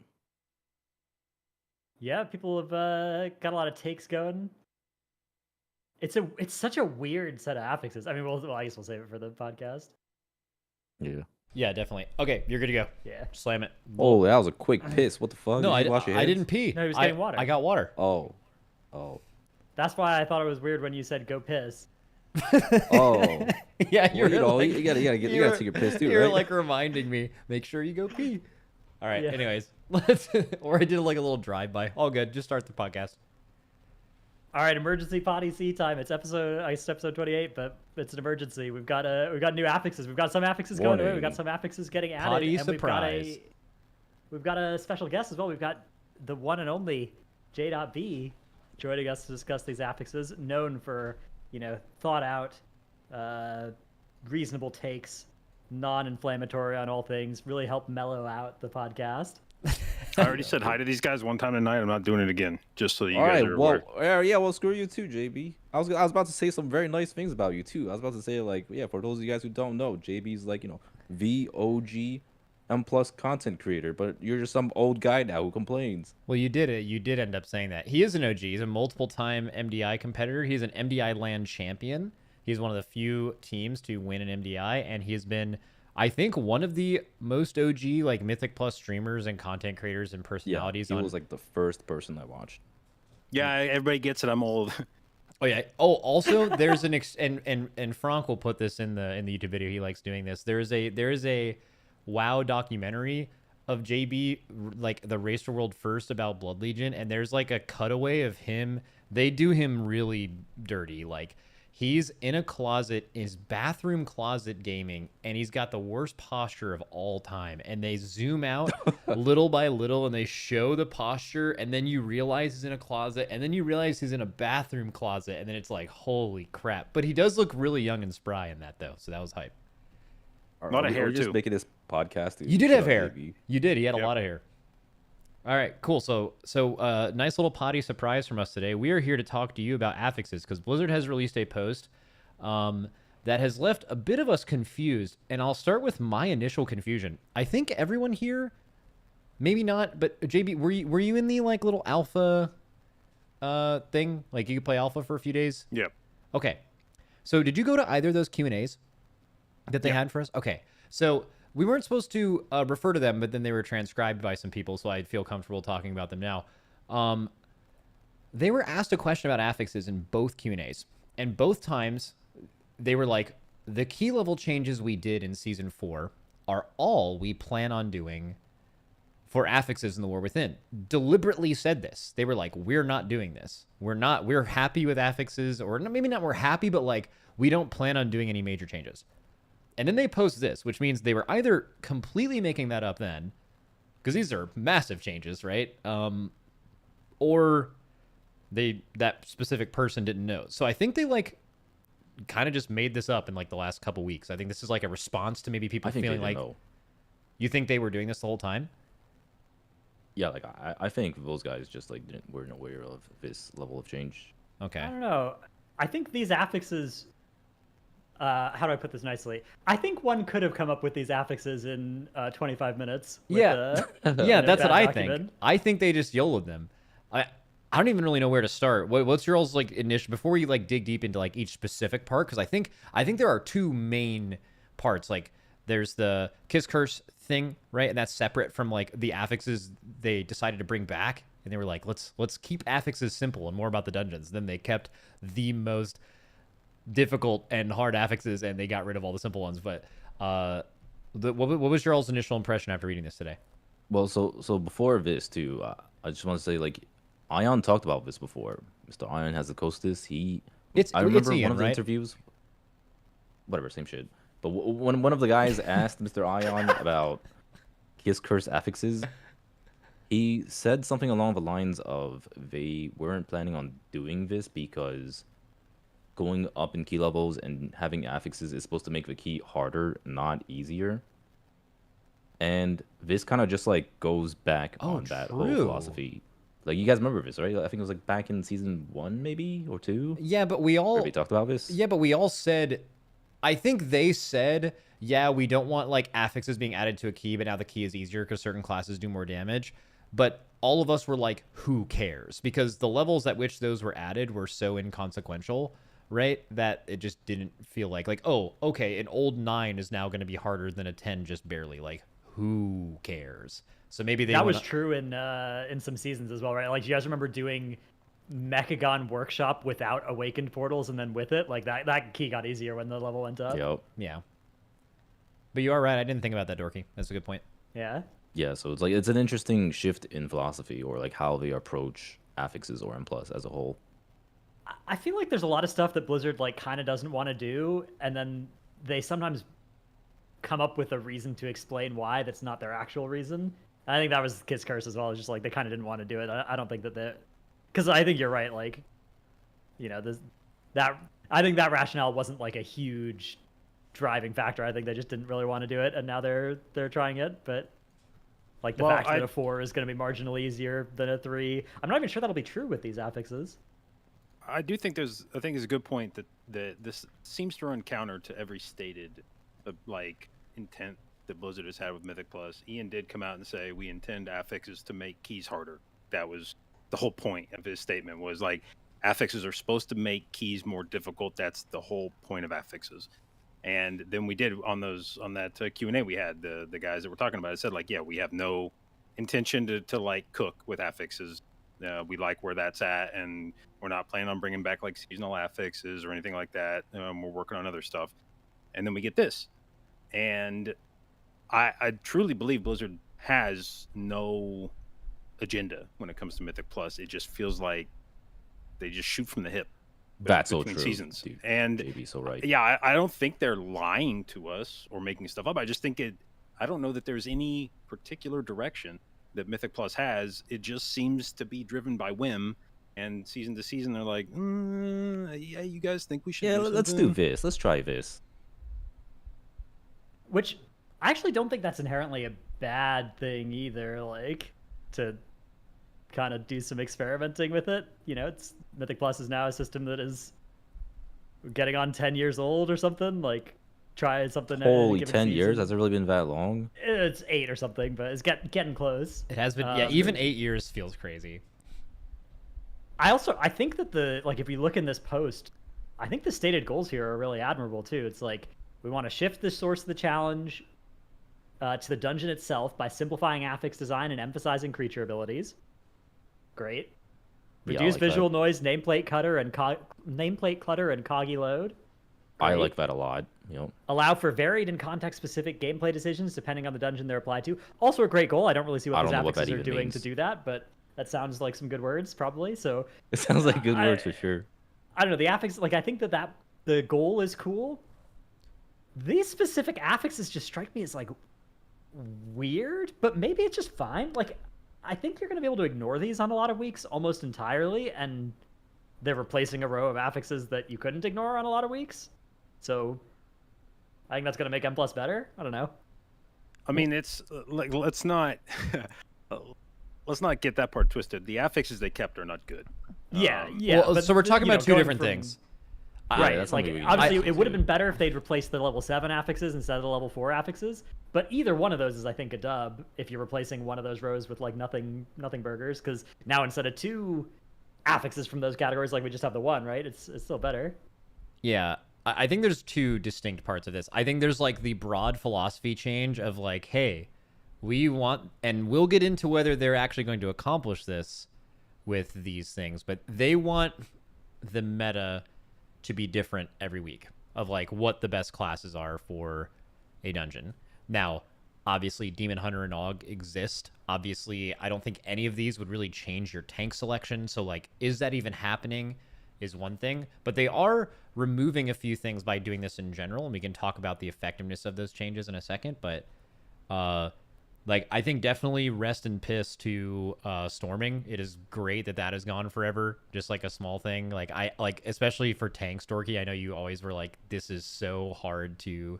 Yeah, people have got a lot of takes going. It's such a weird set of affixes. I mean, I guess we'll save it for the podcast. Yeah. Yeah, definitely. Okay, you're good to go. Yeah. Slam it. Oh, that was a quick piss. What the fuck? No, Did you wash your I hands? didn't pee. No, he was getting water. I got water. Oh. Oh. That's why I thought it was weird when you said go piss. Oh. Yeah, Well, you're like, you gotta take your piss too, You're right? like reminding me. Make sure you go pee. All right. Yeah. Anyways, let's. Or I did like a little drive-by. All good. Just start the podcast. All right, emergency potty C time. It's episode 28, but it's an emergency. We've got new affixes. We've got some affixes going away. We've got some affixes getting added. Potty and surprise. We've got a special guest as well. We've got the one and only J.B joining us to discuss these affixes, known for, thought out, reasonable takes, non-inflammatory on all things, really help mellow out the podcast. I already said hi to these guys one time tonight. I'm not doing it again, just so you All guys right, are well, aware. yeah, well, screw you too, JB. I was about to say some very nice things about you too. I was about to say like, yeah, for those of you guys who don't know, JB's like, VOG M+ content creator, but you're just some old guy now who complains. Well, you did it. You did end up saying that. He is an OG. He's a multiple-time MDI competitor. He's an MDI land champion. He's one of the few teams to win an MDI, and he has been, I think, one of the most OG like Mythic Plus streamers and content creators and personalities. He was like the first person I watched. Yeah, everybody gets it. I'm old. Oh yeah. Oh, also there's an and Frank will put this in the YouTube video. He likes doing this. There is a WoW documentary of JB, like the Race to World First about Blood Legion, and there's like a cutaway of him. They do him really dirty. Like he's in a closet, his bathroom closet gaming, and he's got the worst posture of all time. And they zoom out little by little and they show the posture, and then you realize he's in a closet, and then you realize he's in a bathroom closet, and then it's like, holy crap. But he does look really young and spry in that though, so that was hype. A lot of hair, We're just too. making this podcast. You did have shut hair. up, JB. You did. He had a Yep. lot of hair. All right, cool. So nice little potty surprise from us today. We are here to talk to you about affixes because Blizzard has released a post that has left a bit of us confused. And I'll start with my initial confusion. I think everyone here, maybe not, but JB, were you in the like little alpha thing? Like you could play alpha for a few days? Yep. Okay. So did you go to either of those Q&As that they had for us? Okay. So we weren't supposed to refer to them, but then they were transcribed by some people, so I feel comfortable talking about them now. They were asked a question about affixes in both Q&As, and both times they were like, the key level changes we did in Season 4 are all we plan on doing for affixes in the War Within. Deliberately said this. They were like, we're not doing this. We're happy with affixes, or maybe not we're happy, but like, we don't plan on doing any major changes. And then they post this, which means they were either completely making that up then, because these are massive changes, right? Or that specific person didn't know. So I think they like kind of just made this up in like the last couple weeks. I think this is like a response to maybe people I think feeling they like, didn't know. you think they were doing this the whole time? Yeah, like I think those guys just like weren't aware of this level of change. Okay. I don't know. I think these affixes how do I put this nicely? I think one could have come up with these affixes in 25 minutes. With, Yeah. in Yeah, a that's what bad I document. think. I think they just YOLO'd them. I don't even really know where to start. What's your all's like initial before we like dig deep into like each specific part? Because I think there are two main parts. Like there's the kiss curse thing, right? And that's separate from like the affixes they decided to bring back. And they were like, let's keep affixes simple and more about the dungeons. Then they kept the most difficult and hard affixes and they got rid of all the simple ones. But what was your all's initial impression after reading this today? Well, so before this too, I just want to say like, Ion talked about this before. Mr. Ion has the Costas. I remember Ian, one of the right? interviews. Whatever, same shit. But when one of the guys asked Mr. Ion about kiss curse affixes, he said something along the lines of they weren't planning on doing this because going up in key levels and having affixes is supposed to make the key harder, not easier. And this kind of just like goes back on that whole true. philosophy. Like, you guys remember this, right? I think it was like back in season 1 maybe or 2. Yeah, but we all Where we talked about this. Yeah, but we all said, I think they said, yeah, we don't want like affixes being added to a key, but now the key is easier because certain classes do more damage. But all of us were like, who cares? Because the levels at which those were added were so inconsequential, right? That it just didn't feel like, oh, okay, an old 9 is now going to be harder than a 10 just barely. Like, who cares? So maybe that was true in some seasons as well, right? Like, do you guys remember doing Mechagon Workshop without Awakened Portals and then with it? Like, that key got easier when the level went up. Yep. Yeah. But you are right. I didn't think about that, Dorky. That's a good point. Yeah. Yeah, so it's like it's an interesting shift in philosophy or like how they approach affixes or M+ as a whole. I feel like there's a lot of stuff that Blizzard like kind of doesn't want to do, and then they sometimes come up with a reason to explain why that's not their actual reason. I think that was Kiss Curse as well. It's just like they kind of didn't want to do it. I don't think that because I think you're right. Like, you know, I think that rationale wasn't like a huge driving factor. I think they just didn't really want to do it, and now they're trying it. But like the fact that a 4 is going to be marginally easier than a 3, I'm not even sure that'll be true with these affixes. I do think it's a good point that this seems to run counter to every stated like intent that Blizzard has had with Mythic Plus. Ian did come out and say we intend affixes to make keys harder. That was the whole point of his statement, was like affixes are supposed to make keys more difficult. That's the whole point of affixes. And then we did on that Q&A we had, the guys that were talking about it said like, yeah, we have no intention to like cook with affixes. We like where that's at, and we're not planning on bringing back like seasonal affixes or anything like that. We're working on other stuff. And then we get this. And I truly believe Blizzard has no agenda when it comes to Mythic Plus. It just feels like they just shoot from the hip. That's so true. Seasons. Dude, and JB's so right. Yeah, I don't think they're lying to us or making stuff up. I just think I don't know that there's any particular direction that Mythic Plus has. It just seems to be driven by whim. And season to season, they're like, yeah, you guys think we should? Yeah, do let's do this. Let's try this. Which I actually don't think that's inherently a bad thing either. Like, to kind of do some experimenting with it. You know, Mythic Plus is now a system that is getting on 10 years old or something. Like, try something. Holy, 10 years? Has it really been that long? It's 8 or something, but it's getting close. It has been. Yeah, even 8 years feels crazy. I think that if you look in this post, I think the stated goals here are really admirable too. It's like, we want to shift the source of the challenge to the dungeon itself by simplifying affix design and emphasizing creature abilities. Great. Reduce visual noise, nameplate clutter, and coggy load. Great. I like that a lot. Yep. Allow for varied and context-specific gameplay decisions depending on the dungeon they're applied to. Also a great goal. I don't really see what these affixes are doing to do that, but that sounds like some good words, probably. So it sounds like good words for sure. I don't know, the affix. Like, I think that the goal is cool. These specific affixes just strike me as like weird, but maybe it's just fine. Like, I think you're going to be able to ignore these on a lot of weeks almost entirely, and they're replacing a row of affixes that you couldn't ignore on a lot of weeks. So I think that's going to make M+ better. I don't know. I mean, it's like, let's not get that part twisted. The affixes they kept are not good. Yeah. Well, so we're talking about two different things. Right. that's Like something we can obviously, do it would have too. been better if they'd replaced the level 7 affixes instead of the level 4 affixes. But either one of those is, I think, a dub if you're replacing one of those rows with like nothing burgers. Because now instead of 2 affixes from those categories, like we just have the 1, right? It's still better. Yeah, I think there's 2 distinct parts of this. I think there's like the broad philosophy change of like, hey, we want, and we'll get into whether they're actually going to accomplish this with these things, but they want the meta to be different every week of like what the best classes are for a dungeon. Now, obviously, Demon Hunter and AUG exist. Obviously, I don't think any of these would really change your tank selection. So, like, is that even happening is one thing. But they are removing a few things by doing this in general, and we can talk about the effectiveness of those changes in a second. But, like, I think definitely rest and piss to storming. It is great that is gone forever. Just like a small thing. Like, especially for tanks, Dorky, I know you always were like, this is so hard to...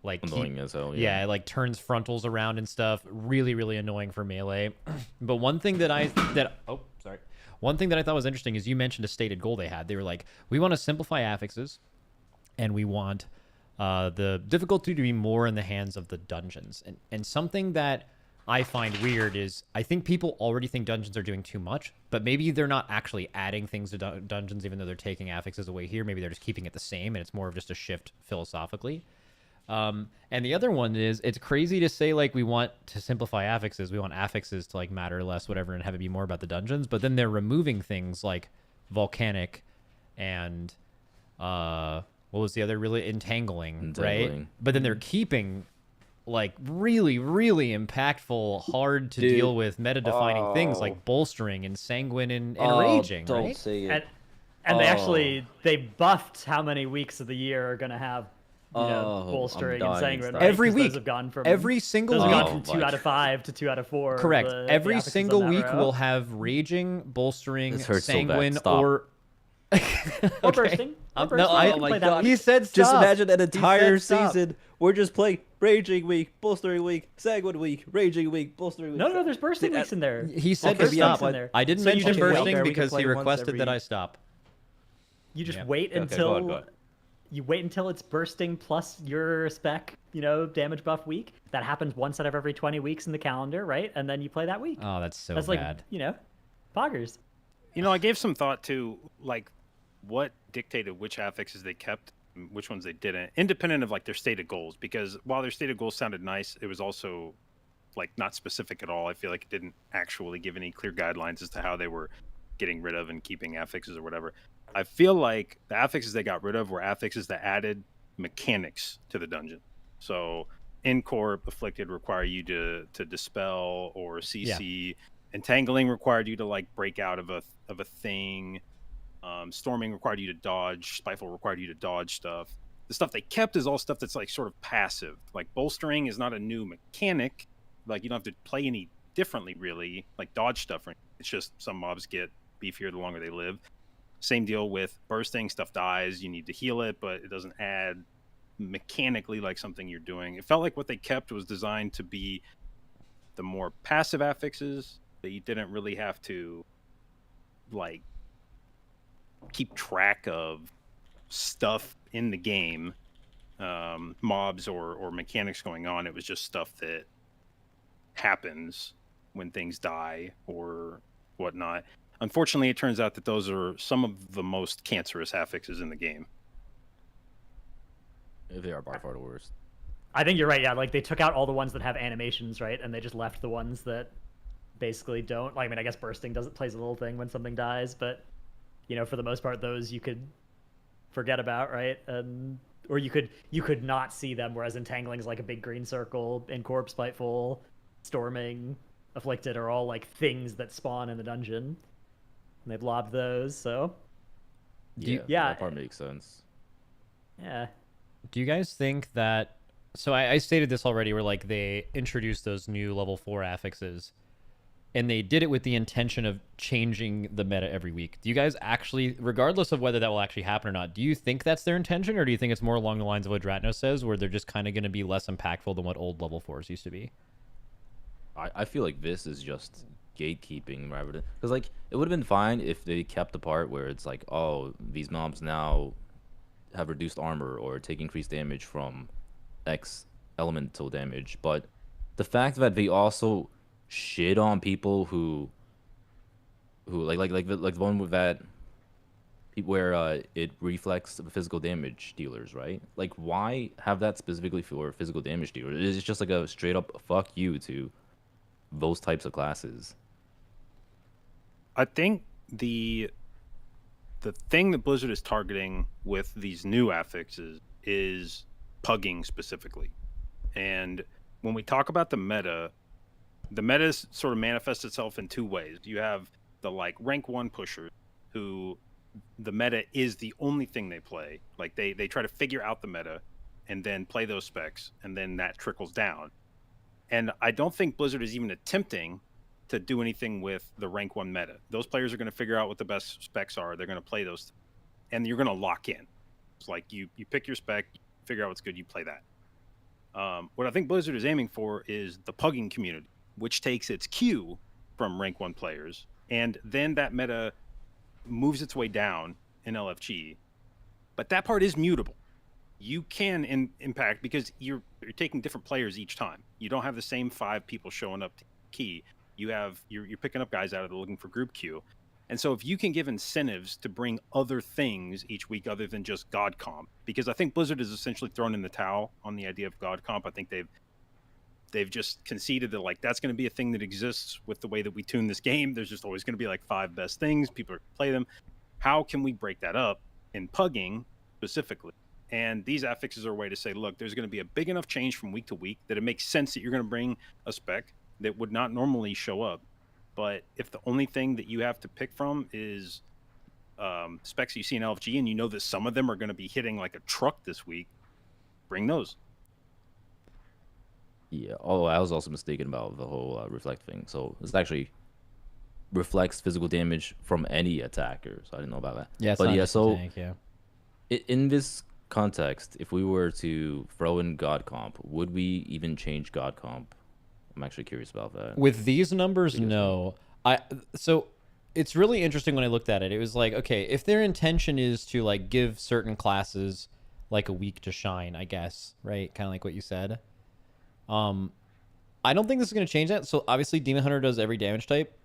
like Annoying as hell. Yeah, it like turns frontals around and stuff. Really, really annoying for melee. But one thing that I thought was interesting is you mentioned a stated goal they had. They were like, we want to simplify affixes, and we want the difficulty to be more in the hands of the dungeons. And something that I find weird is I think people already think dungeons are doing too much, but maybe they're not actually adding things to dungeons, even though they're taking affixes away here. Maybe they're just keeping it the same, and it's more of just a shift philosophically. And the other one is, it's crazy to say like we want to simplify affixes, we want affixes to like matter less, whatever, and have it be more about the dungeons, but then they're removing things like volcanic and what was the other, really entangling, right? But then they're keeping like really, really impactful, hard to deal with meta defining things like bolstering and sanguine and raging, don't right? say it. And they buffed how many weeks of the year are gonna have bolstering and sanguine, right? Every 'Cause week, those have gone from every single those week, have gone from 2 out of 5 to 2 out of 4. correct. The Every affixes single on that week row. will have raging, bolstering, This hurts so bad. sanguine, Stop. or Or bursting. Or bursting. no, You can play that one. he said stop. Just imagine an entire stop. season. We're just playing Raging Week, Bolstering Week, Sanguine Week, Raging Week, Bolstering Week. No, there's bursting weeks in there. He said Okay, to yeah, stop. in there. I didn't So you mention just wait bursting there, we can because play he once requested that every- I stop. You just Yeah. wait Okay, until go on. you wait until it's bursting plus your spec, damage buff week. That happens once out of every 20 weeks in the calendar, right? And then you play that week. Oh, that's so That's bad. like, poggers. I gave some thought to like what dictated which affixes they kept, and which ones they didn't, independent of like their stated goals. Because while their stated goals sounded nice, it was also like not specific at all. I feel like it didn't actually give any clear guidelines as to how they were getting rid of and keeping affixes or whatever. I feel like the affixes they got rid of were affixes that added mechanics to the dungeon. So Incorp, Afflicted require you to dispel or CC. Entangling required you to like break out of a thing. Storming required you to dodge. Spiteful required you to dodge stuff. The stuff they kept is all stuff that's like sort of passive. Like bolstering is not a new mechanic. Like you don't have to play any differently really. Like dodge stuff. It's just some mobs get beefier the longer they live. Same deal with bursting. Stuff dies. You need to heal it, but it doesn't add mechanically like something you're doing. It felt like what they kept was designed to be the more passive affixes that you didn't really have to like keep track of stuff in the game, mobs or mechanics going on. It was just stuff that happens when things die or whatnot. Unfortunately, it turns out that those are some of the most cancerous affixes in the game. They are by far the worst. I think you're right. Yeah, like they took out all the ones that have animations, right? And they just left the ones that basically don't. Like, I mean, I guess bursting plays a little thing when something dies, but for the most part, those you could forget about, right? Or you could not see them. Whereas entangling is like a big green circle. Incorp, Spiteful, Storming, Afflicted are all like things that spawn in the dungeon. And they've lobbed those, so Yeah, that part makes sense. yeah. Do you guys think that... So I stated this already, where like they introduced those new level 4 affixes, and they did it with the intention of changing the meta every week. Do you guys actually, regardless of whether that will actually happen or not, do you think that's their intention, or do you think it's more along the lines of what Dratno says, where they're just kind of going to be less impactful than what old level 4s used to be? I feel like this is just gatekeeping rather than, because like it would have been fine if they kept the part where it's like, oh, these mobs now have reduced armor or take increased damage from X elemental damage, but the fact that they also shit on people who like the one with that where it reflects the physical damage dealers, right? Like, why have that specifically for physical damage dealers? It's just like a straight up fuck you to those types of classes. I think the thing that Blizzard is targeting with these new affixes is pugging specifically. And when we talk about the meta sort of manifests itself in two ways. You have the like rank 1 pushers who the meta is the only thing they play. Like they try to figure out the meta and then play those specs, and then that trickles down. And I don't think Blizzard is even attempting to do anything with the rank 1 meta. Those players are going to figure out what the best specs are. They're going to play those, and you're going to lock in. It's like you pick your spec, figure out what's good, you play that. What I think Blizzard is aiming for is the pugging community, which takes its cue from rank 1 players, and then that meta moves its way down in LFG. But that part is mutable. You can impact because you're taking different players each time. You don't have the same 5 people showing up to key. You're picking up guys out of the looking for group queue. And so if you can give incentives to bring other things each week other than just God Comp, because I think Blizzard has essentially thrown in the towel on the idea of God Comp. I think they've just conceded that like that's going to be a thing that exists with the way that we tune this game. There's just always going to be like 5 best things. People are going to play them. How can we break that up in pugging specifically? And these affixes are a way to say, look, there's going to be a big enough change from week to week that it makes sense that you're going to bring a spec that would not normally show up. But if the only thing that you have to pick from is specs you see in LFG, and you know that some of them are going to be hitting like a truck this week, bring those. Yeah. Oh, I was also mistaken about the whole reflect thing. So this actually reflects physical damage from any attacker. So I didn't know about that. Yeah, but yeah. So tank, yeah. In this context, if we were to throw in God Comp, would we even change God Comp? I'm actually curious about that. With these numbers, no. So it's really interesting when I looked at it. It was like, okay, if their intention is to like give certain classes like a week to shine, I guess, right? Kind of like what you said. I don't think this is going to change that. So obviously Demon Hunter does every damage type.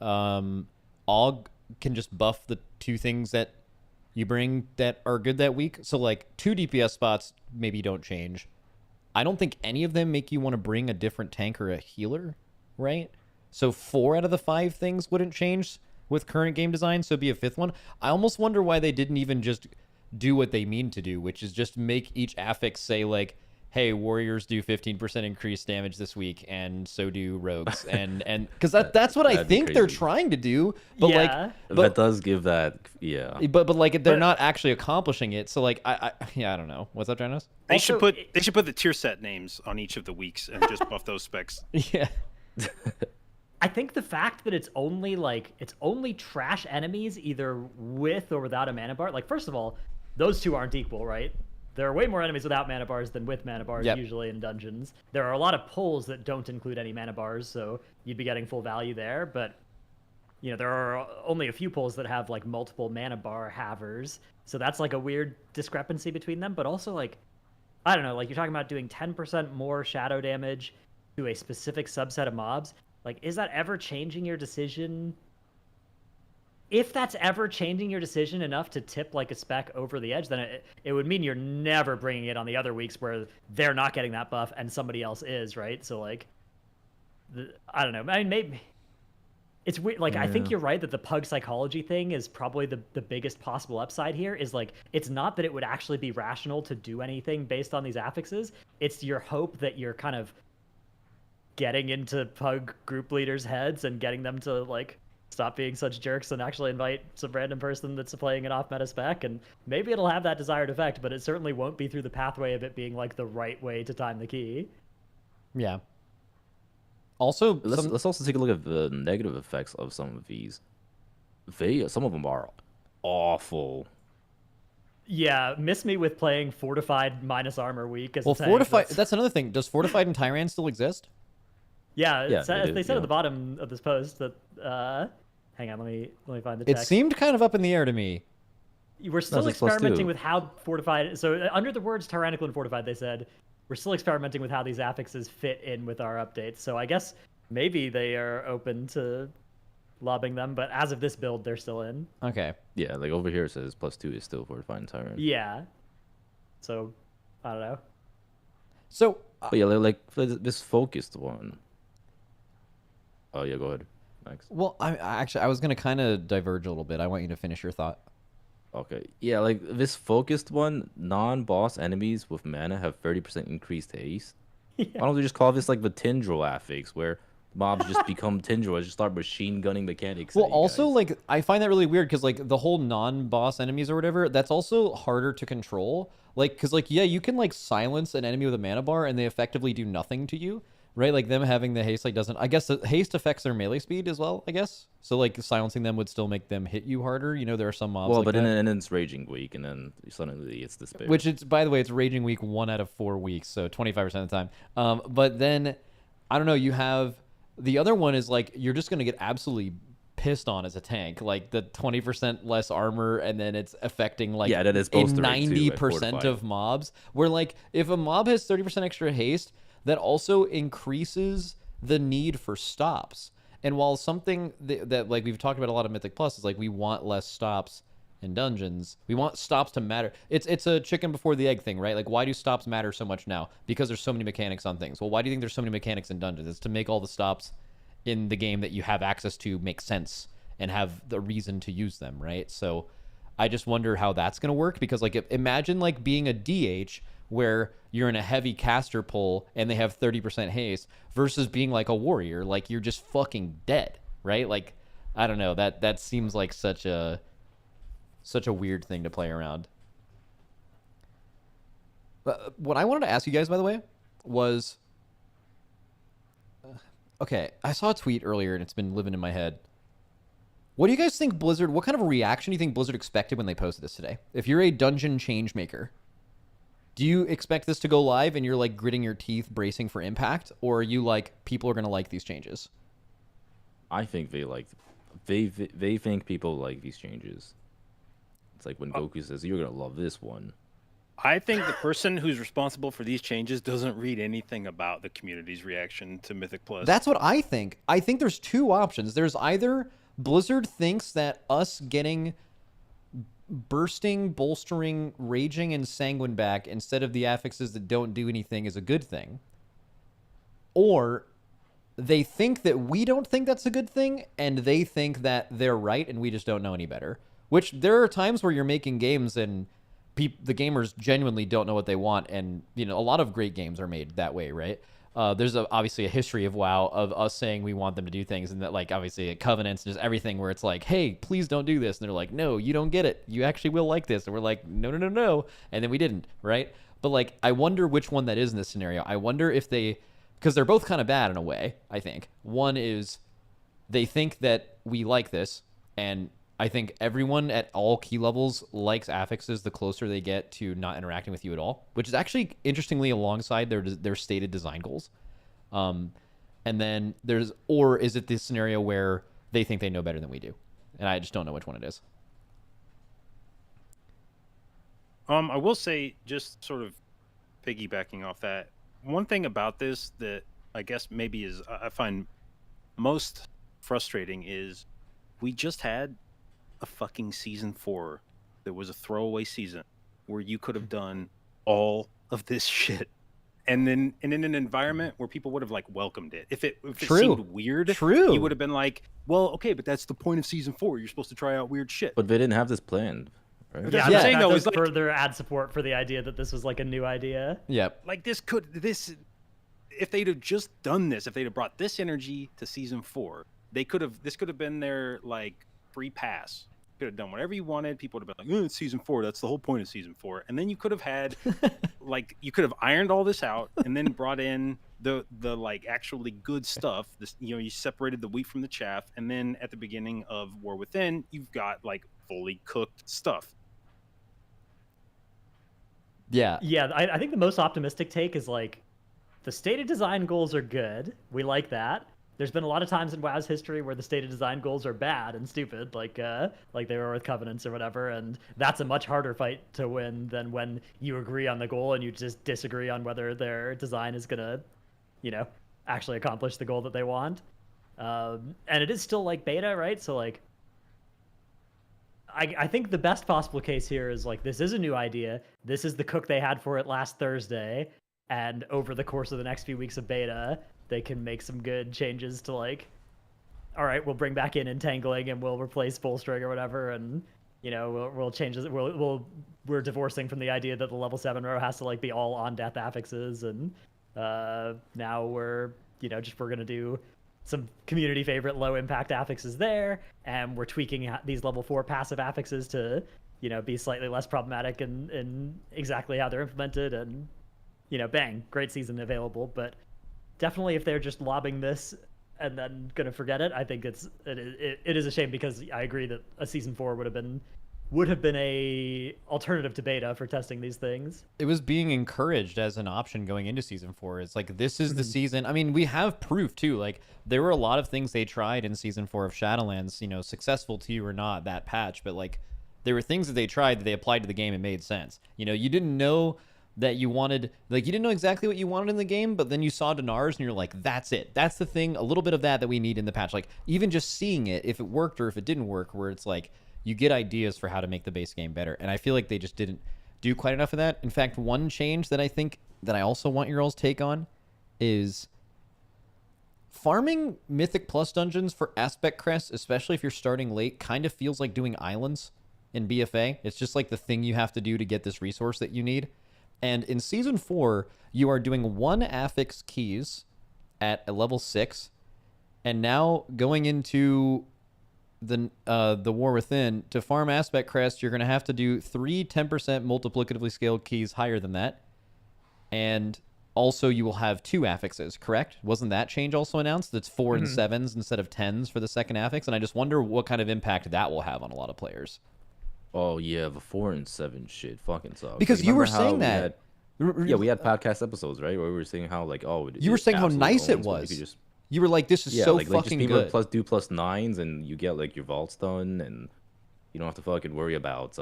Og can just buff the 2 things that you bring that are good that week. So like 2 DPS spots maybe don't change. I don't think any of them make you want to bring a different tank or a healer, right? So 4 out of the 5 things wouldn't change with current game design, so it'd be a 5th one. I almost wonder why they didn't even just do what they mean to do, which is just make each affix say like, hey, warriors do 15% increased damage this week, and so do rogues, and because that's what I think they're trying to do. But Yeah. that does give that, yeah. But like they're not actually accomplishing it. So like I don't know. What's up, Jonas? They Also, should put the tier set names on each of the weeks and just buff those specs. Yeah. I think the fact that it's only trash enemies either with or without a mana bar. Like, first of all, those two aren't equal, right? There are way more enemies without mana bars than with mana bars, usually in dungeons. There are a lot of pulls that don't include any mana bars, so you'd be getting full value there. But, you know, there are only a few pulls that have, like, multiple mana bar havers. So that's, like, a weird discrepancy between them. But also, like, I don't know, like, you're talking about doing 10% more shadow damage to a specific subset of mobs. Like, is that ever changing your decision? If that's ever changing your decision enough to tip like a spec over the edge, then it would mean you're never bringing it on the other weeks where they're not getting that buff and somebody else is, right? So like, I don't know. I mean, maybe it's weird. Like, I think you're right that the pug psychology thing is probably the biggest possible upside here. Is like, it's not that it would actually be rational to do anything based on these affixes. It's your hope that you're kind of getting into pug group leaders' heads and getting them to like stop being such jerks and actually invite some random person that's playing an off-meta spec, and maybe it'll have that desired effect, but it certainly won't be through the pathway of it being like the right way to time the key. Yeah. Also, Let's also take a look at the negative effects of some of these. Some of them are awful. Yeah, miss me with playing Fortified minus armor week as well, a tank. Fortified. That's another thing. Does Fortified and Tyran still exist? Yeah, Yeah, they said yeah. at the bottom of this post that hang on, let me find the It text. seemed kind of up in the air to me. we're still it's plus experimenting 2. with how fortified. So under the words tyrannical and fortified, they said we're still experimenting with how these affixes fit in with our updates. So I guess maybe they are open to lobbing them, but as of this build, they're still in. Okay. Yeah, like over here it says +2 is still fortified and tyrant. Yeah. So I don't know. So But yeah, like for this focused one. Oh yeah, go ahead, Max. well, I was gonna kind of diverge a little bit. I want you to finish your thought. Okay, yeah, like this focused one, non-boss enemies with mana have 30% increased haste. Why don't we just call this like the Tindril affix, where mobs just become Tindril and just start machine gunning mechanics? Well, at you also, guys? like, I find that really weird because, like, the whole non-boss enemies or whatever, that's also harder to control. Like, because, like, yeah, you can, like, silence an enemy with a mana bar and they effectively do nothing to you, right? Like, them having the haste, like, doesn't... I guess the haste affects their melee speed as well, I guess. So, like, silencing them would still make them hit you harder. You know, there are some mobs well, like but that. then it's Raging Weak, and then suddenly it's Despair. Which it's, by the way, it's Raging Week 1 out of 4 weeks, so 25% of the time. But then, I don't know, you have... The other one is, like, you're just going to get absolutely pissed on as a tank. Like, the 20% less armor, and then it's affecting, like, Yeah, that is in bolstering too, at 90% fortified. of mobs. Where, like, if a mob has 30% extra haste, that also increases the need for stops. And while something that like, we've talked about a lot of Mythic Plus is, like, we want less stops in dungeons. We want stops to matter. It's a chicken before the egg thing, right? Like, why do stops matter so much now? Because there's so many mechanics on things. Well, why do you think there's so many mechanics in dungeons? It's to make all the stops in the game that you have access to make sense and have the reason to use them, right? So I just wonder how that's going to work, because, like, imagine, like, being a DH where you're in a heavy caster pull and they have 30% haste versus being like a warrior, like, you're just fucking dead, right? Like, I don't know, that seems like such a weird thing to play around. But what I wanted to ask you guys, by the way, was... Okay, I saw a tweet earlier and it's been living in my head. What do you guys think Blizzard... What kind of a reaction do you think Blizzard expected when they posted this today? If you're a dungeon change maker, do you expect this to go live and you're, like, gritting your teeth, bracing for impact? Or are you like, people are going to like these changes? I think they think people like these changes. It's like when Goku says, "You're gonna love this one." I think the person who's responsible for these changes doesn't read anything about the community's reaction to Mythic Plus. That's what I think. I think there's two options. There's either Blizzard thinks that us getting bursting, bolstering, raging, and sanguine back instead of the affixes that don't do anything is a good thing. Or they think that we don't think that's a good thing, and they think that they're right and we just don't know any better. Which, there are times where you're making games and the gamers genuinely don't know what they want, and, you know, a lot of great games are made that way, right? There's obviously a history of WoW of us saying we want them to do things, and that, like, obviously covenants and just everything where it's like, hey, please don't do this, and they're like, no, you don't get it, you actually will like this, and we're like, no, and then we didn't, right? But, like, I wonder which one that is in this scenario. I wonder if because they're both kind of bad in a way, I think. One is they think that we like this, and I think everyone at all key levels likes affixes the closer they get to not interacting with you at all, which is actually, interestingly, alongside their stated design goals. And then or is it this scenario where they think they know better than we do? And I just don't know which one it is. I will say, just sort of piggybacking off that, one thing about this that I guess maybe is I find most frustrating is we just had a fucking season 4 that was a throwaway season where you could have done all of this shit, and then in an environment where people would have, like, welcomed it. If it seemed weird, you would have been like, well, okay, but that's the point of season 4, you're supposed to try out weird shit. But they didn't have this planned, right? Yeah, I'm saying, that though, does is like, further add support for the idea that this was like a new idea. Yep. like this if they'd have just done this, if they'd have brought this energy to season 4, this could have been their, like, free pass. Could have done whatever you wanted. People would have been like, oh, it's season 4, that's the whole point of season 4. And then you could have had like, you could have ironed all this out and then brought in the like actually good stuff. This, you know, you separated the wheat from the chaff, and then at the beginning of War Within, you've got, like, fully cooked stuff. Yeah. I think the most optimistic take is, like, the stated design goals are good. We like that. there's been a lot of times in WoW's history where the stated design goals are bad and stupid, like they were with Covenants or whatever, and that's a much harder fight to win than when you agree on the goal and you just disagree on whether their design is gonna, actually accomplish the goal that they want. And it is still like beta, right? So like, I think the best possible case here is like, this is a new idea. This is the cook they had for it last Thursday. And over the course of the next few weeks of beta, they can make some good changes to like, all right, we'll bring back in entangling and we'll replace bolstering or whatever. And, we'll change this. We're divorcing from the idea that the level 7 row has to like be all on death affixes. And now we're going to do some community favorite low impact affixes there, and we're tweaking these level 4 passive affixes to be slightly less problematic in exactly how they're implemented, and bang, great season available. But definitely if they're just lobbing this and then gonna forget it, I think it is a shame, because I agree that a season 4 would have been a alternative to beta for testing these things. It was being encouraged as an option going into season 4. It's like, this is the season. I mean, we have proof too. Like, there were a lot of things they tried in season 4 of Shadowlands, successful to you or not, that patch, but like, there were things that they tried that they applied to the game and made sense. You didn't know that you wanted, like, you didn't know exactly what you wanted in the game, but then you saw Dinars and you're like, that's it. That's the thing, a little bit of that we need in the patch. Like, even just seeing it, if it worked or if it didn't work, where it's like, you get ideas for how to make the base game better. And I feel like they just didn't do quite enough of that. In fact, one change that I think that I also want your all's take on is farming Mythic Plus dungeons for Aspect Crest, especially if you're starting late, kind of feels like doing islands in BFA. It's just like the thing you have to do to get this resource that you need. And in Season 4, you are doing 1 affix keys at a level 6. And now going into the War Within, to farm Aspect Crest, you're going to have to do 3 10% multiplicatively scaled keys higher than that. And also you will have 2 affixes, correct? Wasn't that change also announced? That's 4 and 7s instead of 10s for the second affix. And I just wonder what kind of impact that will have on a lot of players. Oh yeah, the 4 and 7 shit fucking sucks. Because Like, you were remember how saying we that. we had podcast episodes, right, where we were saying how like, You were saying how nice it owns, but was. you could just, You were like, this is yeah, so like fucking just good. do plus 9s and you get like your vaults done, and you don't have to fucking worry about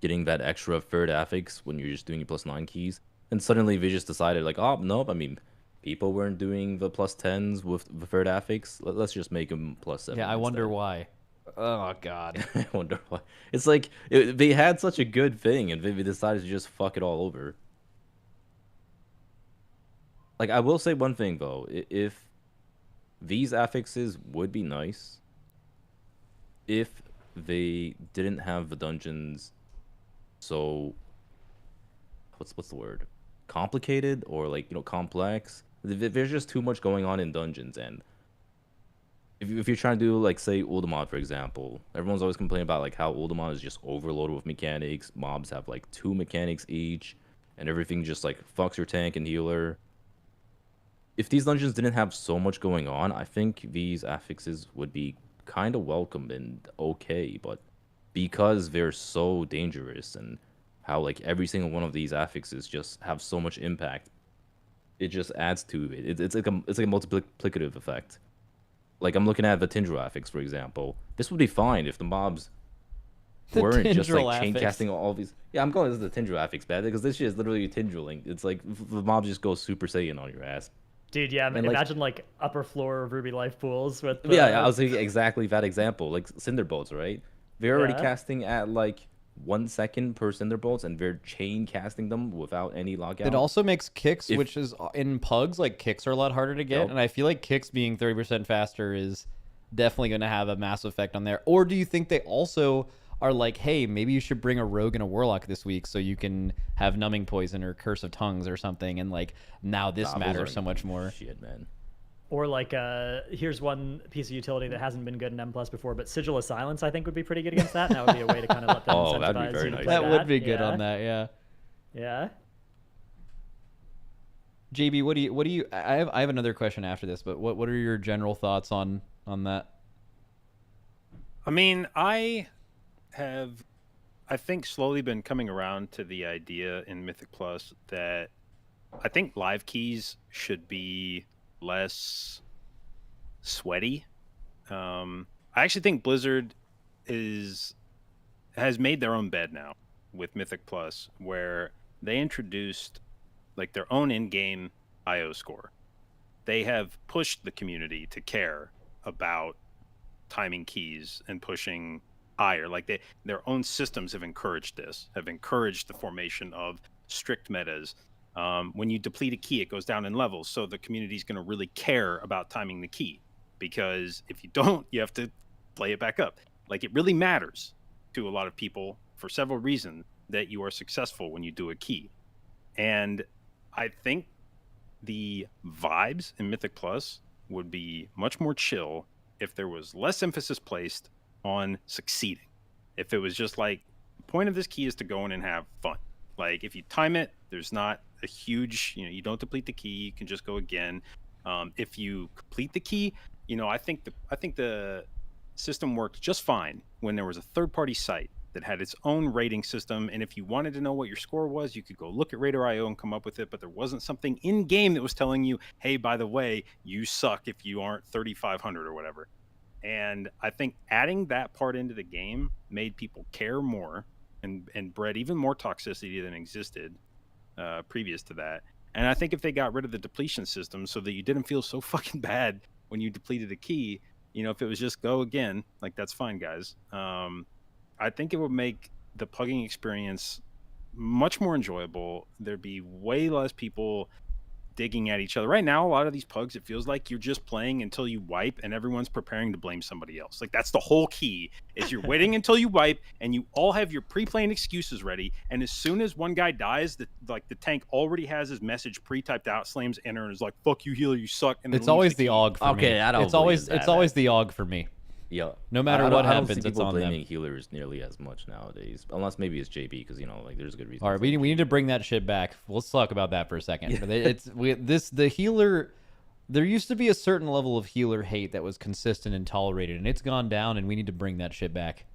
getting that extra third affix when you're just doing your plus 9 keys. And suddenly they just decided like, oh nope, I mean, people weren't doing the plus 10s with the third affix. Let's just make them plus 7. Yeah, I wonder instead. why. Oh, God. I wonder why. It's like they had such a good thing and they decided to just fuck it all over. Like, I will say one thing though, if these affixes would be nice if they didn't have the dungeons so what's the word, complicated, or like, complex. There's just too much going on in dungeons, and if you're trying to do, like, say Ultimate, for example, everyone's always complaining about like how Ultimate is just overloaded with mechanics. Mobs have like 2 mechanics each, and everything just like fucks your tank and healer. If these dungeons didn't have so much going on, I think these affixes would be kind of welcome and okay, but because they're so dangerous and how like every single one of these affixes just have so much impact, it just adds to it. It's like a multiplicative effect. Like, I'm looking at the Tindral affix, for example. This would be fine if the mobs weren't just like chain casting all these. Yeah, I'm calling this the Tindral affix bad because this shit is literally Tindraling. It's like the mob just goes Super Saiyan on your ass. Dude, yeah, And, imagine like upper floor Ruby Life pools with. Yeah, I was thinking exactly that example. Like Cinder Bolts, right? They're already Yeah. casting at like 1 second per Cinder Bolts, and they're chain casting them without any lockout. It also makes kicks, If- which is in pugs, like kicks are a lot harder to get. Yep. And I feel like kicks being 30% faster is definitely going to have a massive effect on there. Or do you think they also are like, hey, maybe you should bring a rogue and a warlock this week so you can have numbing poison or curse of tongues or something, and like now this Nah, those matters aren't so much more. Shit, man. Or like, here's one piece of utility that hasn't been good in M+ before, but Sigil of Silence I think would be pretty good against that. And that would be a way to kind of let them Oh, that'd be incentivize very you to nice. play That would be good yeah. on that, yeah. Yeah. JB, what do you? I have another question after this, but what are your general thoughts on that? I mean, I think slowly been coming around to the idea in Mythic Plus that I think live keys should be less sweaty. I actually think Blizzard has made their own bed now with Mythic Plus, where they introduced like their own in-game IO score. They have pushed the community to care about timing keys and pushing higher. Like their own systems have encouraged this, have encouraged the formation of strict metas. When you deplete a key, it goes down in levels. So the community is going to really care about timing the key, because if you don't, you have to play it back up. Like, it really matters to a lot of people for several reasons that you are successful when you do a key. And I think the vibes in Mythic Plus would be much more chill if there was less emphasis placed on succeeding. If it was just like, the point of this key is to go in and have fun. Like, if you time it, there's not a huge, you don't deplete the key, you can just go again. If you complete the key, I think the system worked just fine when there was a third-party site that had its own rating system, and if you wanted to know what your score was, you could go look at Radar.io and come up with it, but there wasn't something in-game that was telling you, hey, by the way, you suck if you aren't 3,500 or whatever. And I think adding that part into the game made people care more and bred even more toxicity than existed previous to that. And I think if they got rid of the depletion system so that you didn't feel so fucking bad when you depleted a key, if it was just go again, like, that's fine, guys. I think it would make the pugging experience much more enjoyable. There'd be way less people digging at each other. Right now, a lot of these pugs, it feels like you're just playing until you wipe and everyone's preparing to blame somebody else. Like, that's the whole key, is you're waiting until you wipe and you all have your pre-planned excuses ready, and as soon as one guy dies, the tank already has his message pre-typed out, slams enter, and is like, fuck you, healer, you suck. And it's always the AUG for me. Okay, I don't it's always believe that, it's always the AUG for me. Yeah. No matter what happens, it's on them. I don't see people blaming healers nearly as much nowadays, unless maybe it's JB, because there's a good reason. All right, we need to bring that shit back. Let's talk about that for a second. But the healer. There used to be a certain level of healer hate that was consistent and tolerated, and it's gone down, and we need to bring that shit back.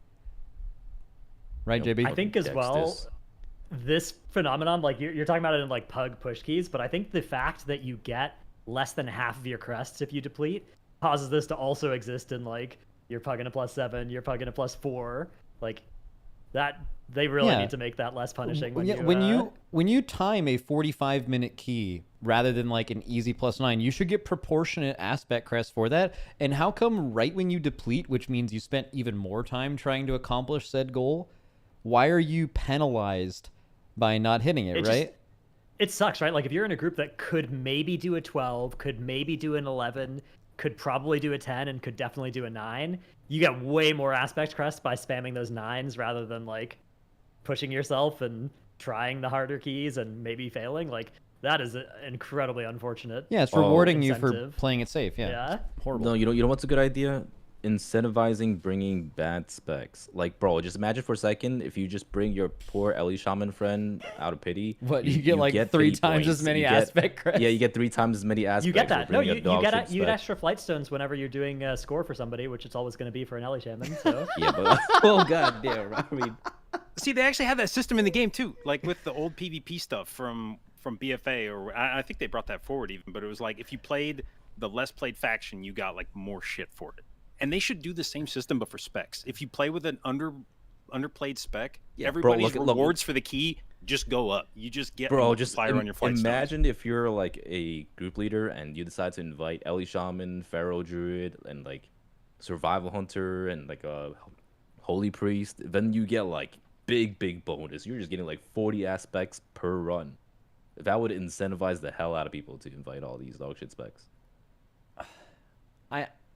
Right, JB? I think as well, this phenomenon, like you're talking about it in like pug push keys, but I think the fact that you get less than half of your crests if you deplete causes this to also exist in like you're pugging a +7, you're pugging a +4, like that. They really need to make that less punishing. When you time a 45-minute key rather than like an easy +9, you should get proportionate aspect crest for that. And how come right when you deplete, which means you spent even more time trying to accomplish said goal, why are you penalized by not hitting it, right? It sucks, right? Like, if you're in a group that could maybe do a 12, could maybe do an 11, could probably do a 10, and could definitely do a 9, you get way more aspect crest by spamming those 9s rather than like pushing yourself and trying the harder keys and maybe failing. Like, that is incredibly unfortunate. Yeah, it's rewarding you for playing it safe. Yeah. It's horrible. No, you know what's a good idea? Incentivizing bringing bad specs. Like, bro, just imagine for a second if you just bring your poor Ellie Shaman friend out of pity. What, you get like 3 times as many aspect crest? Yeah, you get 3 times as many aspects. You get that. No, you get extra flight stones whenever you're doing a score for somebody, which it's always going to be for an Ellie Shaman. So. Yeah, but oh god damn, I mean. See, they actually have that system in the game too, like with the old PvP stuff from BFA, or I think they brought that forward even. But it was like if you played the less played faction, you got like more shit for it. And they should do the same system, but for specs. If you play with an underplayed spec, everybody's rewards for the key just go up. You just get fire on your flight imagine if you're like a group leader and you decide to invite Ellie Shaman, Pharaoh Druid, and like Survival Hunter, and like a Holy Priest. Then you get like big bonus. You're just getting like 40 aspects per run. That would incentivize the hell out of people to invite all these dog shit specs.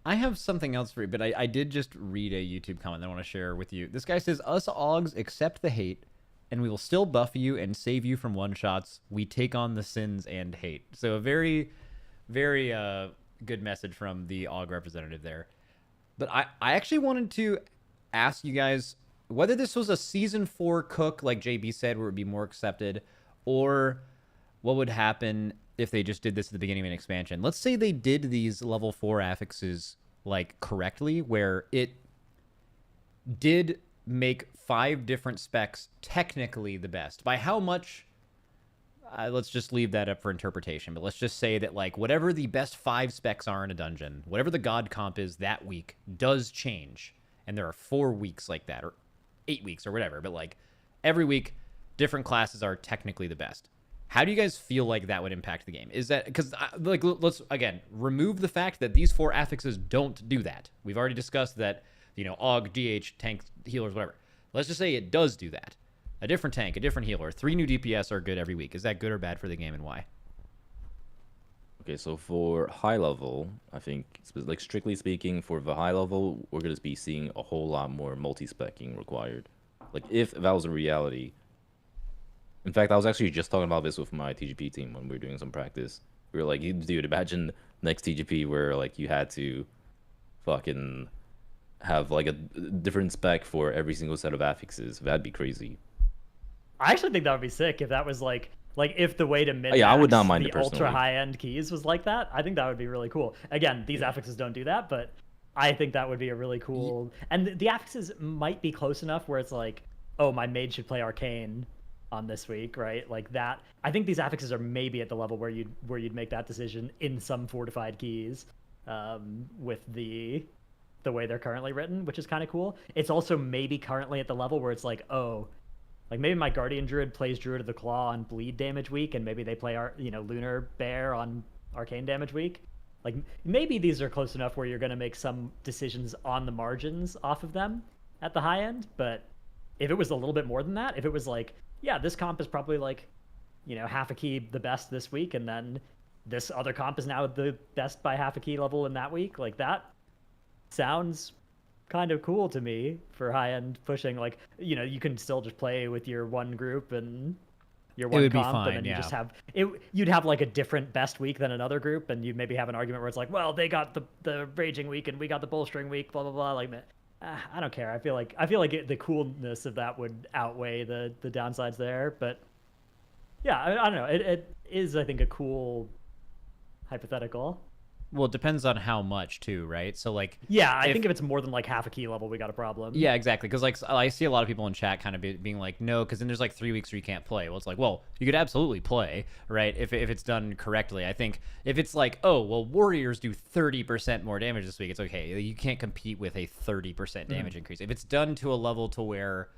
I have something else for you, but I did just read a YouTube comment that I want to share with you. This guy says, us Augs accept the hate, and we will still buff you and save you from one-shots. We take on the sins and hate. So a very, very good message from the Aug representative there. But I actually wanted to ask you guys whether this was a Season 4 cook, like JB said, where it would be more accepted, or what would happen if they just did this at the beginning of an expansion. Let's say they did these level 4 affixes like correctly, where it did make 5 different specs technically the best. By how much? let's just leave that up for interpretation. But let's just say that like whatever the best 5 specs are in a dungeon, whatever the god comp is that week does change, and there are 4 weeks like that, or 8 weeks, or whatever. But like every week, different classes are technically the best. How do you guys feel like that would impact the game? Is that because like let's again remove the fact that these 4 affixes don't do that. We've already discussed that, you know, AUG, DH, tank, healers, whatever. Let's just say it does do that. A different tank, a different healer, 3 new DPS are good every week. Is that good or bad for the game, and why? Okay, so for high level, I think, like strictly speaking, for the high level, we're going to be seeing a whole lot more multi-specking required. Like, if that was a reality. In fact, I was actually just talking about this with my TGP team when we were doing some practice. We were like, dude, imagine next TGP where, like, you had to fucking have, like, a different spec for every single set of affixes. That'd be crazy. I actually think that would be sick if that was like if the way to min Yeah, I would not mind the it personally. ultra high end keys was like that. I think that would be really cool. Again, these affixes don't do that, but I think that would be a really cool. And the affixes might be close enough where it's like, oh, my mage should play arcane on this week, right? Like that. I think these affixes are maybe at the level where you'd make that decision in some fortified keys, with the way they're currently written, which is kind of cool. It's also maybe currently at the level where it's like, oh, like maybe my Guardian Druid plays Druid of the Claw on bleed damage week, and maybe they play Lunar Bear on arcane damage week. Like maybe these are close enough where you're going to make some decisions on the margins off of them at the high end. But if it was a little bit more than that, if it was like, yeah, this comp is probably like, half a key the best this week, and then this other comp is now the best by half a key level in that week, like that sounds kind of cool to me for high-end pushing. Like, you can still just play with your one group and your one would be comp, fine, and then you yeah. just have it. You'd have like a different best week than another group, and you'd maybe have an argument where it's like, well, they got the raging week and we got the bolstering week, blah blah blah. Like, I don't care. I feel like the coolness of that would outweigh the downsides there. But yeah, I don't know. It is, I think, a cool hypothetical. Well, it depends on how much too, right? So like, Yeah, I think if it's more than like half a key level, we got a problem. yeah, exactly. Because like I see a lot of people in chat kind of being like, no, because then there's like 3 weeks where you can't play. Well, it's like, well, you could absolutely play, right? If it's done correctly. I think if it's like, oh, well, warriors do 30% more damage this week, it's okay. You can't compete with a 30% damage increase. If it's done to a level to where,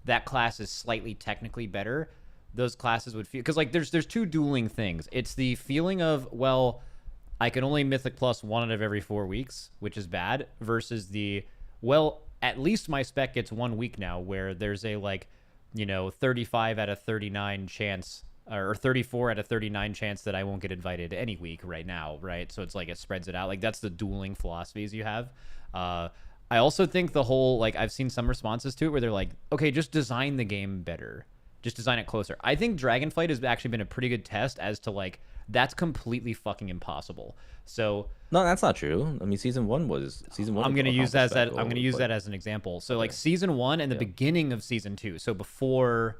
that class is slightly technically better, those classes would feel, because like there's 2 dueling things. It's the feeling of, well, I can only Mythic plus 1 out of every 4 weeks, which is bad, versus the, well, at least my spec gets 1 week now where there's a, 35 out of 39 chance, or 34 out of 39 chance that I won't get invited any week right now, right? So it's like it spreads it out. Like, that's the dueling philosophies you have. I also think the whole, like, I've seen some responses to it where they're like, okay, just design the game better. Just design it closer. I think Dragonflight has actually been a pretty good test as to, like, that's completely fucking impossible. So No, that's not true. I mean, season one. I'm gonna use that as an example. So like season 1 and the beginning of season 2. So before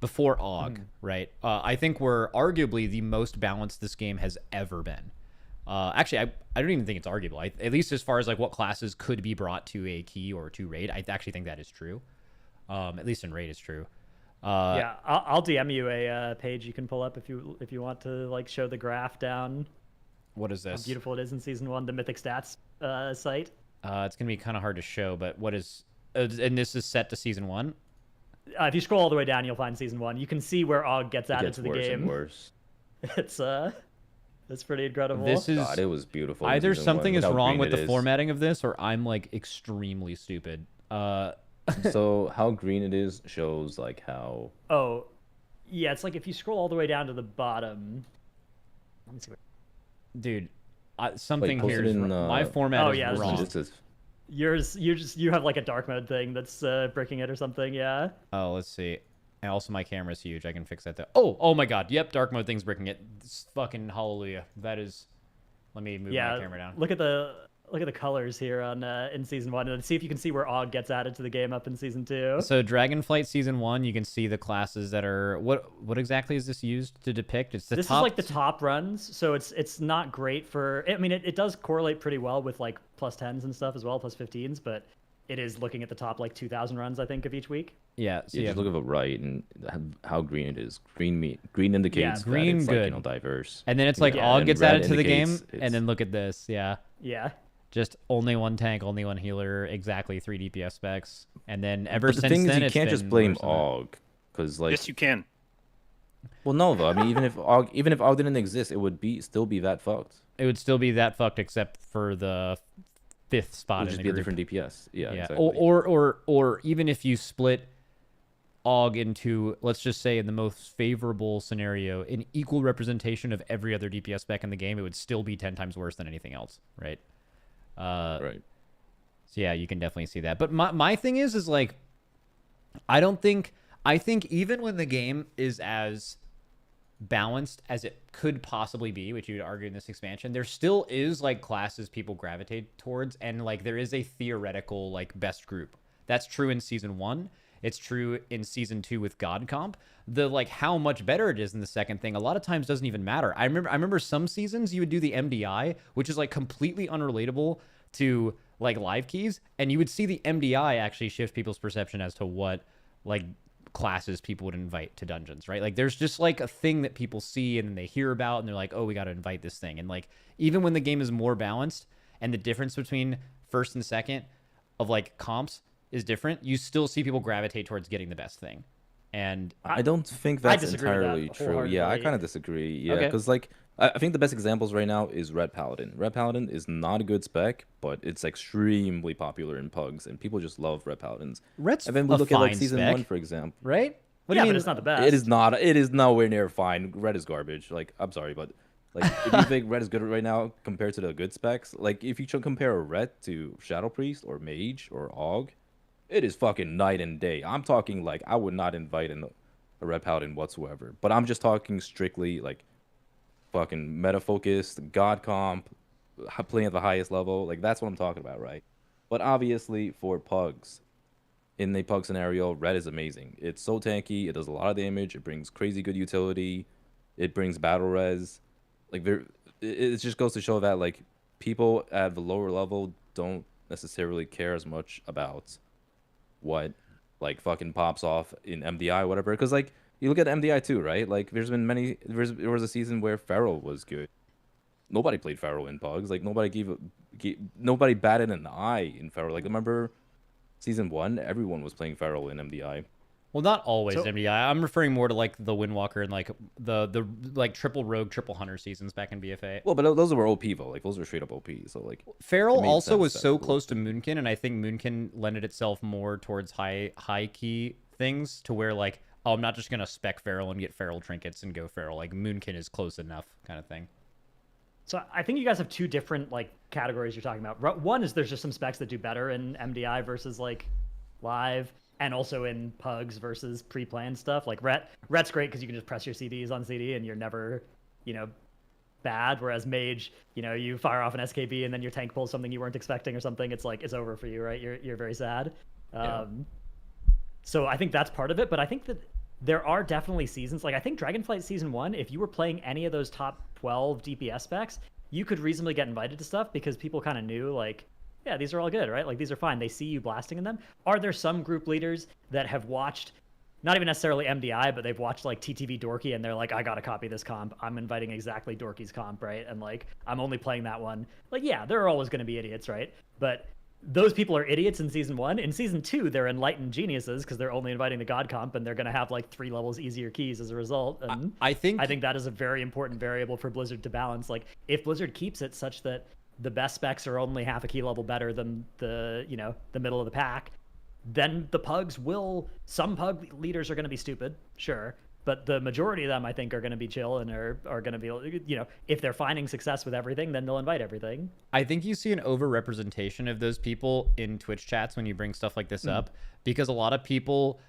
AUG, right? I think we're arguably the most balanced this game has ever been. Actually, I don't even think it's arguable. At least as far as like what classes could be brought to a key or to raid, I actually think that is true. At least in raid, it's true. Yeah, I'll DM you a page you can pull up if you want to like show the graph down. What is How this? beautiful it is in season 1, the Mythic stats site. It's gonna be kind of hard to show, but what is? And this is set to season 1. If you scroll all the way down, you'll find season 1. You can see where AUG gets It added gets to the worse game. and worse. It's pretty incredible. This is God, it was beautiful. in either season one. something Look is how wrong green with it the is. formatting of this, or I'm like extremely stupid. So how green it is shows like how. Oh, yeah. It's like if you scroll all the way down to the bottom. Let me see. Dude, something post here it is in, my format Oh, is yeah, this is wrong. This is You have like a dark mode thing that's breaking it or something. Yeah. Oh, let's see. And also my camera's huge. I can fix that though. Oh my god. Yep, dark mode thing's breaking it. It's fucking hallelujah. That is. Let me move my camera down. Look at the colors here on in season 1, and see if you can see where AUG gets added to the game up in season 2. So Dragonflight season 1, you can see the classes that are what exactly is this used to depict? It's the This top. is like the top runs, so it's not great for. I mean, it does correlate pretty well with like +10s and stuff as well, +15s, but it is looking at the top like 2,000 runs, I think, of each week. Yeah, so Yeah, just look at the right and how green it is. Green indicates that green it's good. like, diverse. And then it's like Yeah, Og and gets red added to the game, indicates it's- and then look at this. Yeah. Yeah. Just only one tank, only one healer, exactly 3 DPS specs. And then ever But the since thing then, is, you it's can't just been blame worse than that. Og, because like, Yes, you can. well, no though. I mean, even if Og didn't exist, it would still be that fucked. It would still be that fucked, except for the 5th spot It would in just the be a group. different DPS. Yeah, Yeah. exactly. Or even if you split Og into, let's just say, in the most favorable scenario, an equal representation of every other DPS spec in the game, it would still be 10 times worse than anything else, right? Right. So yeah, you can definitely see that. But my thing is like, I think even when the game is as balanced as it could possibly be, which you would argue in this expansion, there still is like classes people gravitate towards, and like there is a theoretical like best group. That's true in season 1. It's true in season 2 with God Comp. The like how much better it is in the second thing a lot of times doesn't even matter. I remember some seasons you would do the MDI, which is like completely unrelatable to like live keys, and you would see the MDI actually shift people's perception as to what like classes people would invite to dungeons, right? Like there's just like a thing that people see and then they hear about and they're like, oh, we got to invite this thing. And like even when the game is more balanced and the difference between first and second of like comps is different, you still see people gravitate towards getting the best thing. And I don't think I that's disagree with that entirely true. Yeah, I wholeheartedly. kind of disagree. Yeah, Okay. because like I think the best examples right now is Red Paladin. Red Paladin is not a good spec, but it's extremely popular in pugs, and people just love Red Paladins. Red's And then we a look at like fine season spec, 1, for example. right? What Yeah, do you but mean? it's not the best. It is not. It is nowhere near fine. Red is garbage. Like, I'm sorry, but like, if you think Red is good right now compared to the good specs, like if you compare a Red to Shadow Priest or Mage or Og, it is fucking night and day. I'm talking like I would not invite a Red Paladin whatsoever. But I'm just talking strictly like fucking meta focused, God comp, playing at the highest level. Like that's what I'm talking about, right? But obviously for pugs, in the pug scenario, Red is amazing. It's so tanky. It does a lot of damage. It brings crazy good utility. It brings battle res. Like it just goes to show that like people at the lower level don't necessarily care as much about what like fucking pops off in MDI or whatever. Because like you look at MDI too, right? Like there was a season where Feral was good. Nobody played Feral in pugs. Like nobody batted an eye in Feral. Like remember season 1, everyone was playing Feral in MDI. Well, not always So- MDI. I'm referring more to like the Windwalker and like the like triple rogue, triple hunter seasons back in BFA. Well, but those were OP though. Like those were straight up OP. So like it Feral made also sense was that so people- close to Moonkin, and I think Moonkin lended itself more towards high key things to where like, oh, I'm not just gonna spec Feral and get Feral trinkets and go Feral. Like Moonkin is close enough, kind of thing. So I think you guys have two different like categories you're talking about. One is there's just some specs that do better in MDI versus like live, and also in pugs versus pre-planned stuff. Like Ret's great because you can just press your CDs on CD and you're never, bad. Whereas Mage, you fire off an SKB and then your tank pulls something you weren't expecting or something. It's like it's over for you, right? You're very sad. Yeah. So I think that's part of it, but I think that there are definitely seasons. Like I think Dragonflight season 1, if you were playing any of those top 12 DPS specs, you could reasonably get invited to stuff because people kind of knew like, yeah, these are all good, right? Like these are fine. They see you blasting in them. Are there some group leaders that have watched, not even necessarily MDI, but they've watched like TTV Dorky and they're like, I gotta copy this comp. I'm inviting exactly Dorky's comp, right? And like, I'm only playing that one. Like, yeah, there are always going to be idiots, right? But those people are idiots in season 1. In season 2, they're enlightened geniuses because they're only inviting the God comp and they're going to have like 3 levels easier keys as a result. And I think I think that is a very important variable for Blizzard to balance. Like if Blizzard keeps it such that the best specs are only half a key level better than the middle of the pack, then some pug leaders are going to be stupid, sure. But the majority of them, I think, are going to be chill and are going to be, if they're finding success with everything, then they'll invite everything. I think you see an overrepresentation of those people in Twitch chats when you bring stuff like this up, because a lot of people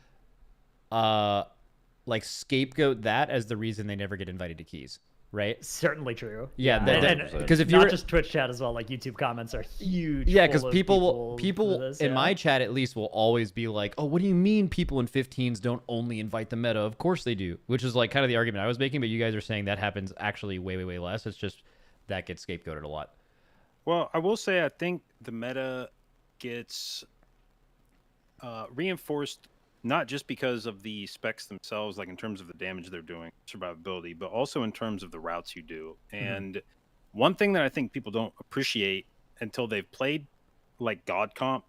like scapegoat that as the reason they never get invited to keys, right? Certainly true. Yeah, And because if not you're just Twitch chat as well, like YouTube comments are huge. yeah, full because of people for this, in yeah. my chat at least will always be like, oh, what do you mean people in 15s don't only invite the meta? Of course they do, which is like kind of the argument I was making, but you guys are saying that happens actually way less. It's just that gets scapegoated a lot. Well, I will say I think the meta gets reinforced not just because of the specs themselves, like in terms of the damage they're doing, survivability, but also in terms of the routes you do. And one thing that I think people don't appreciate until they've played like God Comp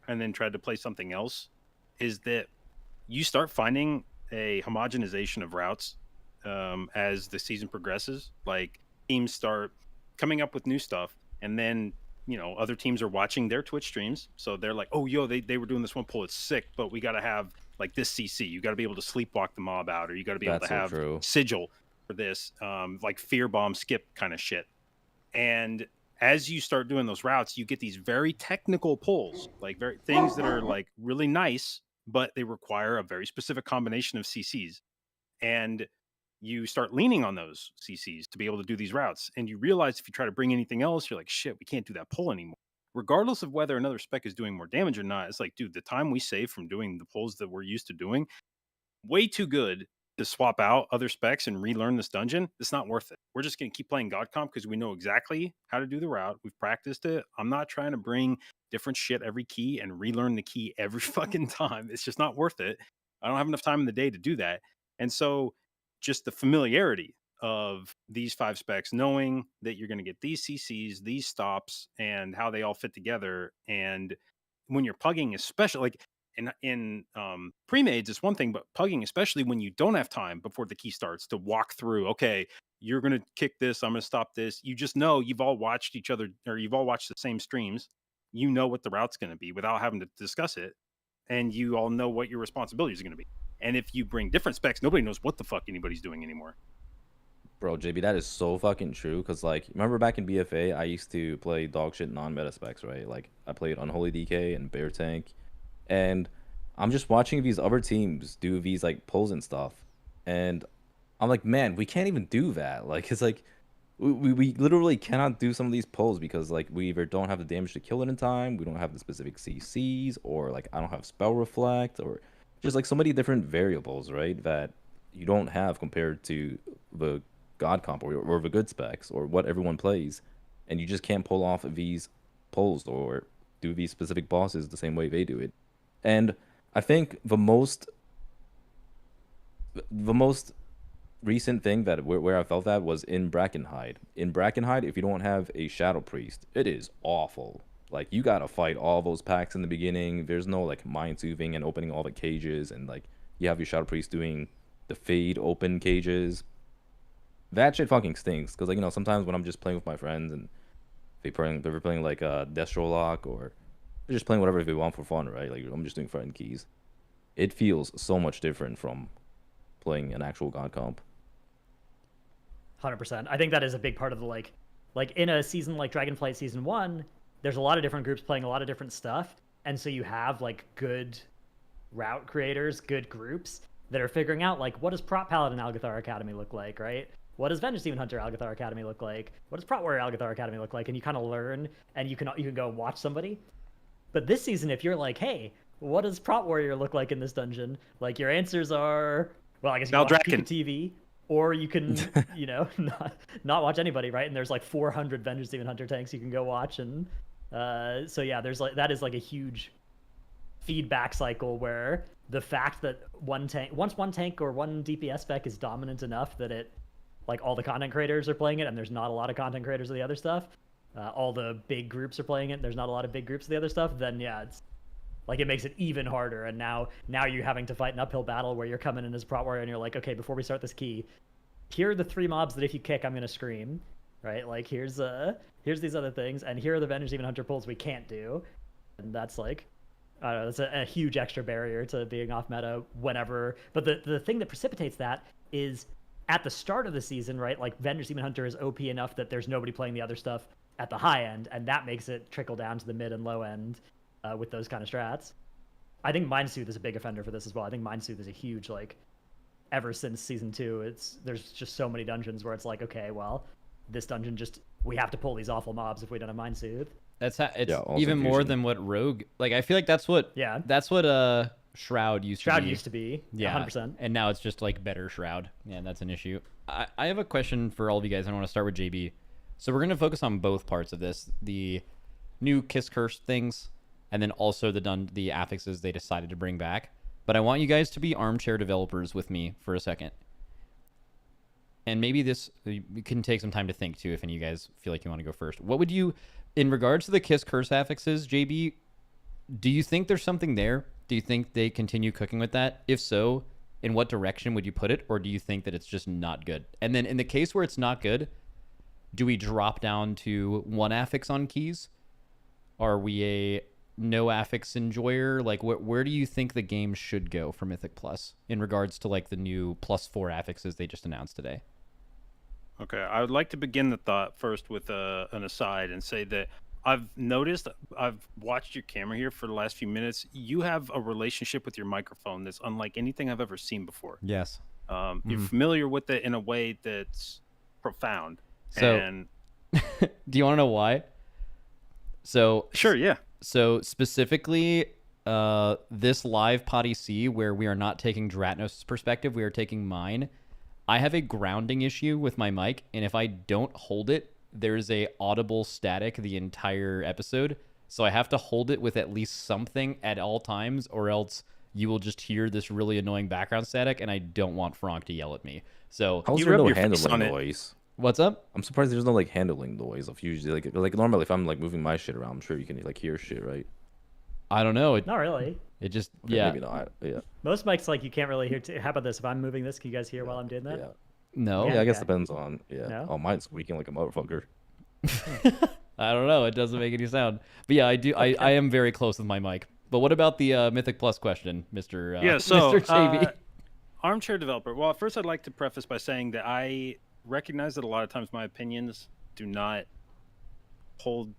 and then tried to play something else is that you start finding a homogenization of routes as the season progresses. Like teams start coming up with new stuff, and then other teams are watching their Twitch streams, so they're like, oh yo, they were doing this one pull, it's sick, but we got to have like this CC, you got to be able to sleepwalk the mob out, or you got to be able to so have true. sigil for this, like fear bomb skip kind of shit. And as you start doing those routes, you get these very technical pulls, like very things that are like really nice, but they require a very specific combination of CCs. And you start leaning on those CCs to be able to do these routes. And you realize if you try to bring anything else, you're like, shit, we can't do that pull anymore. Regardless of whether another spec is doing more damage or not, it's like, dude, the time we save from doing the pulls that we're used to doing, way too good to swap out other specs and relearn this dungeon. It's not worth it. We're just going to keep playing God Comp because we know exactly how to do the route. We've practiced it. I'm not trying to bring different shit every key and relearn the key every fucking time. It's just not worth it. I don't have enough time in the day to do that. And so just the familiarity of these 5 specs, knowing that you're going to get these CCs, these stops, and how they all fit together. And when you're pugging, especially like in pre-mades, it's one thing, but pugging, especially when you don't have time before the key starts to walk through, okay, you're going to kick this, I'm going to stop this. You just know you've all watched each other, or you've all watched the same streams. You know what the route's going to be without having to discuss it. And you all know what your responsibilities are going to be. And if you bring different specs, nobody knows what the fuck anybody's doing anymore. Bro, JB, that is so fucking true. Because, like, remember back in BFA, I used to play dog shit non-meta specs, right? Like, I played Unholy DK and Bear Tank. And I'm just watching these other teams do these, like, pulls and stuff. And I'm like, man, we can't even do that. Like, it's like, we literally cannot do some of these pulls because, like, we either don't have the damage to kill it in time, we don't have the specific CCs, or, like, I don't have Spell Reflect, or just, like, so many different variables, right, that you don't have compared to the God Comp or the good specs or what everyone plays, and you just can't pull off these pulls or do these specific bosses the same way they do it. And I think the most recent thing that where I felt that was in Brackenhide. In Brackenhide, if you don't have a Shadow Priest, it is awful. Like, you gotta fight all those packs in the beginning. There's no, like, mind soothing and opening all the cages, and, like, you have your Shadow Priest doing the fade open cages. That shit fucking stinks, because, like, sometimes when I'm just playing with my friends and they're playing like Destro Lock, or they're just playing whatever they want for fun, right? Like, I'm just doing friend keys. It feels so much different from playing an actual God Comp. 100%. I think that is a big part of the like in a season like Dragonflight Season 1, there's a lot of different groups playing a lot of different stuff, and so you have like good route creators, good groups that are figuring out like, what does Prot Paladin Algathar Academy look like, right? What does Vengeance Demon Hunter Algathar Academy look like? What does Prot Warrior Algathar Academy look like? And you kind of learn, and you can go and watch somebody. But this season, if you're like, hey, what does Prot Warrior look like in this dungeon? Like, your answers are, well, I guess you can watch Pika TV, or you can, not watch anybody, right? And there's like 400 Vengeance Demon Hunter tanks you can go watch, and so yeah, there's like, that is like a huge feedback cycle where the fact that once one tank or one DPS spec is dominant enough that it, like, all the content creators are playing it, and there's not a lot of content creators of the other stuff, all the big groups are playing it, and there's not a lot of big groups of the other stuff, then yeah, it's like, it makes it even harder. And now you're having to fight an uphill battle where you're coming in as Prot Warrior and you're like, okay, before we start this key, here are the 3 mobs that if you kick, I'm gonna scream, right? Like, here's these other things, and here are the Vengeance Demon Hunter pulls we can't do. And that's like, I don't know, that's a huge extra barrier to being off meta whenever. But the thing that precipitates that is at the start of the season, right? Like, Vengeance Demon Hunter is OP enough that there's nobody playing the other stuff at the high end, and that makes it trickle down to the mid and low end with those kind of strats. I think Mind Soothe is a big offender for this as well. I think Mind Soothe is a huge, like, ever since Season 2, there's just so many dungeons where it's like, okay, well, this dungeon we have to pull these awful mobs if we don't have Mind Soothe. It's even more than what Rogue, like, I feel like that's what Shroud used to be. Yeah, 100%. And now it's just like better Shroud. Yeah, that's an issue. I have a question for all of you guys. I want to start with JB. So we're going to focus on both parts of this, the new Kiss Curse things and then also the affixes they decided to bring back. But I want you guys to be armchair developers with me for a second. And maybe this you can take some time to think too if any of you guys feel like you want to go first. What would you, in regards to the Kiss Curse affixes, JB, do you think there's something there? Do you think they continue cooking with that? If so, in what direction would you put it? Or do you think that it's just not good? And then in the case where it's not good, do we drop down to one affix on keys? Are we a no affix enjoyer? Like, where do you think the game should go for Mythic Plus in regards to like the new +4 affixes they just announced today? Okay, I would like to begin the thought first with an aside and say that I've noticed, I've watched your camera here for the last few minutes. You have a relationship with your microphone that's unlike anything I've ever seen before. Yes. You're familiar with it in a way that's profound. So, and do you want to know why? So sure, yeah. So specifically, this live poddyc where we are not taking Dratnos' perspective, we are taking mine. I have a grounding issue with my mic, and if I don't hold it, there's a audible static the entire episode. So I have to hold it with at least something at all times, or else you will just hear this really annoying background static, and I don't want Frank to yell at me. So How's You there rub no your face on handling it. noise? what's up? I'm surprised there's no like handling noise of usually like normally if I'm like moving my shit around, I'm sure you can like hear shit, right? I don't know. Not really. It just Okay, yeah. maybe not. Yeah. Most mics, like, you can't really hear. How about this? If I'm moving this, can you guys hear while I'm doing that? Yeah. No. Yeah, I guess okay. depends on No? Oh, mine's squeaking like a motherfucker. I don't know. It doesn't make any sound. But yeah, I do. I am very close with my mic. But what about the Mythic Plus question, Mr. Yeah, so Mr. JB? armchair developer. Well, first I'd like to preface by saying that I recognize that a lot of times my opinions do not hold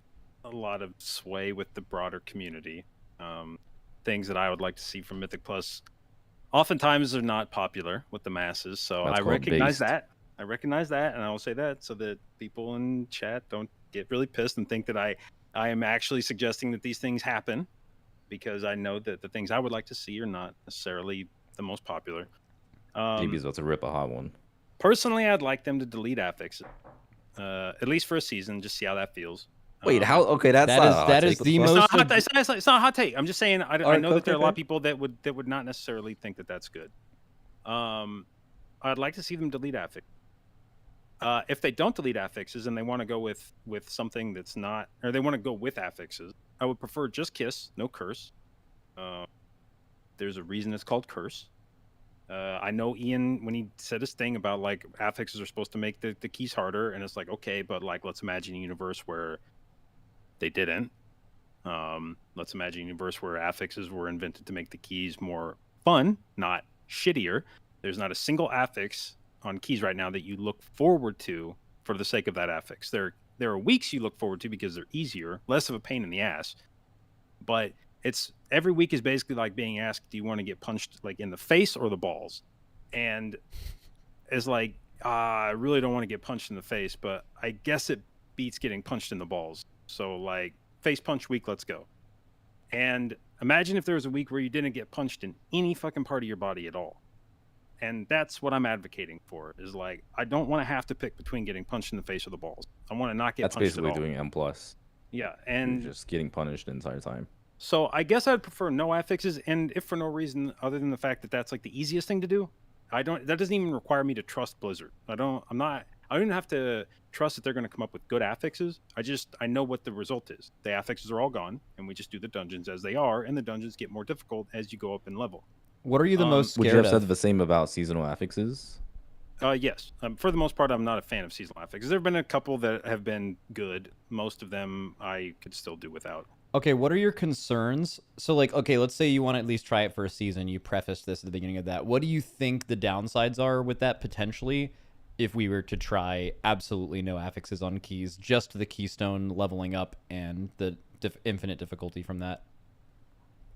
a lot of sway with the broader community. Things that I would like to see from Mythic Plus oftentimes are not popular with the masses, so That's I called recognize based. that. I recognize that, and I will say that so that people in chat don't get really pissed and think that I am actually suggesting that these things happen, because I know that the things I would like to see are not necessarily the most popular. JB's about to rip a hot one. Personally, I'd like them to delete affixes, at least for a season, just see how that feels. Wait, how? Okay, that's that not is- a hot that take. is What the fuck? most- It's not, it's not a hot take. I'm just saying I Alright, know that there are a lot of okay. people that would not necessarily think that that's good. I'd like to see them delete affix. If they don't delete affixes and they want to go with something that's not, or they want to go with affixes, I would prefer just kiss, no curse. There's a reason it's called curse. I know Ian, when he said his thing about like affixes are supposed to make the keys harder, and it's like, okay, but like let's imagine a universe where they didn't. Let's imagine a universe where affixes were invented to make the keys more fun, not shittier. There's not a single affix on keys right now that you look forward to for the sake of that affix. There are weeks you look forward to because they're easier, less of a pain in the ass. But it's every week is basically like being asked, do you want to get punched like in the face or the balls? And it's like, I really don't want to get punched in the face, but I guess it beats getting punched in the balls. So like face punch week, let's go. And imagine if there was a week where you didn't get punched in any fucking part of your body at all. And that's what I'm advocating for, is like, I don't want to have to pick between getting punched in the face or the balls. I want to not get That's punched basically at all. doing M plus. Yeah, You're and just getting punished the entire time. so I guess I'd prefer no affixes, and if for no reason other than the fact that that's like the easiest thing to do, that doesn't even require me to trust Blizzard. I don't even have to trust that they're going to come up with good affixes. I know what the result is. The affixes are all gone, and we just do the dungeons as they are, and the dungeons get more difficult as you go up in level. What are you the most Would you scared have said of? the same about seasonal affixes? Yes. For the most part, I'm not a fan of seasonal affixes. There have been a couple that have been good. Most of them I could still do without. Okay, what are your concerns? So, like, okay, let's say you want to at least try it for a season. You prefaced this at the beginning of that. What do you think the downsides are with that potentially if we were to try absolutely no affixes on keys, just the keystone leveling up and the infinite difficulty from that?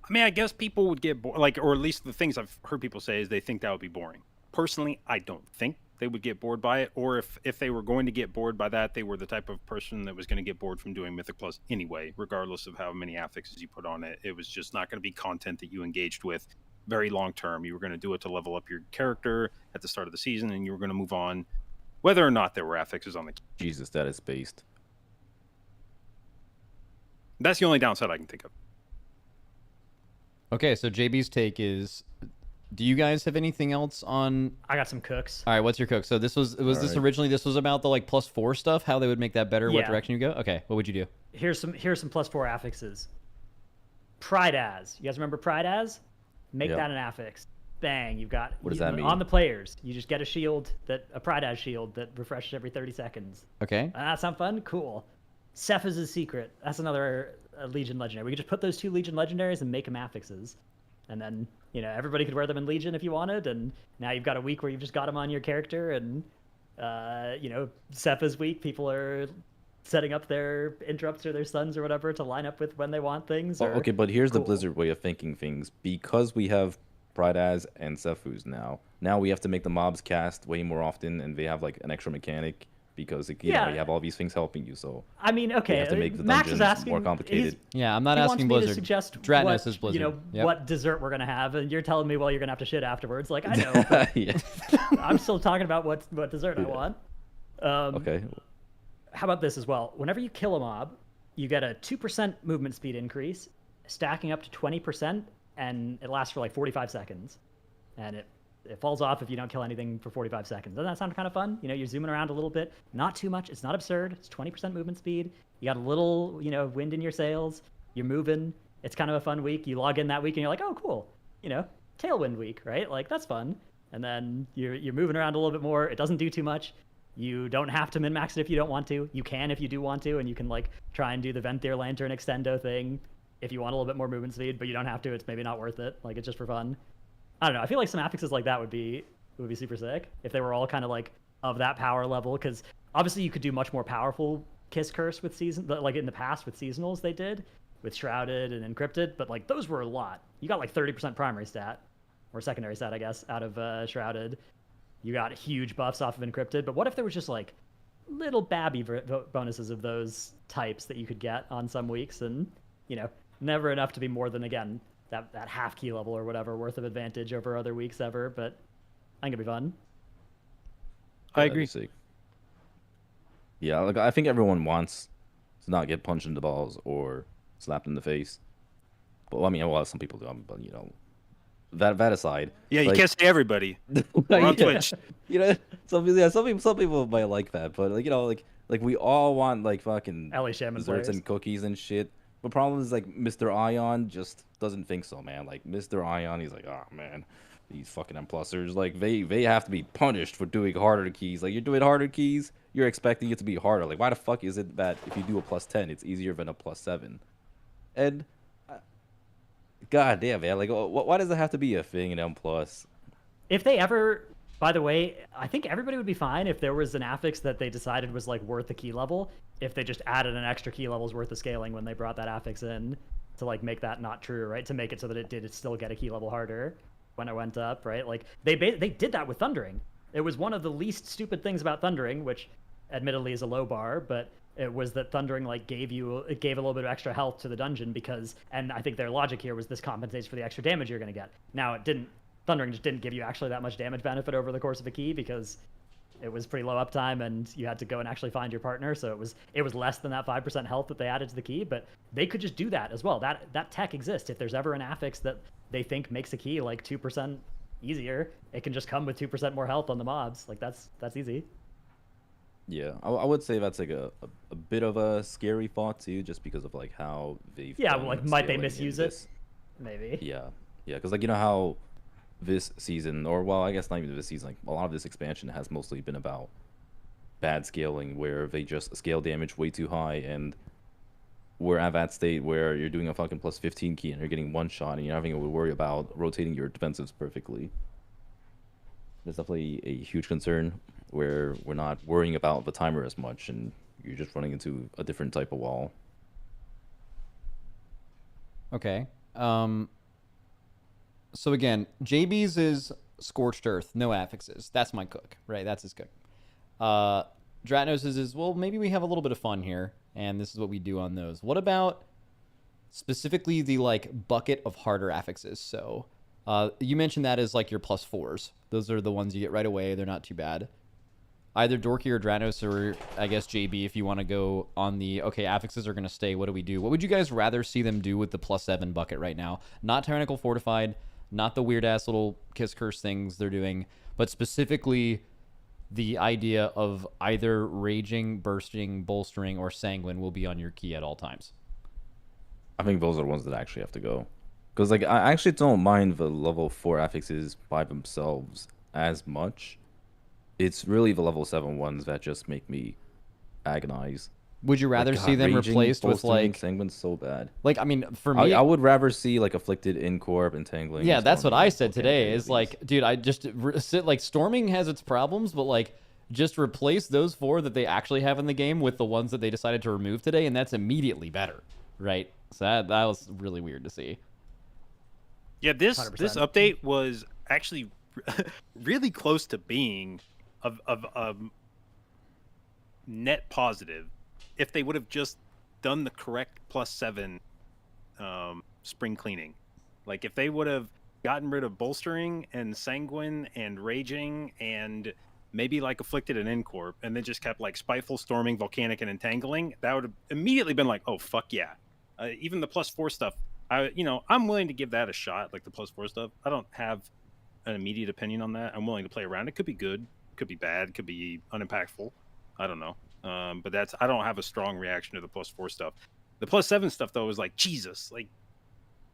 I mean, I guess people would get bored, like, or at least the things I've heard people say is they think that would be boring. Personally, I don't think they would get bored by it, or if they were going to get bored by that, they were the type of person that was going to get bored from doing Mythic Plus anyway, regardless of how many affixes you put on it. It was just not going to be content that you engaged with very long term. You were going to do it to level up your character at the start of the season, and you were going to move on, whether or not there were affixes on the key. Jesus, that is based. That's the only downside I can think of. Okay, so JB's take is, do you guys have anything else on? I got some cooks. All right, what's your cook? So this was this right. originally this was about the like +4 stuff, how they would make that better, what Yeah. direction you go? Okay, what would you do? Here's some +4 affixes. Pride as. You guys remember Pride as? Make Yep. that an affix. Bang, you've got What does that mean? on the players. You just get a shield a Pride as shield that refreshes every 30 seconds. Okay. That sound fun? Cool. Cephas' secret. That's another Legion legendary. We could just put those 2 Legion legendaries and make them affixes. And then, everybody could wear them in Legion if you wanted, and now you've got a week where you've just got them on your character, and Cephas week, people are setting up their interrupts or their stuns or whatever to line up with when they want things. Or... Okay, but here's the Cool. Blizzard way of thinking things. Because we have Pridaz and Cephus now we have to make the mobs cast way more often, and they have like an extra mechanic because you have all these things helping you. So I mean, okay, have to make the Max is dungeons asking more complicated. Yeah, I'm not he wants asking me to Blizzard. suggest Dratnos is what, Blizzard. Yep. what dessert we're gonna have, and you're telling me, well, you're gonna have to shit afterwards. Like I know, but yeah. I'm still talking about what dessert I want. Okay. How about this as well? Whenever you kill a mob, you get a 2% movement speed increase, stacking up to 20%, and it lasts for like 45 seconds. And it falls off if you don't kill anything for 45 seconds. Doesn't that sound kind of fun? You're zooming around a little bit. Not too much. It's not absurd. It's 20% movement speed. You got a little, wind in your sails. You're moving. It's kind of a fun week. You log in that week and you're like, oh, cool. Tailwind week, right? Like, that's fun. And then you're moving around a little bit more. It doesn't do too much. You don't have to min-max it if you don't want to. You can if you do want to, and you can like try and do the Venthyr Lantern Extendo thing if you want a little bit more movement speed, but you don't have to. It's maybe not worth it. Like, it's just for fun. I don't know. I feel like some affixes like that would be super sick if they were all kind of like of that power level, because obviously you could do much more powerful Kiss Curse with like in the past with seasonals they did with Shrouded and Encrypted, but like those were a lot. You got like 30% primary stat or secondary stat, I guess, out of Shrouded. You got huge buffs off of Encrypted, but what if there was just like little babby bonuses of those types that you could get on some weeks, and never enough to be more than, again, that half key level or whatever worth of advantage over other weeks ever, but I think it'd be fun. I That'd be agree. sick. Yeah, like I think everyone wants to not get punched in the balls or slapped in the face. But I mean, well, some people do. But that aside. Yeah, you like, can't say everybody. We're on Twitch. some people might like that, but like we all want like fucking Ellie Shaman desserts players. and cookies and shit. The problem is like Mr. Ion just doesn't think so, man. Like Mr. Ion, he's like, oh man, these fucking M+ers, like they have to be punished for doing harder keys. Like you're doing harder keys, you're expecting it to be harder. Like why the fuck is it that if you do a +10, it's easier than a +7? And god damn, man, like why does it have to be a thing in M+? If they ever, by the way, I think everybody would be fine if there was an affix that they decided was like worth a key level, if they just added an extra key level's worth of scaling when they brought that affix in to like make that not true, right? To make it so that it still get a key level harder when it went up, right? Like they did that with Thundering. It was one of the least stupid things about Thundering, which admittedly is a low bar, but it was that Thundering like gave a little bit of extra health to the dungeon because, and I think their logic here was this compensates for the extra damage you're going to get. Now it didn't. Thundering just didn't give you actually that much damage benefit over the course of a key because it was pretty low uptime and you had to go and actually find your partner. So it was less than that 5% health that they added to the key, but they could just do that as well. That tech exists. If there's ever an affix that they think makes a key like 2% easier, it can just come with 2% more health on the mobs. Like that's easy. Yeah, I would say that's like a bit of a scary thought too, just because of like how they've done Like might they scaling in misuse it? this. Maybe. Yeah, because like how this season, or well, I guess not even this season, like a lot of this expansion has mostly been about bad scaling, where they just scale damage way too high, and we're at that state where you're doing a fucking +15 key and you're getting one shot, and you're having to worry about rotating your defensives perfectly. There's definitely a huge concern where we're not worrying about the timer as much, and you're just running into a different type of wall. Okay. So again, JB's is Scorched Earth, no affixes. That's my cook, right? That's his cook. Dratnos's is, well, maybe we have a little bit of fun here, and this is what we do on those. What about specifically the like bucket of harder affixes? So you mentioned that as like your +4s. Those are the ones you get right away. They're not too bad. either Dorky or Dranos, or I guess JB, if you want to go on the, okay, affixes are going to stay, what do we do? What would you guys rather see them do with the +7 bucket right now? Not Tyrannical Fortified, not the weird-ass little Kiss Curse things they're doing, but specifically the idea of either Raging, Bursting, Bolstering, or Sanguine will be on your key at all times. I think those are the ones that actually have to go. Because, like, I actually don't mind the level 4 affixes by themselves as much. It's really the level 7 ones that just make me agonize. Would you rather Like, see God, them Raging, replaced with, Bolstering, like... Sanguine's so bad. Like, I mean, for me... I would rather see, like, Afflicted, Incorp, Entangling. Yeah, and that's what Storming I than said Volcanic today. at Is like, least. dude, I just like Storming has its problems, but like just replace those 4 that they actually have in the game with the ones that they decided to remove today, and that's immediately better, right? So that was really weird to see. Yeah, this 100%. update was actually really close to being of net positive if they would have just done the correct +7 spring cleaning. Like if they would have gotten rid of Bolstering and Sanguine and Raging and maybe like Afflicted and Incorp, and then just kept like Spiteful, Storming, Volcanic, and Entangling, that would have immediately been like, oh fuck yeah. Even the +4 stuff, I'm willing to give that a shot, like the +4 stuff. I don't have an immediate opinion on that. I'm willing to play around. It could be good, could be bad, could be unimpactful. I don't know. But I don't have a strong reaction to the +4 stuff. The +7 stuff though is like, Jesus, like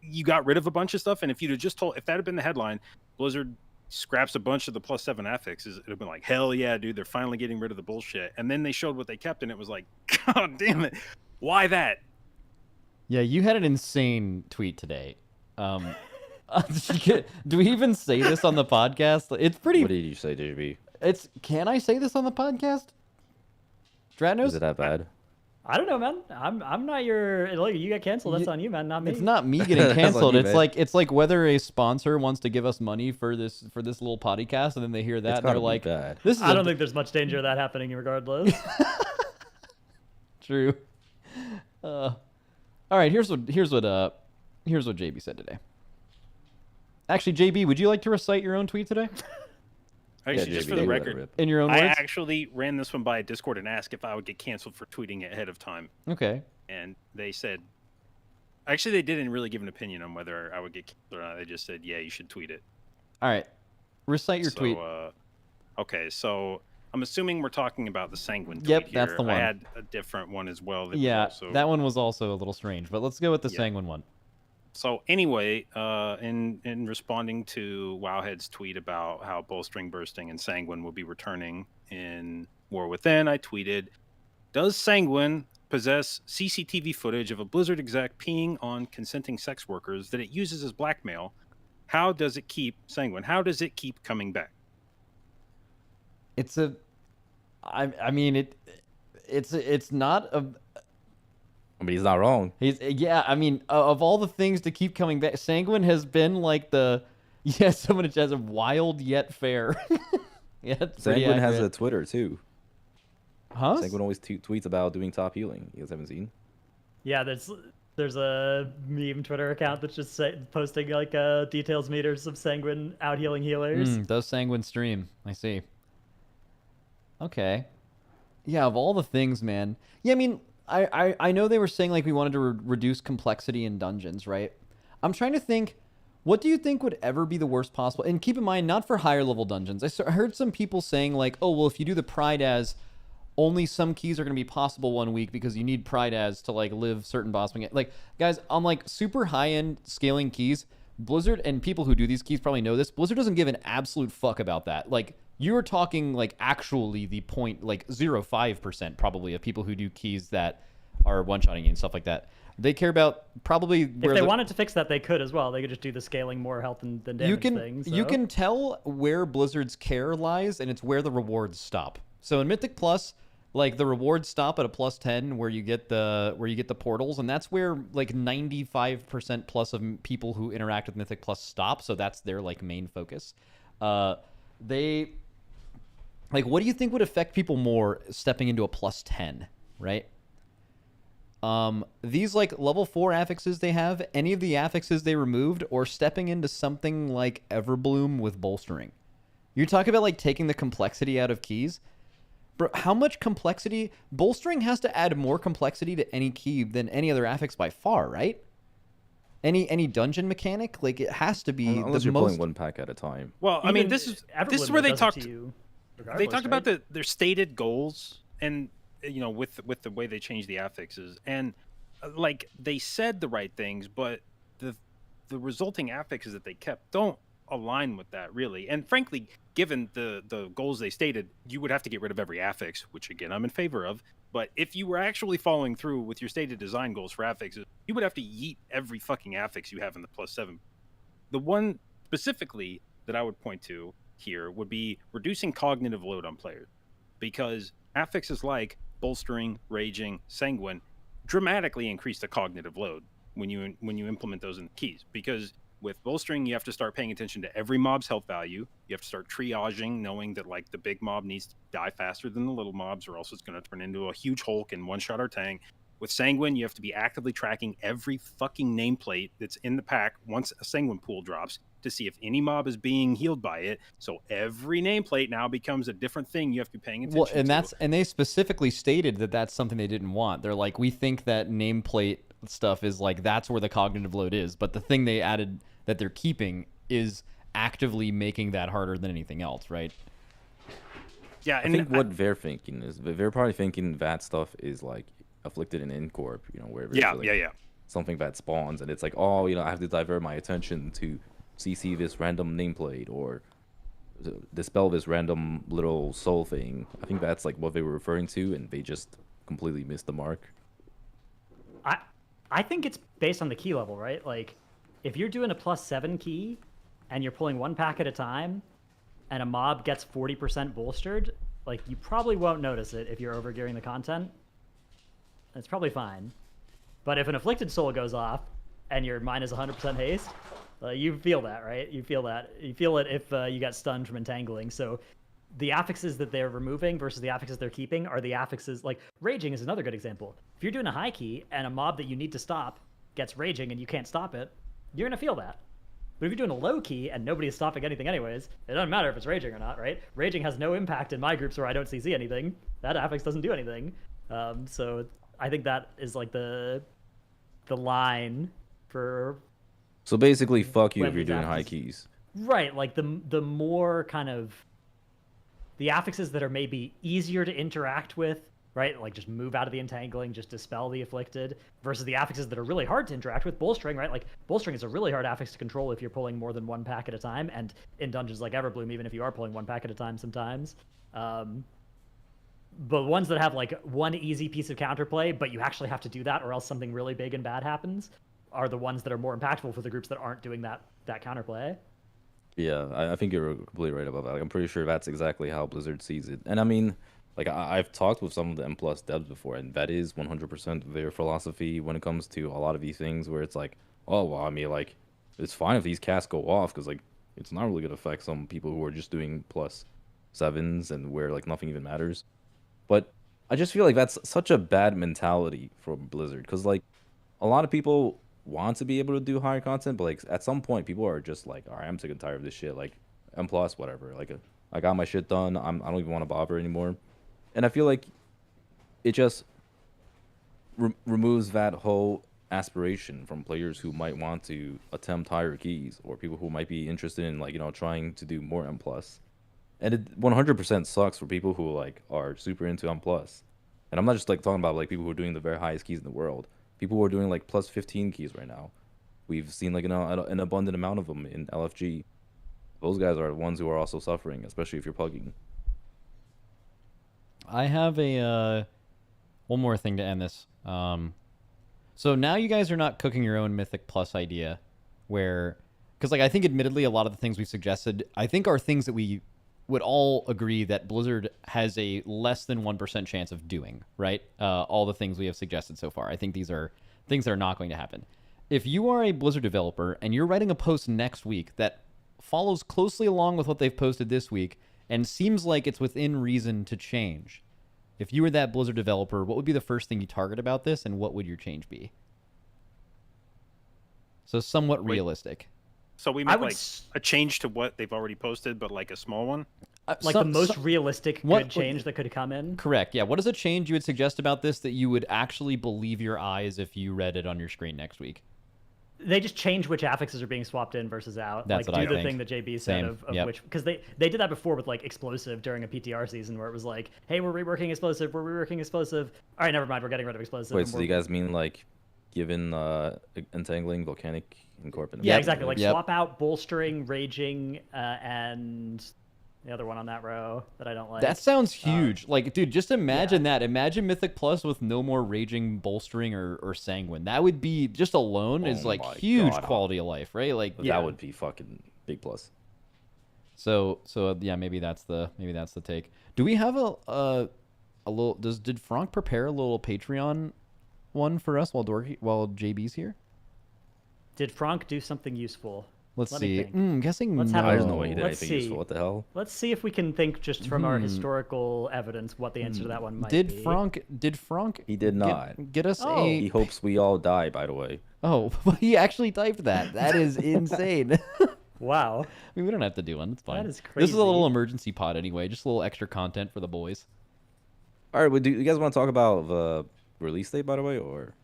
you got rid of a bunch of stuff, and if you'd have just if that had been the headline, Blizzard scraps a bunch of the +7 affixes, it'd have been like, hell yeah, dude, they're finally getting rid of the bullshit. And then they showed what they kept, and it was like, God damn it, why that? Yeah, you had an insane tweet today. Do we even say this on the podcast? It's pretty. What did you say, JB? Can I say this on the podcast? Dranos? Is it that bad? I don't know, man. I'm not your. Look, you got canceled. That's on you, man. Not me. It's not me getting That's on canceled. you, It's man. like whether a sponsor wants to give us money for this little podcast, and then they hear that It's and they're gotta be like, bad. "This is I a don't think there's much danger of that happening, regardless. true." All right, here's what JB said today. Actually, JB, would you like to recite your own tweet today Actually, Yeah, just JB, for the you let it record, rip. in your own I words? actually ran this one by Discord and asked if I would get canceled for tweeting it ahead of time. Okay. And they said, actually, they didn't really give an opinion on whether I would get canceled or not. They just said, yeah, you should tweet it. All right. Recite your tweet. Okay, so I'm assuming we're talking about the Sanguine tweet Yep, here. that's the one. I had a different one as well. That Yeah, was also... that one was also a little strange, but let's go with the Yeah. Sanguine one. So anyway, in responding to Wowhead's tweet about how Bolstering, Bursting, and Sanguine will be returning in War Within, I tweeted, does Sanguine possess CCTV footage of a Blizzard exec peeing on consenting sex workers that it uses as blackmail? How does it keep Sanguine? How does it keep coming back? It's not a. I mean, he's not wrong. I mean, of all the things to keep coming back, Sanguine has been like someone has a wild yet fair. Yeah, it's pretty Sanguine has a accurate. Twitter too. Huh? Sanguine always tweets about doing top healing. You guys haven't seen? Yeah, there's a meme Twitter account that's just posting like details meters of Sanguine out healing healers. Does Sanguine stream? I see. Okay. Yeah, of all the things, man. Yeah, I mean, I know they were saying like we wanted to reduce complexity in dungeons, right? I'm trying to think, what do you think would ever be the worst possible? And keep in mind, not for higher level dungeons. I heard some people saying like, oh, well, if you do the Pride as, only some keys are going to be possible 1 week because you need Pride as to like live certain boss. Like, guys, on like super high end scaling keys, Blizzard, and people who do these keys probably know this, Blizzard doesn't give an absolute fuck about that. Like, you're talking like actually the 0.05% probably of people who do keys that are one-shotting you and stuff like that. They care about probably If they wanted to fix that, they could as well. They could just do the scaling more health than damage thing. So. You can tell where Blizzard's care lies, and it's where the rewards stop. So in Mythic Plus, like the rewards stop at a +10 where you get the portals, and that's where like 95% plus of people who interact with Mythic Plus stop. So that's their like main focus. They like, what do you think would affect people more stepping into a +10, right? These like level 4 affixes they have, any of the affixes they removed, or stepping into something like Everbloom with bolstering. You're talking about like taking the complexity out of keys. Bro, how much complexity? Bolstering has to add more complexity to any key than any other affix by far, right? Any dungeon mechanic, like it has to be Unless the you're most. pulling one pack at a time. Well, I mean, Even this is Everbloom where they does it talked. to you They regardless, talked about right? their stated goals, and with the way they changed the affixes, and like they said the right things, but the resulting affixes that they kept don't align with that really. And frankly, given the goals they stated, you would have to get rid of every affix, which again I'm in favor of. But if you were actually following through with your stated design goals for affixes, you would have to yeet every fucking affix you have in the +7. The one specifically that I would point to here would be reducing cognitive load on players, because affixes like bolstering, raging, sanguine dramatically increase the cognitive load when you implement those in keys. Because with bolstering, you have to start paying attention to every mob's health value. You have to start triaging, knowing that like the big mob needs to die faster than the little mobs, or else it's going to turn into a huge Hulk and one-shot our tank. With Sanguine, you have to be actively tracking every fucking nameplate that's in the pack once a Sanguine pool drops to see if any mob is being healed by it. So every nameplate now becomes a different thing you have to be paying attention to. And they specifically stated that that's something they didn't want. They're like, we think that nameplate stuff is like that's where the cognitive load is, but the thing they added that they're keeping is actively making that harder than anything else, right? Yeah, I think what they're thinking is they're probably thinking that stuff is like afflicted in Incorp, wherever it's like something that spawns, and it's like, oh, I have to divert my attention to CC this random nameplate or dispel this random little soul thing. I think that's like what they were referring to, and they just completely missed the mark. I think it's based on the key level, right? Like, if you're doing a +7 key and you're pulling one pack at a time, and a mob gets 40% bolstered, like you probably won't notice it if you're overgearing the content. It's probably fine. But if an afflicted soul goes off and you're minus 100% haste, you feel that, right? You feel that. You feel it if you got stunned from entangling. So the affixes that they're removing versus the affixes they're keeping are the affixes. Like raging is another good example. If you're doing a high key and a mob that you need to stop gets raging and you can't stop it, you're gonna feel that. But if you're doing a low key and nobody's stopping anything anyways, it doesn't matter if it's raging or not, right? Raging has no impact in my groups where I don't CC anything. That affix doesn't do anything. So I think that is like the line for. So basically, fuck you if you're these doing high affixes- keys. Right, like the more kind of the affixes that are maybe easier to interact with, right? Like just move out of the entangling, just dispel the afflicted, versus the affixes that are really hard to interact with. Bolstering, right? Like bolstering is a really hard affix to control if you're pulling more than one pack at a time, and in dungeons like Everbloom, even if you are pulling one pack at a time sometimes. But ones that have like one easy piece of counterplay, but you actually have to do that or else something really big and bad happens, are the ones that are more impactful for the groups that aren't doing that counterplay. Yeah, I think you're completely right about that. Like, I'm pretty sure that's exactly how Blizzard sees it. And I mean, like I've talked with some of the M+ devs before, and that is 100% their philosophy when it comes to a lot of these things. Where it's like, oh well, I mean, like it's fine if these casts go off because like it's not really gonna affect some people who are just doing +7s and where like nothing even matters. But I just feel like that's such a bad mentality from Blizzard because like a lot of people want to be able to do higher content, but like at some point people are just like, all right, I'm sick and tired of this shit. Like M+, whatever. Like I got my shit done. I don't even want to bother anymore. And I feel like it just removes that whole aspiration from players who might want to attempt higher keys or people who might be interested in like trying to do more M+. And it 100% sucks for people who like are super into M+. And I'm not just like talking about like people who are doing the very highest keys in the world. People who are doing like +15 keys right now. We've seen like an abundant amount of them in LFG. Those guys are the ones who are also suffering, especially if you're pugging. I have a one more thing to end this. So now you guys are not cooking your own Mythic Plus idea, where because like I think admittedly a lot of the things we suggested I think are things that we would all agree that Blizzard has a less than 1% chance of doing, right? All the things we have suggested so far. I think these are things that are not going to happen. If you are a Blizzard developer and you're writing a post next week that follows closely along with what they've posted this week and seems like it's within reason to change, if you were that Blizzard developer, what would be the first thing you target about this and what would your change be? So somewhat realistic. So we make like a change to what they've already posted, but like a small one? Like the most realistic good change that could come in. Correct. Yeah. What is a change you would suggest about this that you would actually believe your eyes if you read it on your screen next week? They just change which affixes are being swapped in versus out. That's like what I do the think. thing that JB said Same. of Yep. which, because they did that before with like explosive during a PTR season where it was like, hey, we're reworking explosive, all right, never mind, we're getting rid of explosive. Wait, and so we're- you guys mean like given entangling, volcanic, incorporated? Yeah, exactly. Like Yep. swap out bolstering, raging, and the other one on that row that I don't like. That sounds huge. Like, dude, just imagine that. Imagine Mythic Plus with no more raging, bolstering, or sanguine. That would be just alone is Oh like my huge God. quality of life, right? Like, That would be fucking big plus. so yeah, maybe that's the take. Do we have a little? Did Frank prepare a little Patreon one for us while JB's here? Did Frank do something useful? Let's Let me see. think. I'm guessing Let's no. have I don't know what he did Let's anything see. useful. What the hell? Let's see if we can think just from our historical evidence what the answer to that one might be. Did Frank? He did not. Get us Oh. He hopes we all die, by the way. Oh, he actually typed that. That is insane. Wow. I mean, we don't have to do one. It's fine. That is This is a little crazy. emergency pod anyway. Just a little extra content for the boys. All right, well, do you guys want to talk about the release date, by the way, or?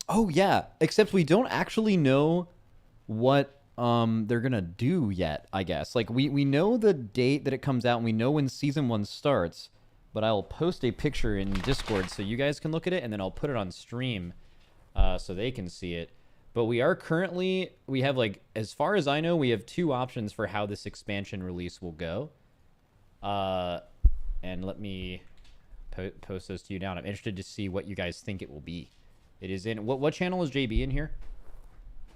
Oh yeah, except we don't actually know what they're gonna do yet. I guess like we know the date that it comes out and we know when season 1 starts. But I'll post a picture in Discord so you guys can look at it, and then I'll put it on stream so they can see it. But we have like, as far as I know, we have 2 options for how this expansion release will go. And let me post those to you now. And I'm interested to see what you guys think it will be. It is in what channel is JB in here?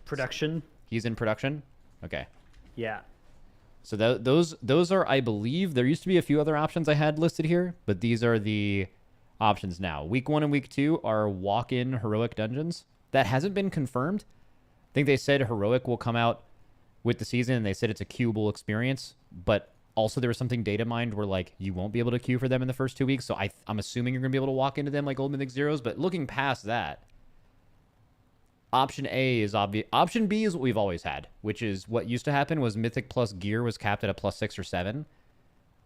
Production. He's in production. Okay. Yeah. So those are, I believe, there used to be a few other options I had listed here, but these are the options now. Week 1 and week 2 are walk-in heroic dungeons. That hasn't been confirmed. I think they said heroic will come out with the season, and they said it's a queuable experience, but also there was something data mined where like you won't be able to queue for them in the first 2 weeks, so I'm assuming you're going to be able to walk into them like old Mythic Zeros, but looking past that, option A is obvious. Option B is what we've always had, which is what used to happen was Mythic Plus gear was capped at a +6 or 7,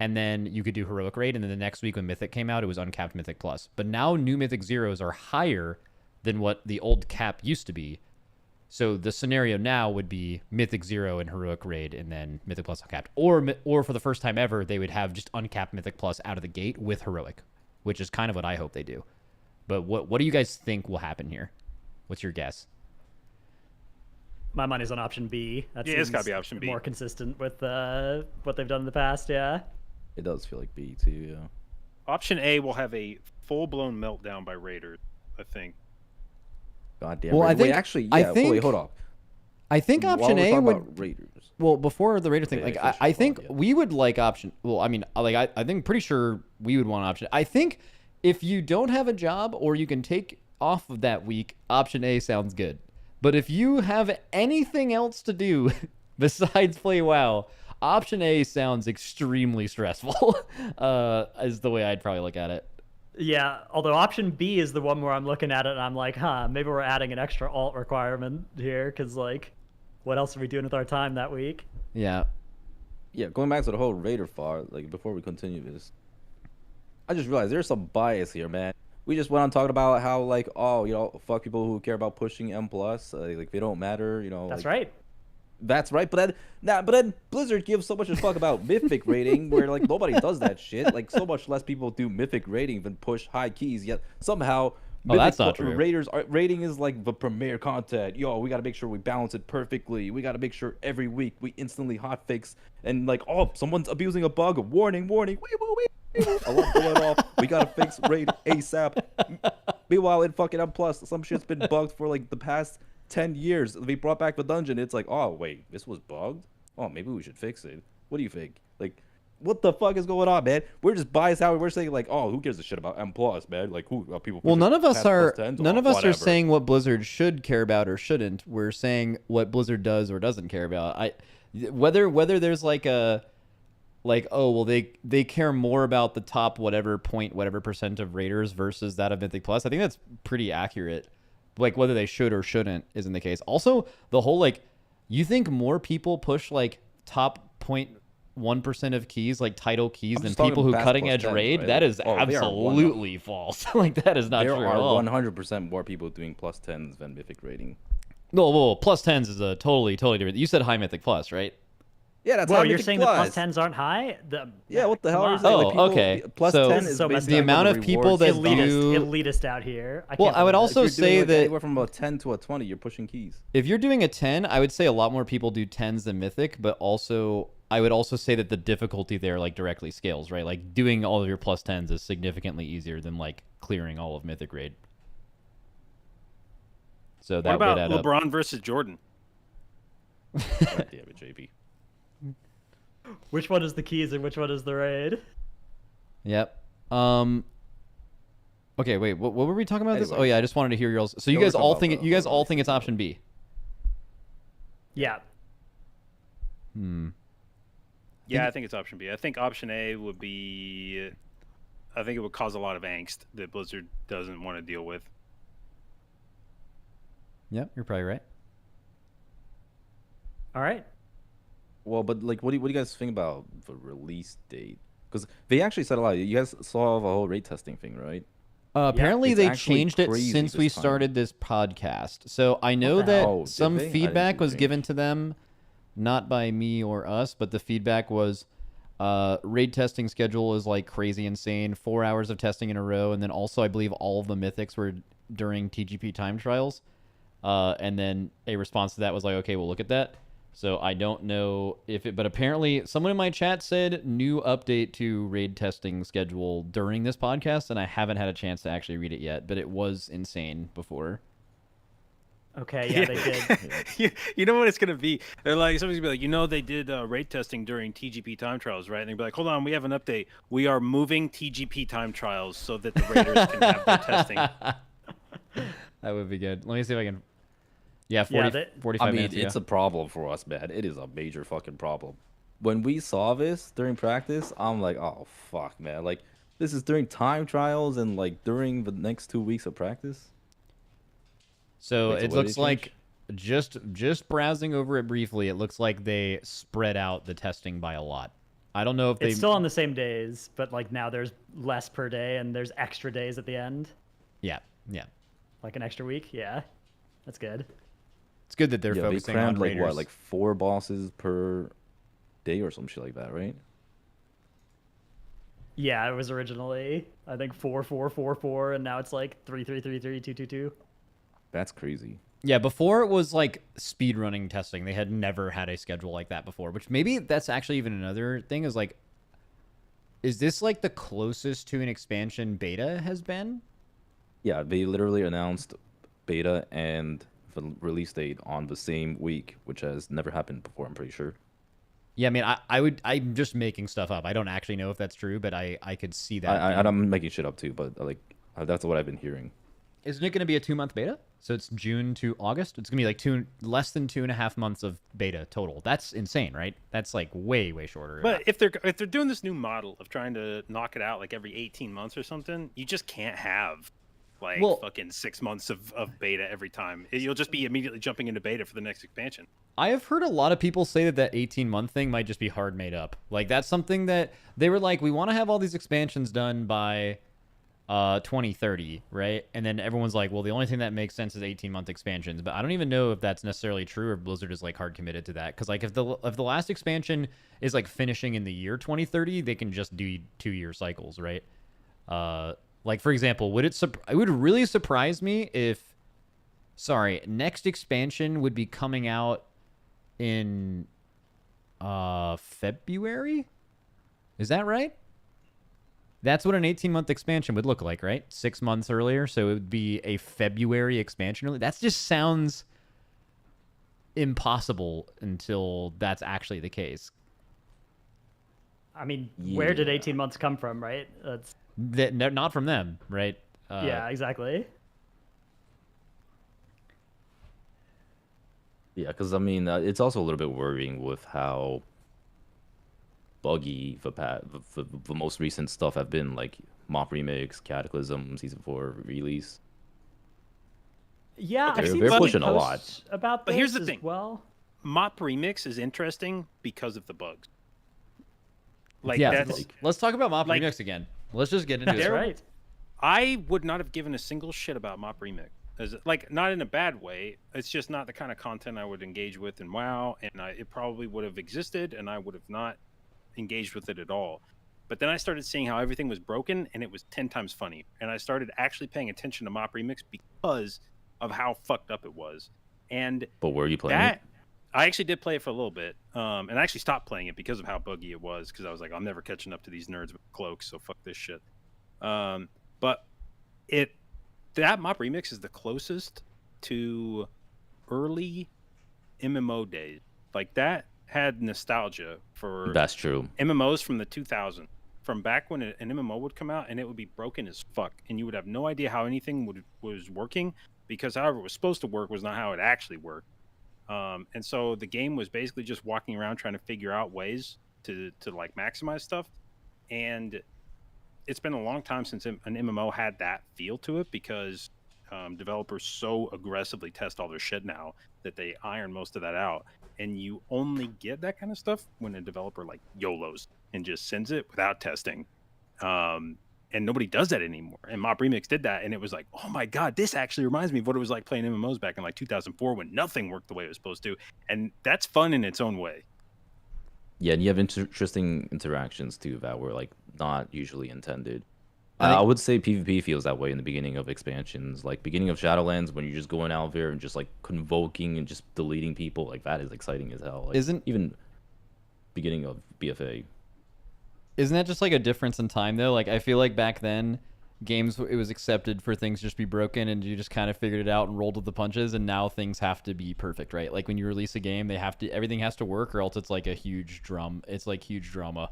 and then you could do Heroic Raid, and then the next week when Mythic came out, it was uncapped Mythic Plus. But now new Mythic Zeros are higher than what the old cap used to be. So the scenario now would be Mythic Zero and Heroic Raid, and then Mythic Plus uncapped. Or for the first time ever, they would have just uncapped Mythic Plus out of the gate with Heroic, which is kind of what I hope they do. But what do you guys think will happen here? What's your guess? My money's on option B. That Yeah, it's gotta seems be option B. More consistent with what they've done in the past, yeah. It does feel like B too, yeah. Option A will have a full-blown meltdown by Raiders, I think. God damn. Well, I Wait, think- actually, I yeah. think- Wait, hold on. I think While option we're A talking would. about Raiders. Well, before the Raider thing, Yeah, like finish I your think thought, yeah. we would like option. Well, I mean, like I think pretty sure we would want option. I think if you don't have a job or you can take off of that week, option A sounds good. But if you have anything else to do besides play WoW, option A sounds extremely stressful. Is the way I'd probably look at it. Yeah, although option B is the one where I'm looking at it and I'm like, maybe we're adding an extra alt requirement here, because, like, what else are we doing with our time that week? Yeah. Yeah, going back to the whole Raider far, like before we continue this, I just realized there's some bias here, man. We just went on talking about how like, oh, you know, fuck people who care about pushing M plus, like they don't matter, you know. That's like, right. That's right, but then Blizzard gives so much a fuck about Mythic rating, where like nobody does that shit. Like so much less people do Mythic rating than push high keys. Yet somehow, that's not true. Raiders rating is like the premier content. Yo, we got to make sure we balance it perfectly. We got to make sure every week we instantly hotfix and like, oh, someone's abusing a bug. Warning, warning. Alarm going off. We gotta fix raid ASAP. Meanwhile, in fucking M plus, some shit's been bugged for like the past 10 years. We brought back the dungeon. It's like, oh wait, this was bugged. Oh, maybe we should fix it. What do you think? Like, what the fuck is going on, man? We're just biased out. We're saying like, oh, who gives a shit about M plus, man? Like, who people? Well, pushing none of us past are +10s? none Oh, of us are whatever. saying what Blizzard should care about or shouldn't. We're saying what Blizzard does or doesn't care about. Whether there's like a oh well they care more about the top whatever percent of Raiders versus that of Mythic Plus. I think that's pretty accurate. Like whether they should or shouldn't isn't the case. Also, the whole like, you think more people push like top 1% of keys, like title keys, I'm than just talking people who past cutting plus edge 10s, raid, right? that is Oh, they are absolutely false. Like that is not There true at are all. 100% more people doing plus 10s than Mythic rating. No, well, plus 10s is a totally different. You said high Mythic plus, right? Yeah, that's Whoa, high you're Mythic saying plus. the plus tens aren't high? Yeah, what the hell come are you on. saying? Oh, Like, people, okay. Plus So 10 This is is so based messed the up. amount of people that do elitist out here. I Well, can't I would believe also this. If you're doing, say like, that anywhere from a 10 to a 20, you're pushing keys. if you're doing a 10, I would say a lot more people do 10s than Mythic, but also I would also say that the difficulty there like directly scales, right? Like doing all of your plus 10s is significantly easier than like clearing all of Mythic raid. So that What about would add up. LeBron versus Jordan? God damn it, JB. Which one is the keys and which one is the raid? Yep. Okay, wait. What were we talking about? This? Oh Anyway. yeah, I just wanted to hear yours. So you we're guys talking all about think the you guys whole all think it's release option B. Yeah. Yeah, I think it's option B. I think option A would be. I think it would cause a lot of angst that Blizzard doesn't want to deal with. Yep, you're probably right. All right. Well, but like, what do you guys think about the release date? Because they actually said a lot. You guys saw the whole rate testing thing, right? Apparently It's they actually changed it crazy since this we time. started this podcast. So I know the that hell? Oh, did some they? I didn't see feedback the was change. given to them, not by me or us, but the feedback was raid testing schedule is like crazy insane, 4 hours of testing in a row, and then also I believe all of the mythics were during TGP time trials. And then a response to that was like, okay, we'll look at that. So I don't know if it, but apparently someone in my chat said new update to raid testing schedule during this podcast, and I haven't had a chance to actually read it yet, but it was insane before. Okay, yeah, they did. You know what it's gonna be? They're like, somebody's gonna be like, they did rate testing during TGP time trials, right? And they'll be like, hold on, we have an update. We are moving TGP time trials so that the raiders can have their testing. That would be good. Let me see if I can. Yeah, 45 I mean, minutes. it's a problem for us, man. It is a major fucking problem. When we saw this during practice, I'm like, oh fuck, man. Like, this is during time trials and like during the next 2 weeks of practice. So Wait, so it what did looks they like just browsing over it briefly, it looks like they spread out the testing by a lot. I don't know if they. It's still on the same days, but like now there's less per day and there's extra days at the end, Yeah. like an extra week. Yeah, that's good. It's good that they're Yeah, they focusing on crammed like raiders. what, like 4 bosses per day or some shit like that, right? Yeah, it was originally I think 4 4 4 4, and now it's like 3 3 3 3 2 2 2. That's crazy. Yeah, before it was like speedrunning testing. They had never had a schedule like that before, which maybe that's actually even another thing is like, is this like the closest to an expansion beta has been? Yeah, they literally announced beta and the release date on the same week, which has never happened before, I'm pretty sure. Yeah, I mean, I'm just making stuff up. I don't actually know if that's true, but I could see that. I'm making shit up too, but like that's what I've been hearing. Isn't it going to be a 2-month beta? So it's June to August. It's going to be like less than 2.5 months of beta total. That's insane, right? That's like way shorter. But if they're doing this new model of trying to knock it out like every 18 months or something, you just can't have like fucking 6 months of beta every time. You'll just be immediately jumping into beta for the next expansion. I have heard a lot of people say that 18-month thing might just be hard made up. Like that's something that they were like, we want to have all these expansions done by 2030, right? And then everyone's like, well, the only thing that makes sense is 18-month expansions. But I don't even know if that's necessarily true or Blizzard is like hard committed to that. Because like if the last expansion is like finishing in the year 2030, they can just do 2-year cycles, right? Like for example, it would really surprise me if, next expansion would be coming out in February? Is that right? That's what an 18-month expansion would look like, right? 6 months earlier, so it would be a February expansion. Really, that just sounds impossible until that's actually the case. I mean, where did Yeah. 18 months come from, right? That's Not from them, right? yeah, exactly. Yeah, because I mean, it's also a little bit worrying with how buggy the most recent stuff have been, like Mop Remix, Cataclysm, Season 4 release. Yeah, I've They're- seen they're some pushing a lot. posts about this But here's the as thing. well. Mop Remix is interesting because of the bugs. Like Yeah, that's let's talk about Mop like- Remix again. Let's just get into That's it. right. I would not have given a single shit about Mop Remix. As like not in a bad way. It's just not the kind of content I would engage with in WoW, and it probably would have existed, and I would have not engaged with it at all. But then I started seeing how everything was broken, and it was 10 times funny. And I started actually paying attention to Mop Remix because of how fucked up it was. And But were you playing that it? I actually did play it for a little bit, and I actually stopped playing it because of how buggy it was. Because I was like, I'm never catching up to these nerds with cloaks, so fuck this shit. But that Mop Remix is the closest to early MMO days. Like that had nostalgia for That's true. MMOs from the 2000s, from back when an MMO would come out and it would be broken as fuck, and you would have no idea how anything was working, because however it was supposed to work was not how it actually worked. And so the game was basically just walking around trying to figure out ways to like maximize stuff. And it's been a long time since an MMO had that feel to it, because developers so aggressively test all their shit now that they iron most of that out. And you only get that kind of stuff when a developer like YOLOs and just sends it without testing. And nobody does that anymore. And Mop Remix did that, and it was like, oh my god, this actually reminds me of what it was like playing MMOs back in like 2004 when nothing worked the way it was supposed to. And that's fun in its own way. Yeah, and you have interesting interactions too that were like not usually intended. I think- I would say PvP feels that way in the beginning of expansions, like beginning of Shadowlands, when you're just going out there and just like convoking and just deleting people. Like that is exciting as hell. Like, Isn't- even beginning of BFA? Isn't that just like a difference in time though? Like I feel like back then games, it was accepted for things just be broken and you just kind of figured it out and rolled with the punches, and now things have to be perfect, right? Like when you release a game, everything has to work, or else it's like a huge it's like huge drama.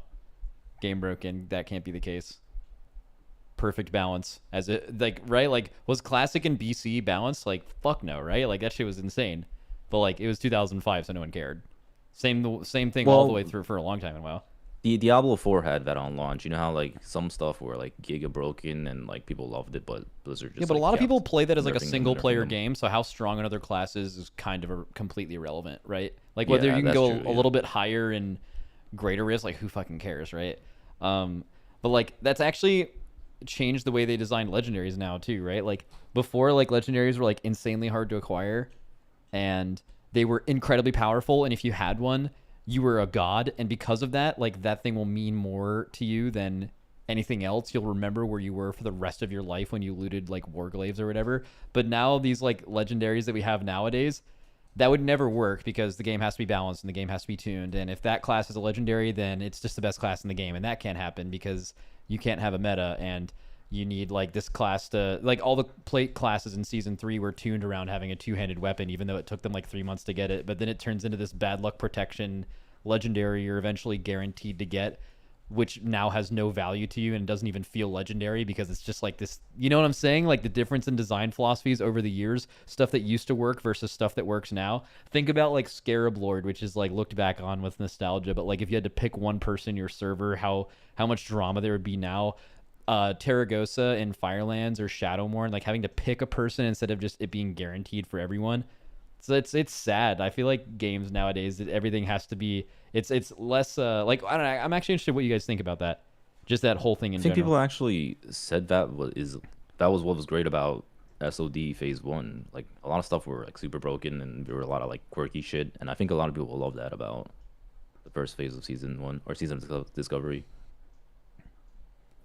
Game broken, that can't be the case. Perfect balance, as it like, right? Like, was classic and BC balanced? Like, fuck no, right? Like that shit was insane, but like it was 2005, so no one cared. Same thing all the way through for a long time in WoW. The Diablo 4 had that on launch. You know how like some stuff were like giga broken and like people loved it, but Blizzard just Yeah, but a lot of kept people play that as like a nerfing them, single player nerfing them. game, so how strong another class is kind of completely irrelevant, right? Like Yeah, whether you can that's go true, a yeah. little bit higher in greater risk, like who fucking cares, right? But like that's actually changed the way they design legendaries now too, right? Like before, like legendaries were like insanely hard to acquire and they were incredibly powerful, and if you had one, you were a god, and because of that, like that thing will mean more to you than anything else. You'll remember where you were for the rest of your life when you looted like warglaives or whatever. But now these like legendaries that we have nowadays, that would never work because the game has to be balanced and the game has to be tuned, and if that class is a legendary, then it's just the best class in the game, and that can't happen because you can't have a meta, and you need like this class to like all the plate classes in season 3 were tuned around having a two-handed weapon, even though it took them like 3 months to get it. But then it turns into this bad luck protection legendary you're eventually guaranteed to get, which now has no value to you and doesn't even feel legendary because it's just like this, you know what I'm saying? Like the difference in design philosophies over the years, stuff that used to work versus stuff that works now. Think about like Scarab Lord, which is like looked back on with nostalgia, but like if you had to pick one person in your server, how much drama there would be now. Terragosa in Firelands or Shadowmourne, like having to pick a person instead of just it being guaranteed for everyone. So it's sad. I feel like games nowadays, everything has to be, it's less like, I don't know, I'm actually interested in what you guys think about that, just that whole thing in I think general. people actually said that was what was great about SOD Phase 1. Like a lot of stuff were like super broken and there were a lot of like quirky shit, and I think a lot of people will love that about the first phase of Season 1 or Season of Discovery.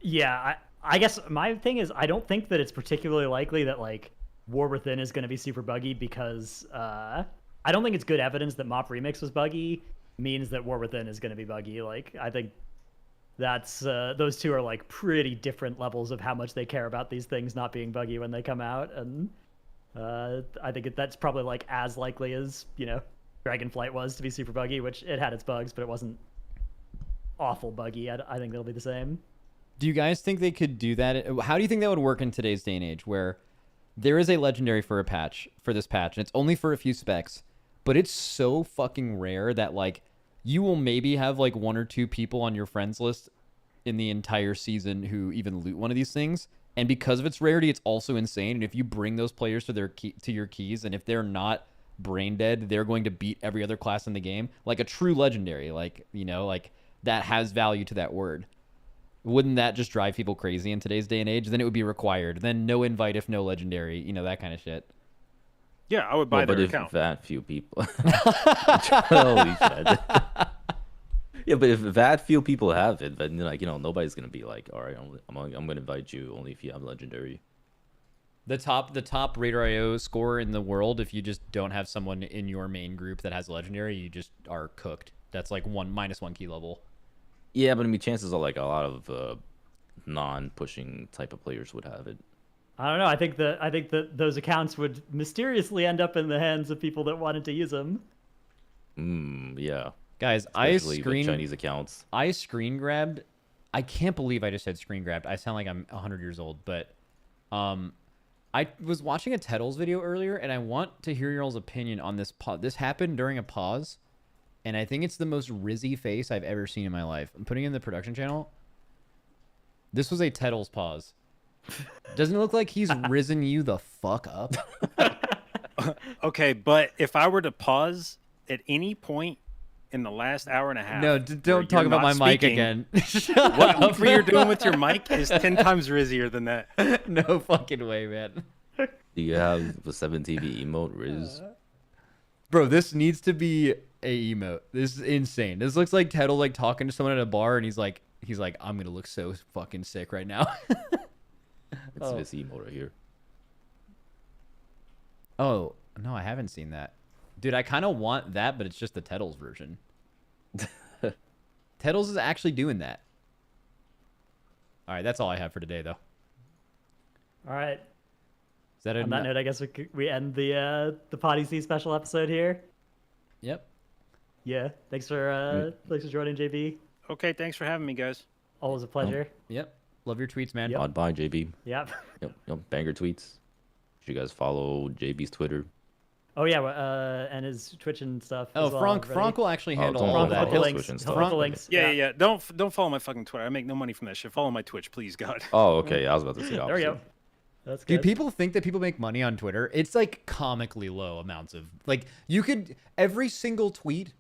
Yeah, I guess my thing is I don't think that it's particularly likely that like War Within is going to be super buggy, because I don't think it's good evidence that Mop Remix was buggy means that War Within is going to be buggy. Like I think that's those two are like pretty different levels of how much they care about these things not being buggy when they come out, and I think that's probably like as likely as, you know, Dragonflight was to be super buggy, which it had its bugs, but it wasn't awful buggy. I think they'll be the same. Do you guys think they could do that? How do you think that would work in today's day and age, where there is a legendary for this patch, and it's only for a few specs, but it's so fucking rare that like you will maybe have like 1 or 2 people on your friends list in the entire season who even loot one of these things, and because of its rarity, it's also insane. And if you bring those players to your keys, and if they're not brain dead, they're going to beat every other class in the game, like a true legendary, like, you know, like that has value to that word. Wouldn't that just drive people crazy in today's day and age? Then it would be required. Then no invite if no legendary. You know, that kind of shit. Yeah, I would buy But their if account. that few people, holy shit. Yeah, but if that few people have it, then like nobody's gonna be like, all right, I'm gonna invite you only if you have legendary. The top Radar.io score in the world, if you just don't have someone in your main group that has legendary, you just are cooked. That's like -1 key level. Yeah, but I mean, chances are like a lot of non-pushing type of players would have it. I don't know. I think that those accounts would mysteriously end up in the hands of people that wanted to use them. Yeah. Guys, Especially the Chinese accounts. I screen grabbed. I can't believe I just said screen grabbed. I sound like I'm 100 years old, but I was watching a Tettles video earlier, and I want to hear y'all's opinion on this. This happened during a pause, and I think it's the most Rizzy face I've ever seen in my life. I'm putting it in the production channel. This was a Tettles pause. Doesn't it look like he's risen you the fuck up? Okay, but if I were to pause at any point in the last hour and a half, No, don't talk about my mic again. What you're doing with your mic is 10 times rizzier than that. No fucking way, man. Do you have the 7TV emote, Riz? Bro, this needs to be a emote. This is insane. This looks like Tettle like talking to someone at a bar, and he's like, I'm gonna look so fucking sick right now. It's this emote right here. Oh no, I haven't seen that, dude. I kind of want that, but it's just the Tettles version. Tettles is actually doing that. All right, that's all I have for today, though. All right. Is that On that note, I guess we end the poddyc special episode here. Yep. Yeah. Thanks for joining, JB. Okay, thanks for having me, guys. Always a pleasure. Yep. Love your tweets, man. Odd bye, JB. Yep. Yep. Banger tweets. Should you guys follow JB's Twitter? Oh yeah, and his Twitch and stuff. Oh, as well, Frank everybody. will actually handle don't all follow that. the He'll Twitch links. and He'll stuff. put the links. Yeah. Don't follow my fucking Twitter. I make no money from that shit. Follow my Twitch, please, God. Oh, okay. I was about to say the There we opposite. go. That's Do good. people think that people make money on Twitter? It's like comically low amounts of you could every single tweet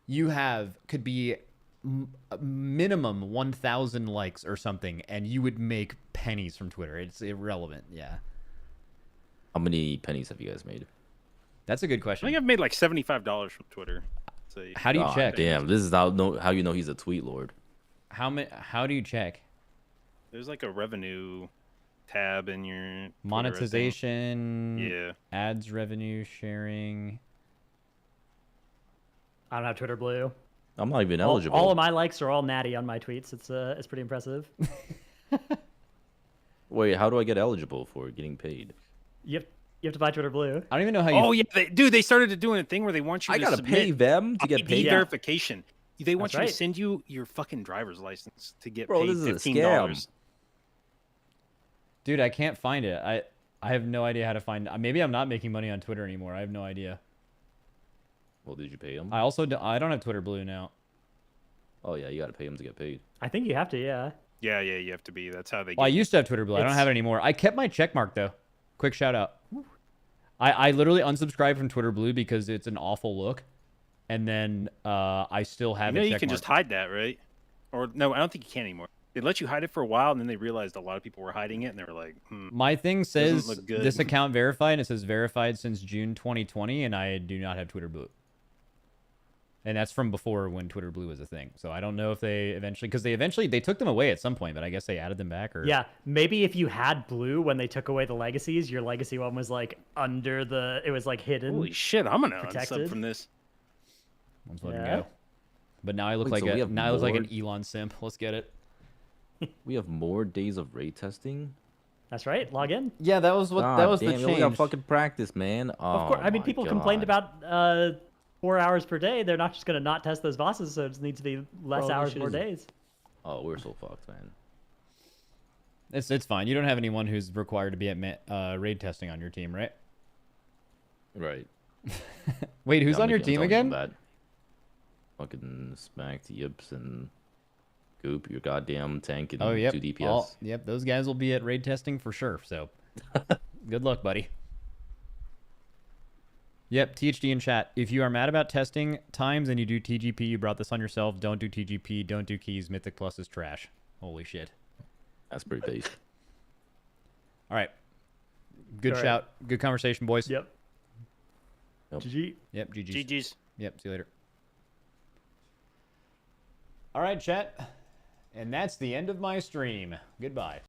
you have could be minimum 1,000 likes or something, and you would make pennies from Twitter. It's irrelevant. Yeah, How many pennies have you guys made? that's a good I question. think I've made like $75 from Twitter. So, How do you God check? Damn, this is how you know he's a tweet lord. How do you check? there's like a revenue tab in your Twitter, I think. Monetization. Yeah. Ads revenue sharing. I don't have Twitter Blue. I'm not even eligible. All of my likes are all natty on my tweets. It's pretty impressive. Wait, how do I get eligible for getting paid? You have to buy Twitter Blue. I don't even know how you. Oh yeah, they started doing a thing where they want you I to gotta submit pay them to get ID paid. Yeah. verification. They want That's you right. to send you your fucking driver's license to get Bro, paid this is a $15. scam. Dude, I can't find it. I have no idea how to find. Maybe I'm not making money on Twitter anymore. I have no idea. Well, did you pay them? I don't have Twitter Blue now. Oh yeah, you gotta pay them to get paid. I think you have to. Yeah. Yeah, you have to be. That's how they. Well, I get used to have Twitter Blue. I don't It's- have it anymore. I kept my check mark though. Quick shout out. I literally unsubscribed from Twitter Blue because it's an awful look, and then I still have You a know, check you can mark. just hide that, right? Or no, I don't think you can anymore. They let you hide it for a while, and then they realized a lot of people were hiding it, and they were like, My thing says look good. this account verified, and it says verified since June 2020, and I do not have Twitter Blue. And that's from before when Twitter Blue was a thing. So I don't know if they eventually, because they took them away at some point, but I guess they added them back. Or Yeah. Maybe if you had Blue when they took away the legacies, your legacy one was like under the. It was like hidden. holy shit, I'm gonna Protected. unsub from this. let's let Yeah. it go. But now I look Wait, like so we a have now I look like an more- Elon simp. Let's get it. We have more days of raid testing. That's right. Log in. Yeah, that was what that was damn, the we gotta change. fucking practice, man. Of course. I mean, people complained about 4 hours per day. They're not just gonna not test those bosses, so it just needs to be less Bro, this hours, shit more is- days. Oh, we're so fucked, man. It's fine. You don't have anyone who's required to be at raid testing on your team, right? Right. Wait, who's Yeah, on your I'm team telling you again? that. Fucking Smacked, Yips, and Goop, your goddamn tank and Oh, yep. 2 DPS. Yep, those guys will be at raid testing for sure. So, good luck, buddy. Yep, THD in chat. If you are mad about testing times and you do TGP, you brought this on yourself. Don't do TGP. Don't do keys. Mythic Plus is trash. Holy shit. That's pretty base. All right. Good All right. shout. Good conversation, boys. Yep. Yep. GG. Yep, GG's. GG's. Yep, see you later. All right, chat. And that's the end of my stream. Goodbye.